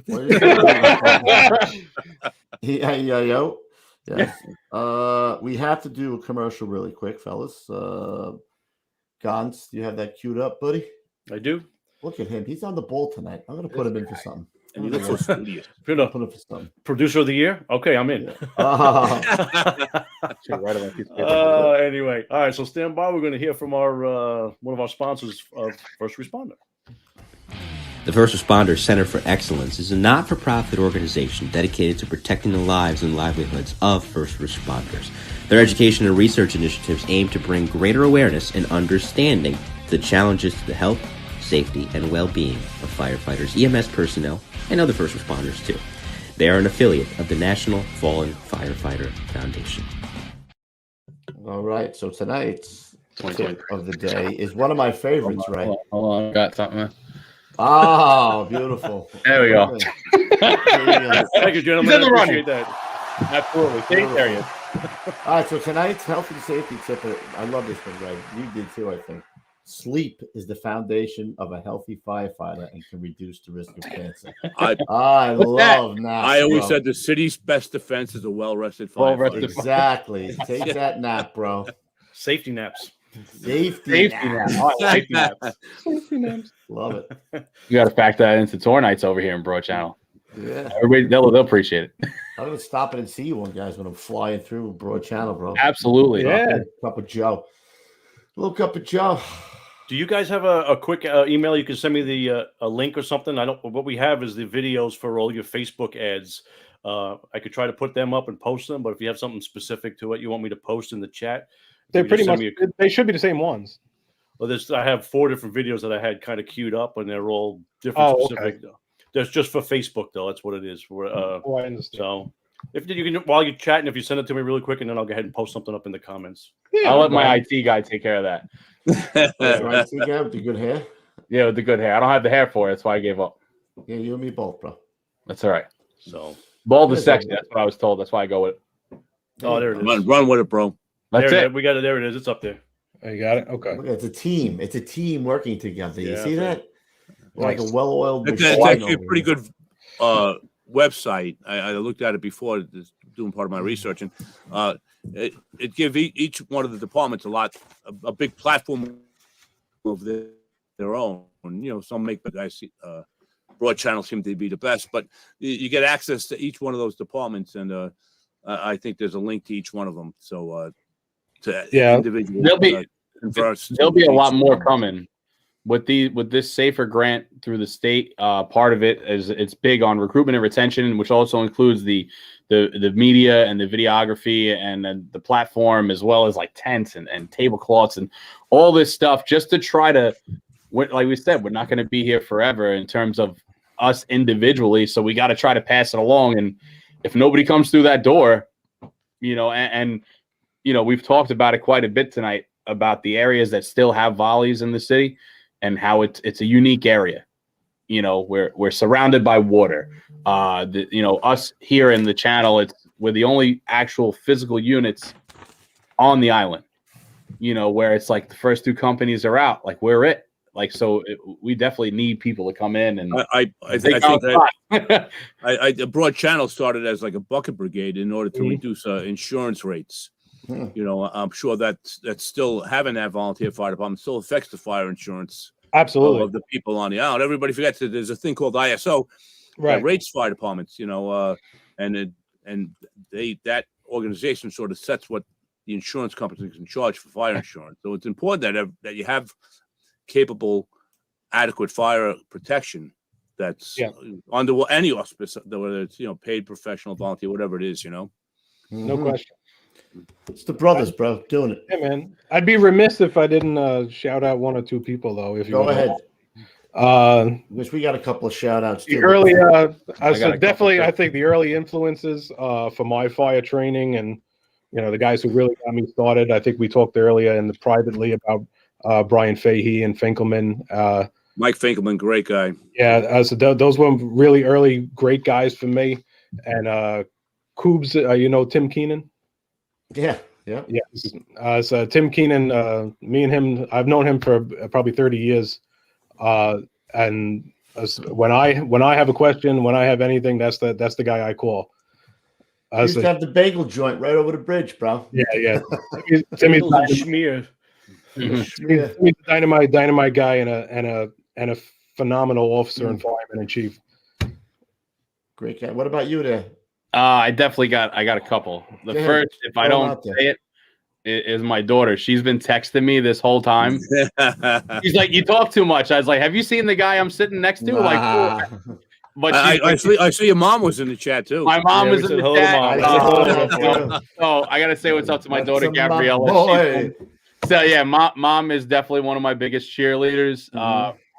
Yo. Yes. We have to do a commercial really quick, fellas. Gons, do you have that queued up, buddy? I do. Look at him. He's on the ball tonight. I'm going to put him in for something. And you look so studious. Put him for something. Producer of the year? Okay, I'm in. Anyway, all right. So stand by. We're going to hear from our one of our sponsors of First Responder. The First Responders Center for Excellence is a not-for-profit organization dedicated to protecting the lives and livelihoods of first responders. Their education and research initiatives aim to bring greater awareness and understanding to the challenges to the health, safety, and well-being of firefighters, EMS personnel, and other first responders too. They are an affiliate of the National Fallen Firefighter Foundation. All right, so tonight's tip of the day is one of my favorites, right? Hold on, I got something. Oh, beautiful. There we go. Thank you, gentlemen. I appreciate that. Absolutely. Take care. All right, so tonight's health and safety tip, I love this one, Greg. You did too, I think. Sleep is the foundation of a healthy firefighter and can reduce the risk of cancer. I love naps. I always said the city's best defense is a well-rested firefighter. Exactly. Take that nap, bro. Safety naps. Safety naps. Oh, safety naps. Safety naps. Love it. You got to factor that into tour nights over here in Broad Channel. Yeah. Everybody, they'll appreciate it. I'm going to stop it and see you one, guys, when I'm flying through Broad Channel, bro. Absolutely. Yeah. Cup of Joe. A little cup of Joe. Do you guys have a quick email? You can send me a link or something. What we have is the videos for all your Facebook ads. I could try to put them up and post them, but if you have something specific to it you want me to post in the chat, they're pretty much they should be the same ones. Well, I have 4 different videos that I had kind of queued up, and they're all different specific. Okay. That's just for Facebook, though. That's what it is. For I understand. So if you can, while you're chatting, if you send it to me really quick, and then I'll go ahead and post something up in the comments. Yeah, I'll let my IT guy take care of that. Right, IT guy with the good hair. Yeah, with the good hair. I don't have the hair for it. That's why I gave up. Yeah, you and me both, bro. That's all right. So bald is sexy. That's what I was told. That's why I go with it. Oh, there it is. Run with it, bro. That's it. We got it. There it is. It's up there. Oh, you got it. Okay. Look, it's a team. It's a team working together. You see that? Like a well-oiled It's machine. actually a over pretty here. good website. I looked at it before doing part of my research, and it gives each one of the departments a big platform of their own. You know, some make, but I see broad channels seem to be the best, but you get access to each one of those departments, and I think there's a link to each one of them. So to individual, there'll be a lot more coming with this safer grant through the state. Part of it is it's big on recruitment and retention, which also includes the media and the videography and then the platform, as well as like tents and tablecloths and all this stuff, just to try to, like we said, we're not going to be here forever in terms of us individually. So we got to try to pass it along. And if nobody comes through that door, you know, and you know, we've talked about it quite a bit tonight about the areas that still have volleys in the city and how it's a unique area. You know, we're surrounded by water. You know, us here in the channel, we're the only actual physical units on the island. You know, where it's like the first two companies are out, like we're it. Like, so we definitely need people to come in and I think that the broad channel started as like a bucket brigade in order to reduce insurance rates. You know, I'm sure that's still having that volunteer fire department still affects the fire insurance Absolutely of the people on the island. Everybody forgets that there's a thing called ISO that rates fire departments. You know, and that organization sort of sets what the insurance companies can charge for fire insurance. So it's important that you have capable, adequate fire protection that's under any auspice, whether it's, you know, paid, professional, volunteer, whatever it is, you know. No question. It's the brothers, bro, doing it. Yeah, man. I'd be remiss if I didn't shout out one or two people, though. If you go ahead. Which we got a couple of shout outs. The early, I think the early influences for my fire training, and you know, the guys who really got me started. I think we talked earlier and privately about Brian Fahey and Finkelman. Mike Finkelman, great guy. Yeah, so those were really early great guys for me. And Coobs, you know, Tim Keenan. Yeah. So Tim Keenan, me and him, I've known him for probably 30 years. And when I have a question, when I have anything, that's the guy I call. Used to have the bagel joint right over the bridge, bro. Yeah. Timmy's Schmear. Timmy's a dynamite guy and a phenomenal officer and fireman in chief. Great guy. What about you there? I definitely got a couple. The first, if I don't say it, is my daughter. She's been texting me this whole time. She's like, "You talk too much." I was like, "Have you seen the guy I'm sitting next to?" Like, but I see your mom was in the chat too. My mom was in the chat. So I gotta say what's up to my daughter Gabriella. So yeah, mom is definitely one of my biggest cheerleaders.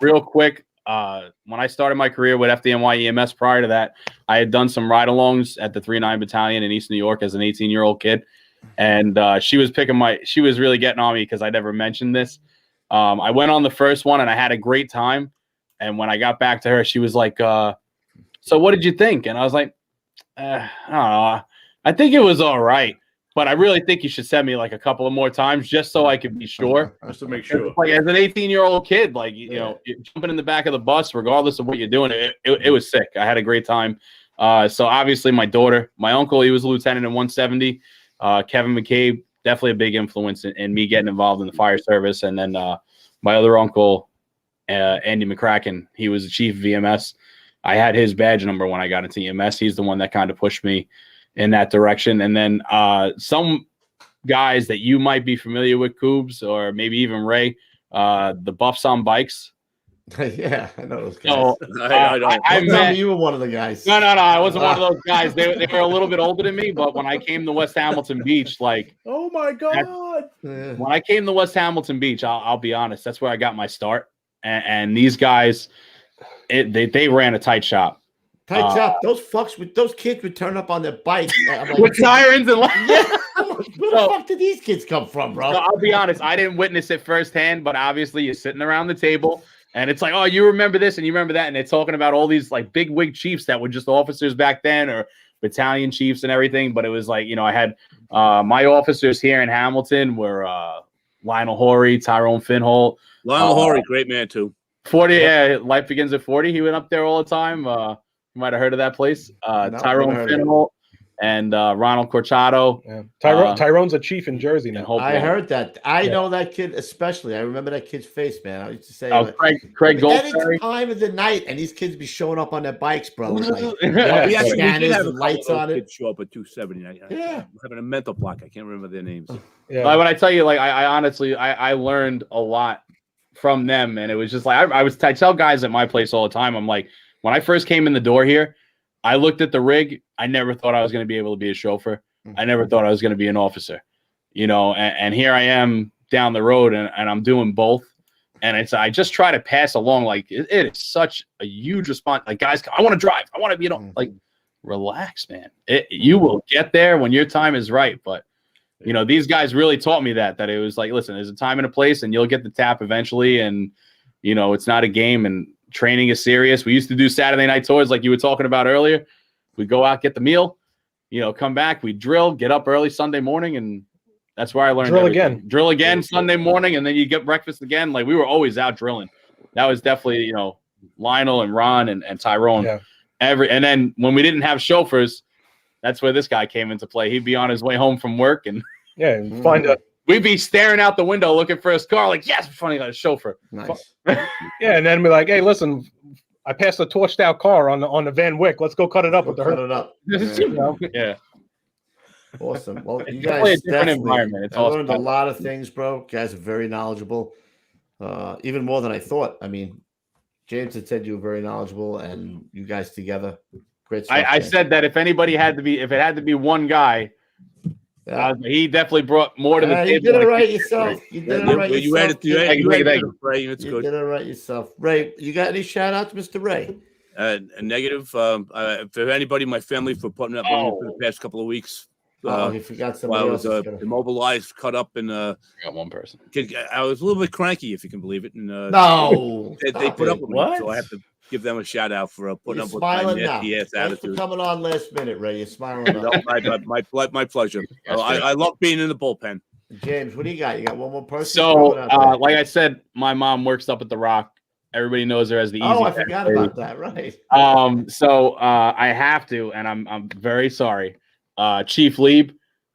Real quick, when I started my career with FDNY EMS, prior to that, I had done some ride-alongs at the 3-9 Battalion in East New York as an 18-year-old kid, and she was really getting on me because I never mentioned this. I went on the first one and I had a great time, and when I got back to her, she was like, "So what did you think?" And I was like, "I don't know. I think it was all right." But I really think you should send me like a couple of more times just so I can be sure. Just to make sure. Like as an 18-year-old kid, like, you know, jumping in the back of the bus, regardless of what you're doing, it was sick. I had a great time. So obviously my daughter, my uncle, he was a lieutenant in 170. Kevin McCabe, definitely a big influence in me getting involved in the fire service. And then my other uncle, Andy McCracken, he was the chief of EMS. I had his badge number when I got into EMS. He's the one that kind of pushed me in that direction. And then some guys that you might be familiar with, Coobs, or maybe even Ray, the Buffs on Bikes. Yeah, I know those guys. So, I met you were one of the guys. No, I wasn't one of those guys. They were a little bit older than me, but when I came to West Hamilton Beach, like, oh my God. When I came to West Hamilton Beach, I'll be honest, that's where I got my start. And these guys, they ran a tight shop. Tight shop. Those kids would turn up on their bikes like, with sirens and where the fuck did these kids come from, bro? So I'll be honest, I didn't witness it firsthand, but obviously you're sitting around the table and it's like, oh, you remember this and you remember that, and they're talking about all these like big wig chiefs that were just officers back then, or battalion chiefs and everything. But it was like, you know, I had my officers here in Hamilton were Lionel Horry, Tyrone Finholt. Lionel Horry, great man too. 40. Yeah, Life Begins at 40. He went up there all the time. You might have heard of that place. Tyrone Finholt and Ronald Corchado. Yeah. Tyrone's a chief in Jersey now. I heard that. I know that kid especially. I remember that kid's face, man. I used to say, Craig Goldberry. any time of the night, and these kids be showing up on their bikes, bro. Like, We did have a lights on it. kids show up at 270. I'm having a mental block. I can't remember their names. Yeah. But when I tell you, like, I honestly, I learned a lot from them, and it was just like I tell guys at my place all the time. I'm like, when I first came in the door here, I looked at the rig. I never thought I was going to be able to be a chauffeur. I never thought I was going to be an officer, you know. And here I am down the road, and I'm doing both. And I just try to pass along, like, it is such a huge response. Like, guys, I want to drive. I want to be, like, relax, man. You will get there when your time is right. But, you know, these guys really taught me that it was like, listen, there's a time and a place, and you'll get the tap eventually. And, you know, it's not a game, and training is serious. We used to do Saturday night tours like you were talking about earlier. We'd go out, get the meal, you know, come back, we drill, get up early Sunday morning, and that's where I learned Drill again Sunday morning, and then you get breakfast again. Like, we were always out drilling. That was definitely, you know, Lionel and Ron and Tyrone. Yeah. And then when we didn't have chauffeurs, that's where this guy came into play. He'd be on his way home from work, and we'd be staring out the window looking for his car, like, yes, funny, got a chauffeur. Nice. Yeah, and then we're like, hey, listen, I passed a torched out car on the Van Wyck. Let's go cut it up with the Cut it up. Yeah. Awesome. Well, you It's definitely guys a different environment. It's I learned a awesome. lot of things, bro. You guys are very knowledgeable, even more than I thought. I mean, James had said you were very knowledgeable, and you guys together, great stuff. I said that if it had to be one guy, he definitely brought more to the table. You did it right yourself. You did it right yourself. You added to Ray. It's You good. did it right yourself. Ray, you got any shout outs, Mr. Ray? A negative. For anybody in my family for putting up on me for the past couple of weeks. He forgot somebody While I was else. immobilized, cut up, and I got one person. I was a little bit cranky, if you can believe it. And No, they put up with me, so I have to give them a shout out for putting You're up with my smiling now. nasty ass Thanks for attitude. coming on last minute, Ray. You're smiling. No, Up. my pleasure. I love being in the bullpen. James, what do you got? You got one more person? So, like I said, my mom works up at the Rock. Everybody knows her as the Easy. I forgot about that. Right. So I have to, and I'm very sorry. Chief Lieb,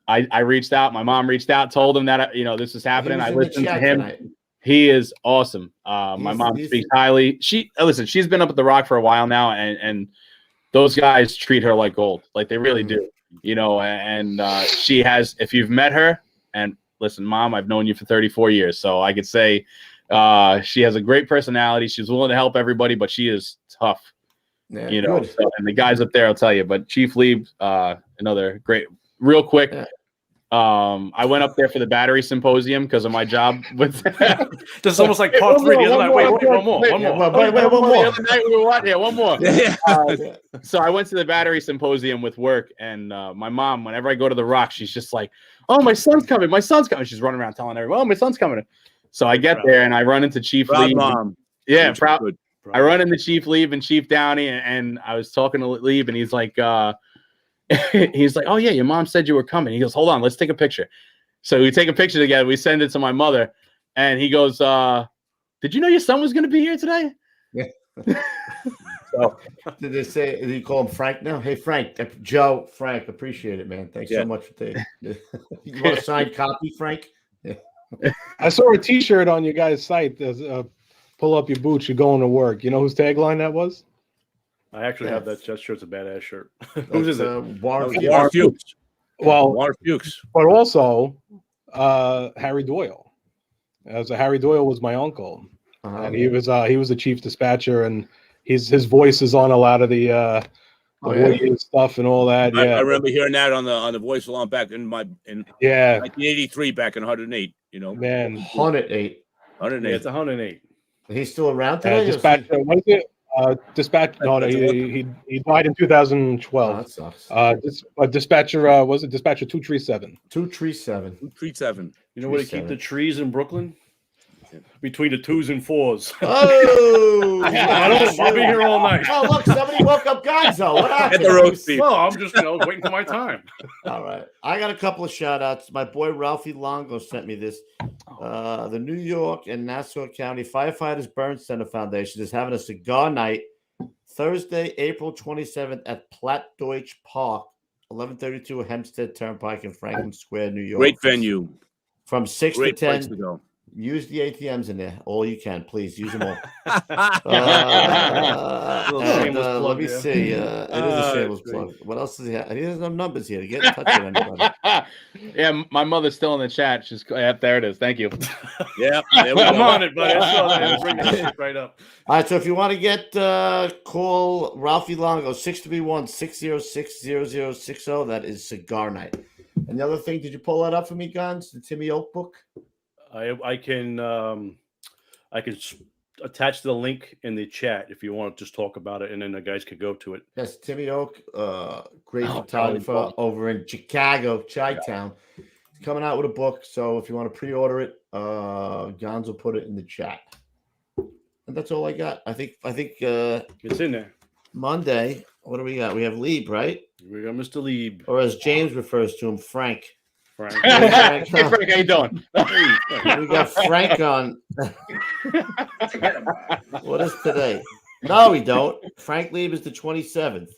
I reached out. My mom reached out, told him that this is happening. I listened to him. Tonight. He is awesome. My mom speaks highly. She's been up at the Rock for a while now, and those guys treat her like gold. Like, they really do. And she has. If you've met her, and listen, Mom, I've known you for 34 years, so I could say she has a great personality. She's willing to help everybody, but she is tough. Yeah, So, and the guys up there, I'll tell you. But Chief Lieb, another great. Real quick. Yeah. I went up there for the battery symposium because of my job with. This is almost like part three. The other night. Wait, one more. Wait, one more. The other night we were what? Yeah, one more. So I went to the battery symposium with work, and my mom, whenever I go to the Rock, she's just like, "Oh, my son's coming! My son's coming!" She's running around telling everyone, "Oh, my son's coming!" So I get there and I run into Chief Lieb. Mom. Yeah, proud. I run into Chief Lieb and Chief Downey, and I was talking to Lieb, and he's like, he's like, "Oh yeah, your mom said you were coming." He goes, "Hold on, let's take a picture." So we take a picture together. We send it to my mother, and he goes, "Did you know your son was going to be here today?" Yeah. So Did they say? Did you call him Frank now? Hey, Frank, Joe, Frank, appreciate it, man. Thanks so much for taking. You want a signed copy, Frank? Yeah. I saw a T-shirt on your guys' site. Pull up your boots. You're going to work. You know whose tagline that was? I actually have that shirt's a badass shirt. Whose is it? Warren Fuchs. Well, Warren Fuchs. but also Harry Doyle. Harry Doyle was my uncle, and he was a chief dispatcher, and his voice is on a lot of the stuff and all that. Yeah, I remember hearing that on the voice along back in 1983, back in 108. Man, 108. 108. Yeah, it's 108. He's still around today? dispatcher. What is it? Dispatch. No, he died in 2012. That sucks. Dispatcher was it dispatcher 237? 237. 237. You know where they keep the trees in Brooklyn? between the 2s and 4s. Oh, I'll be here all night. Oh, look, somebody woke up Gonzo. What happened? Get the roast beef. No, I'm just waiting for my time. All right. I got a couple of shout outs. My boy Ralphie Longo sent me this. The New York and Nassau County Firefighters Burn Center Foundation is having a cigar night Thursday, April 27th at Plattdeutsch Park, 1132 Hempstead Turnpike in Franklin Square, New York. Great venue. From 6 Great to place 10. to go. Use the ATMs in there. All you can. Please use them all. Let me see. It is a shameless plug. What else does he have? He has no numbers here to get in touch with anybody. Yeah, my mother's still in the chat. She's there. It is. Thank you. Yeah, there we I'm go. on it, buddy. I saw that. Bring that shit right up. All right, so if you want to get call Ralphie Longo 631-606-0060. That is cigar night. And the other thing, did you pull that up for me, Gons? The Timmy Oak book? I can attach the link in the chat if you want to just talk about it, and then the guys could go to it. Yes, Timmy Oak, great photographer over in Chicago, Chi-Town. He's coming out with a book, so if you want to pre-order it, Gons will put it in the chat. And that's all I got. I think It's in there. Monday. What do we got? We have Lieb, right? We got Mr. Lieb. Or as James refers to him, Frank. Frank. Hey, Frank, how you doing? We got Frank on. What is today? No, we don't. Frank Lieb is the 27th.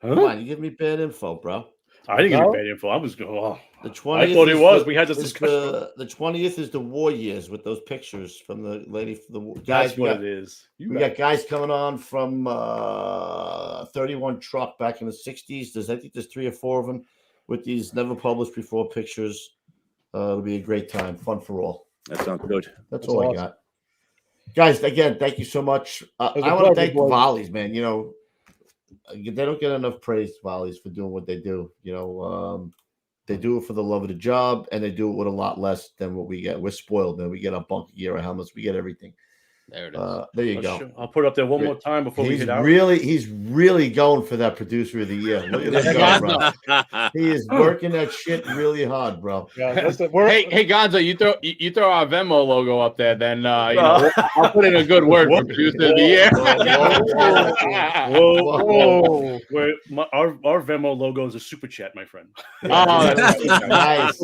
Come on, you give me bad info, bro. I didn't give you bad info. I was going. Oh, The 20th. I thought it was. We had this discussion. The 20th is the war years with those pictures from the lady. The guys. That's what it is. We got guys coming on from 31 Truck back in the 60s. I think there's 3 or 4 of them with these never published before pictures. It'll be a great time. Fun for all. That sounds good. That's all awesome. I got. Guys, again, thank you so much. I want to thank the Volleys, man. You know, they don't get enough praise, Volleys, for doing what they do. You know, they do it for the love of the job, and they do it with a lot less than what we get. We're spoiled, man. We get our bunker gear, our helmets. We get everything. There it is. There you go. I'll put it up there one more time before we hit out. He's really going for that producer of the year. Look at this guy, bro. He is working that shit really hard, bro. Yeah, hey, Gonzo, you throw our Venmo logo up there, then I'll put in a good word for producer of the year. Whoa. Our Venmo logo is a super chat, my friend. Oh, nice.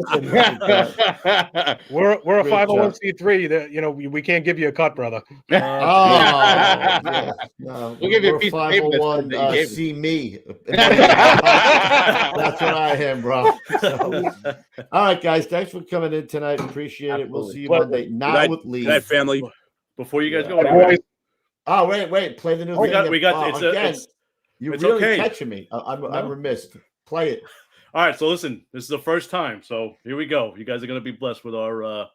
We're a 501c3 that we can't give you a cut, brother. Yeah. We'll give you a piece of paper. 501 see me. That's what I am, bro. So, all right, guys. Thanks for coming in tonight. Appreciate it. We'll see you Monday. Now with Lee. Good night, family. Before you guys go, oh wait. Play the new. We got. You're it's really okay. catching me. I'm remiss. Play it. All right. So listen, this is the first time. So here we go. You guys are going to be blessed with our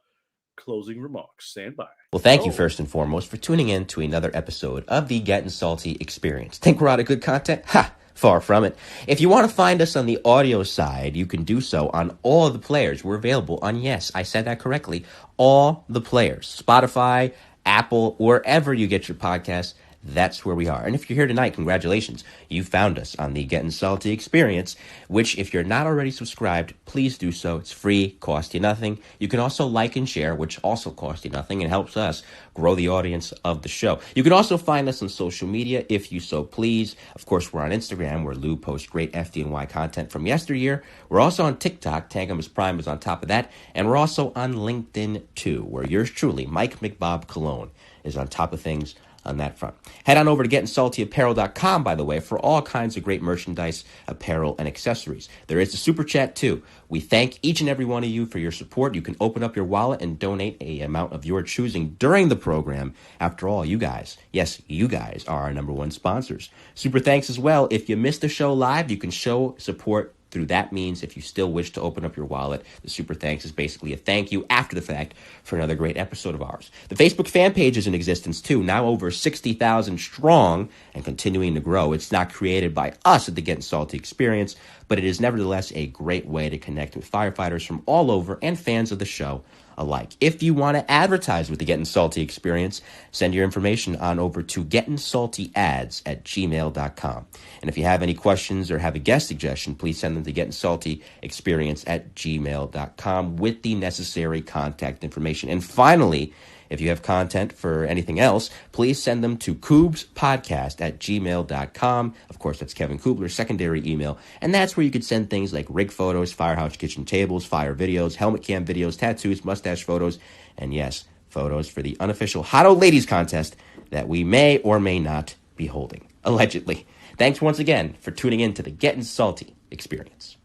closing remarks. Stand by. Well, thank you first and foremost for tuning in to another episode of the Gettin' Salty Experience. Think we're out of good content? Ha! Far from it. If you want to find us on the audio side, you can do so on all the players. We're available on, yes, I said that correctly, all the players. Spotify, Apple, wherever you get your podcasts, that's where we are. And if you're here tonight, congratulations. You found us on the Gettin' Salty Experience, which if you're not already subscribed, please do so. It's free, costs you nothing. You can also like and share, which also costs you nothing and helps us grow the audience of the show. You can also find us on social media if you so please. Of course, we're on Instagram where Lou posts great FDNY content from yesteryear. We're also on TikTok. Tangumus Prime is on top of that. And we're also on LinkedIn too, where yours truly, Mike McBob Cologne, is on top of things on that front. Head on over to gettingsaltyapparel.com, by the way, for all kinds of great merchandise, apparel, and accessories. There is the super chat, too. We thank each and every one of you for your support. You can open up your wallet and donate a amount of your choosing during the program. After all, you guys, yes, you guys are our number one sponsors. Super thanks as well. If you missed the show live, you can show support through that means. If you still wish to open up your wallet, the super thanks is basically a thank you after the fact for another great episode of ours. The Facebook fan page is in existence too, now over 60,000 strong and continuing to grow. It's not created by us at the Gettin' Salty Experience, but it is nevertheless a great way to connect with firefighters from all over and fans of the show alike. If you want to advertise with the Gettin' Salty Experience, send your information on over to gettingsaltyads@gmail.com. And if you have any questions or have a guest suggestion, please send them to gettingsaltyexperience@gmail.com with the necessary contact information. And finally, If you have content for anything else, please send them to koobspodcast@gmail.com. Of course, that's Kevin Kubler's secondary email. And that's where you could send things like rig photos, firehouse kitchen tables, fire videos, helmet cam videos, tattoos, mustache photos, and yes, photos for the unofficial Hot Old Ladies contest that we may or may not be holding, allegedly. Thanks once again for tuning in to the Gettin' Salty experience.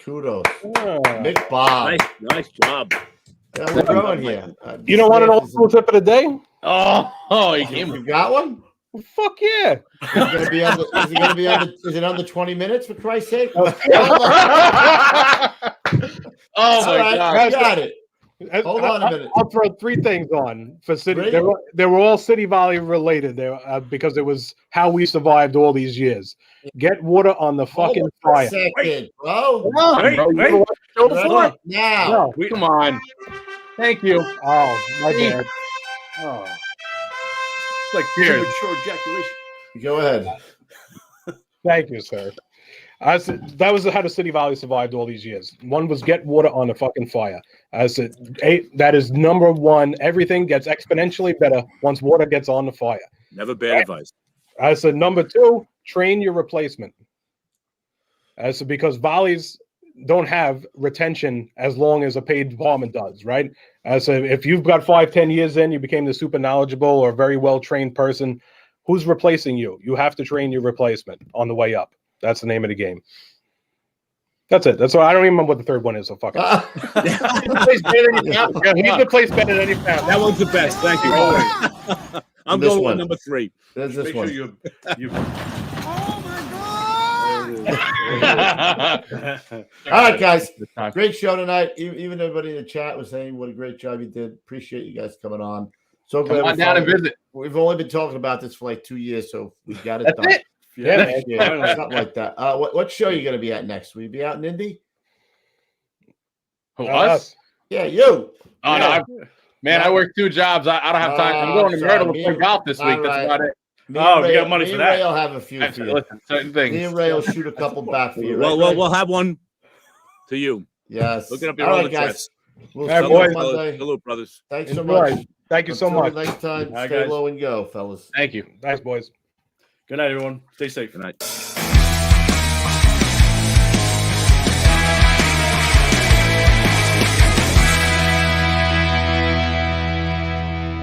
Kudos. Mick Bob. Nice job. Yeah, we're growing here. You don't want an old school tip of the day? Oh, he came. You got one? Fuck yeah. Is it going to be on the, is it under 20 minutes, for Christ's sake? Oh my God. You got it. Hold on a minute. I'll throw 3 things on for city. Three? They were all City Valley related there because it was how we survived all these years. Get water on the fucking fire. Second, bro. Wait. Right now. No. Come on. Thank you. Oh, my bad. Oh. It's like Cheers. premature ejaculation. Go ahead. Thank you, sir. I said that was how the City Valley survived all these years. One was get water on the fucking fire. I said, that is number one. Everything gets exponentially better once water gets on the fire. Never bad advice. I said, number 2, train your replacement. I said, because volleys don't have retention as long as a paid department does, right? I said, if you've got 5-10 years in, you became the super knowledgeable or very well-trained person, who's replacing you? You have to train your replacement on the way up. That's the name of the game. That's it. That's why I don't even remember what the third one is. So fuck it. He's the place better than any found. That one's the best. Thank you. I'm This going one. with number 3. There's this Make one. sure you All right, guys. Great show tonight. Even everybody in the chat was saying what a great job you did. Appreciate you guys coming on. So glad Come on we down and finally- visit. We've only been talking about this for like 2 years, so we got it That's done. it. Yeah, Yeah, something like that. What show are you going to be at next? Will you be out in Indy? Who, us? Yeah, you. Oh, Yeah. no. I work 2 jobs. I don't have time. I'm going to sorry. Myrtle to play golf this week. All That's right. about it. Me Oh, and you Ray- got money me for and that. Ray will have a few for you. Listen, certain Me things. and Ray will shoot a couple back for you. Well, right, Ray? we'll have one to you. Yes. Look it up your All other right, guys. chats. We'll All right, see you on boys. Monday. Hello, brothers. Thanks so Enjoy. much. Thank you so Until much. Next time, All right, stay guys. low and go, fellas. Thank you. Thanks, boys. Good night, everyone. Stay safe. Good night.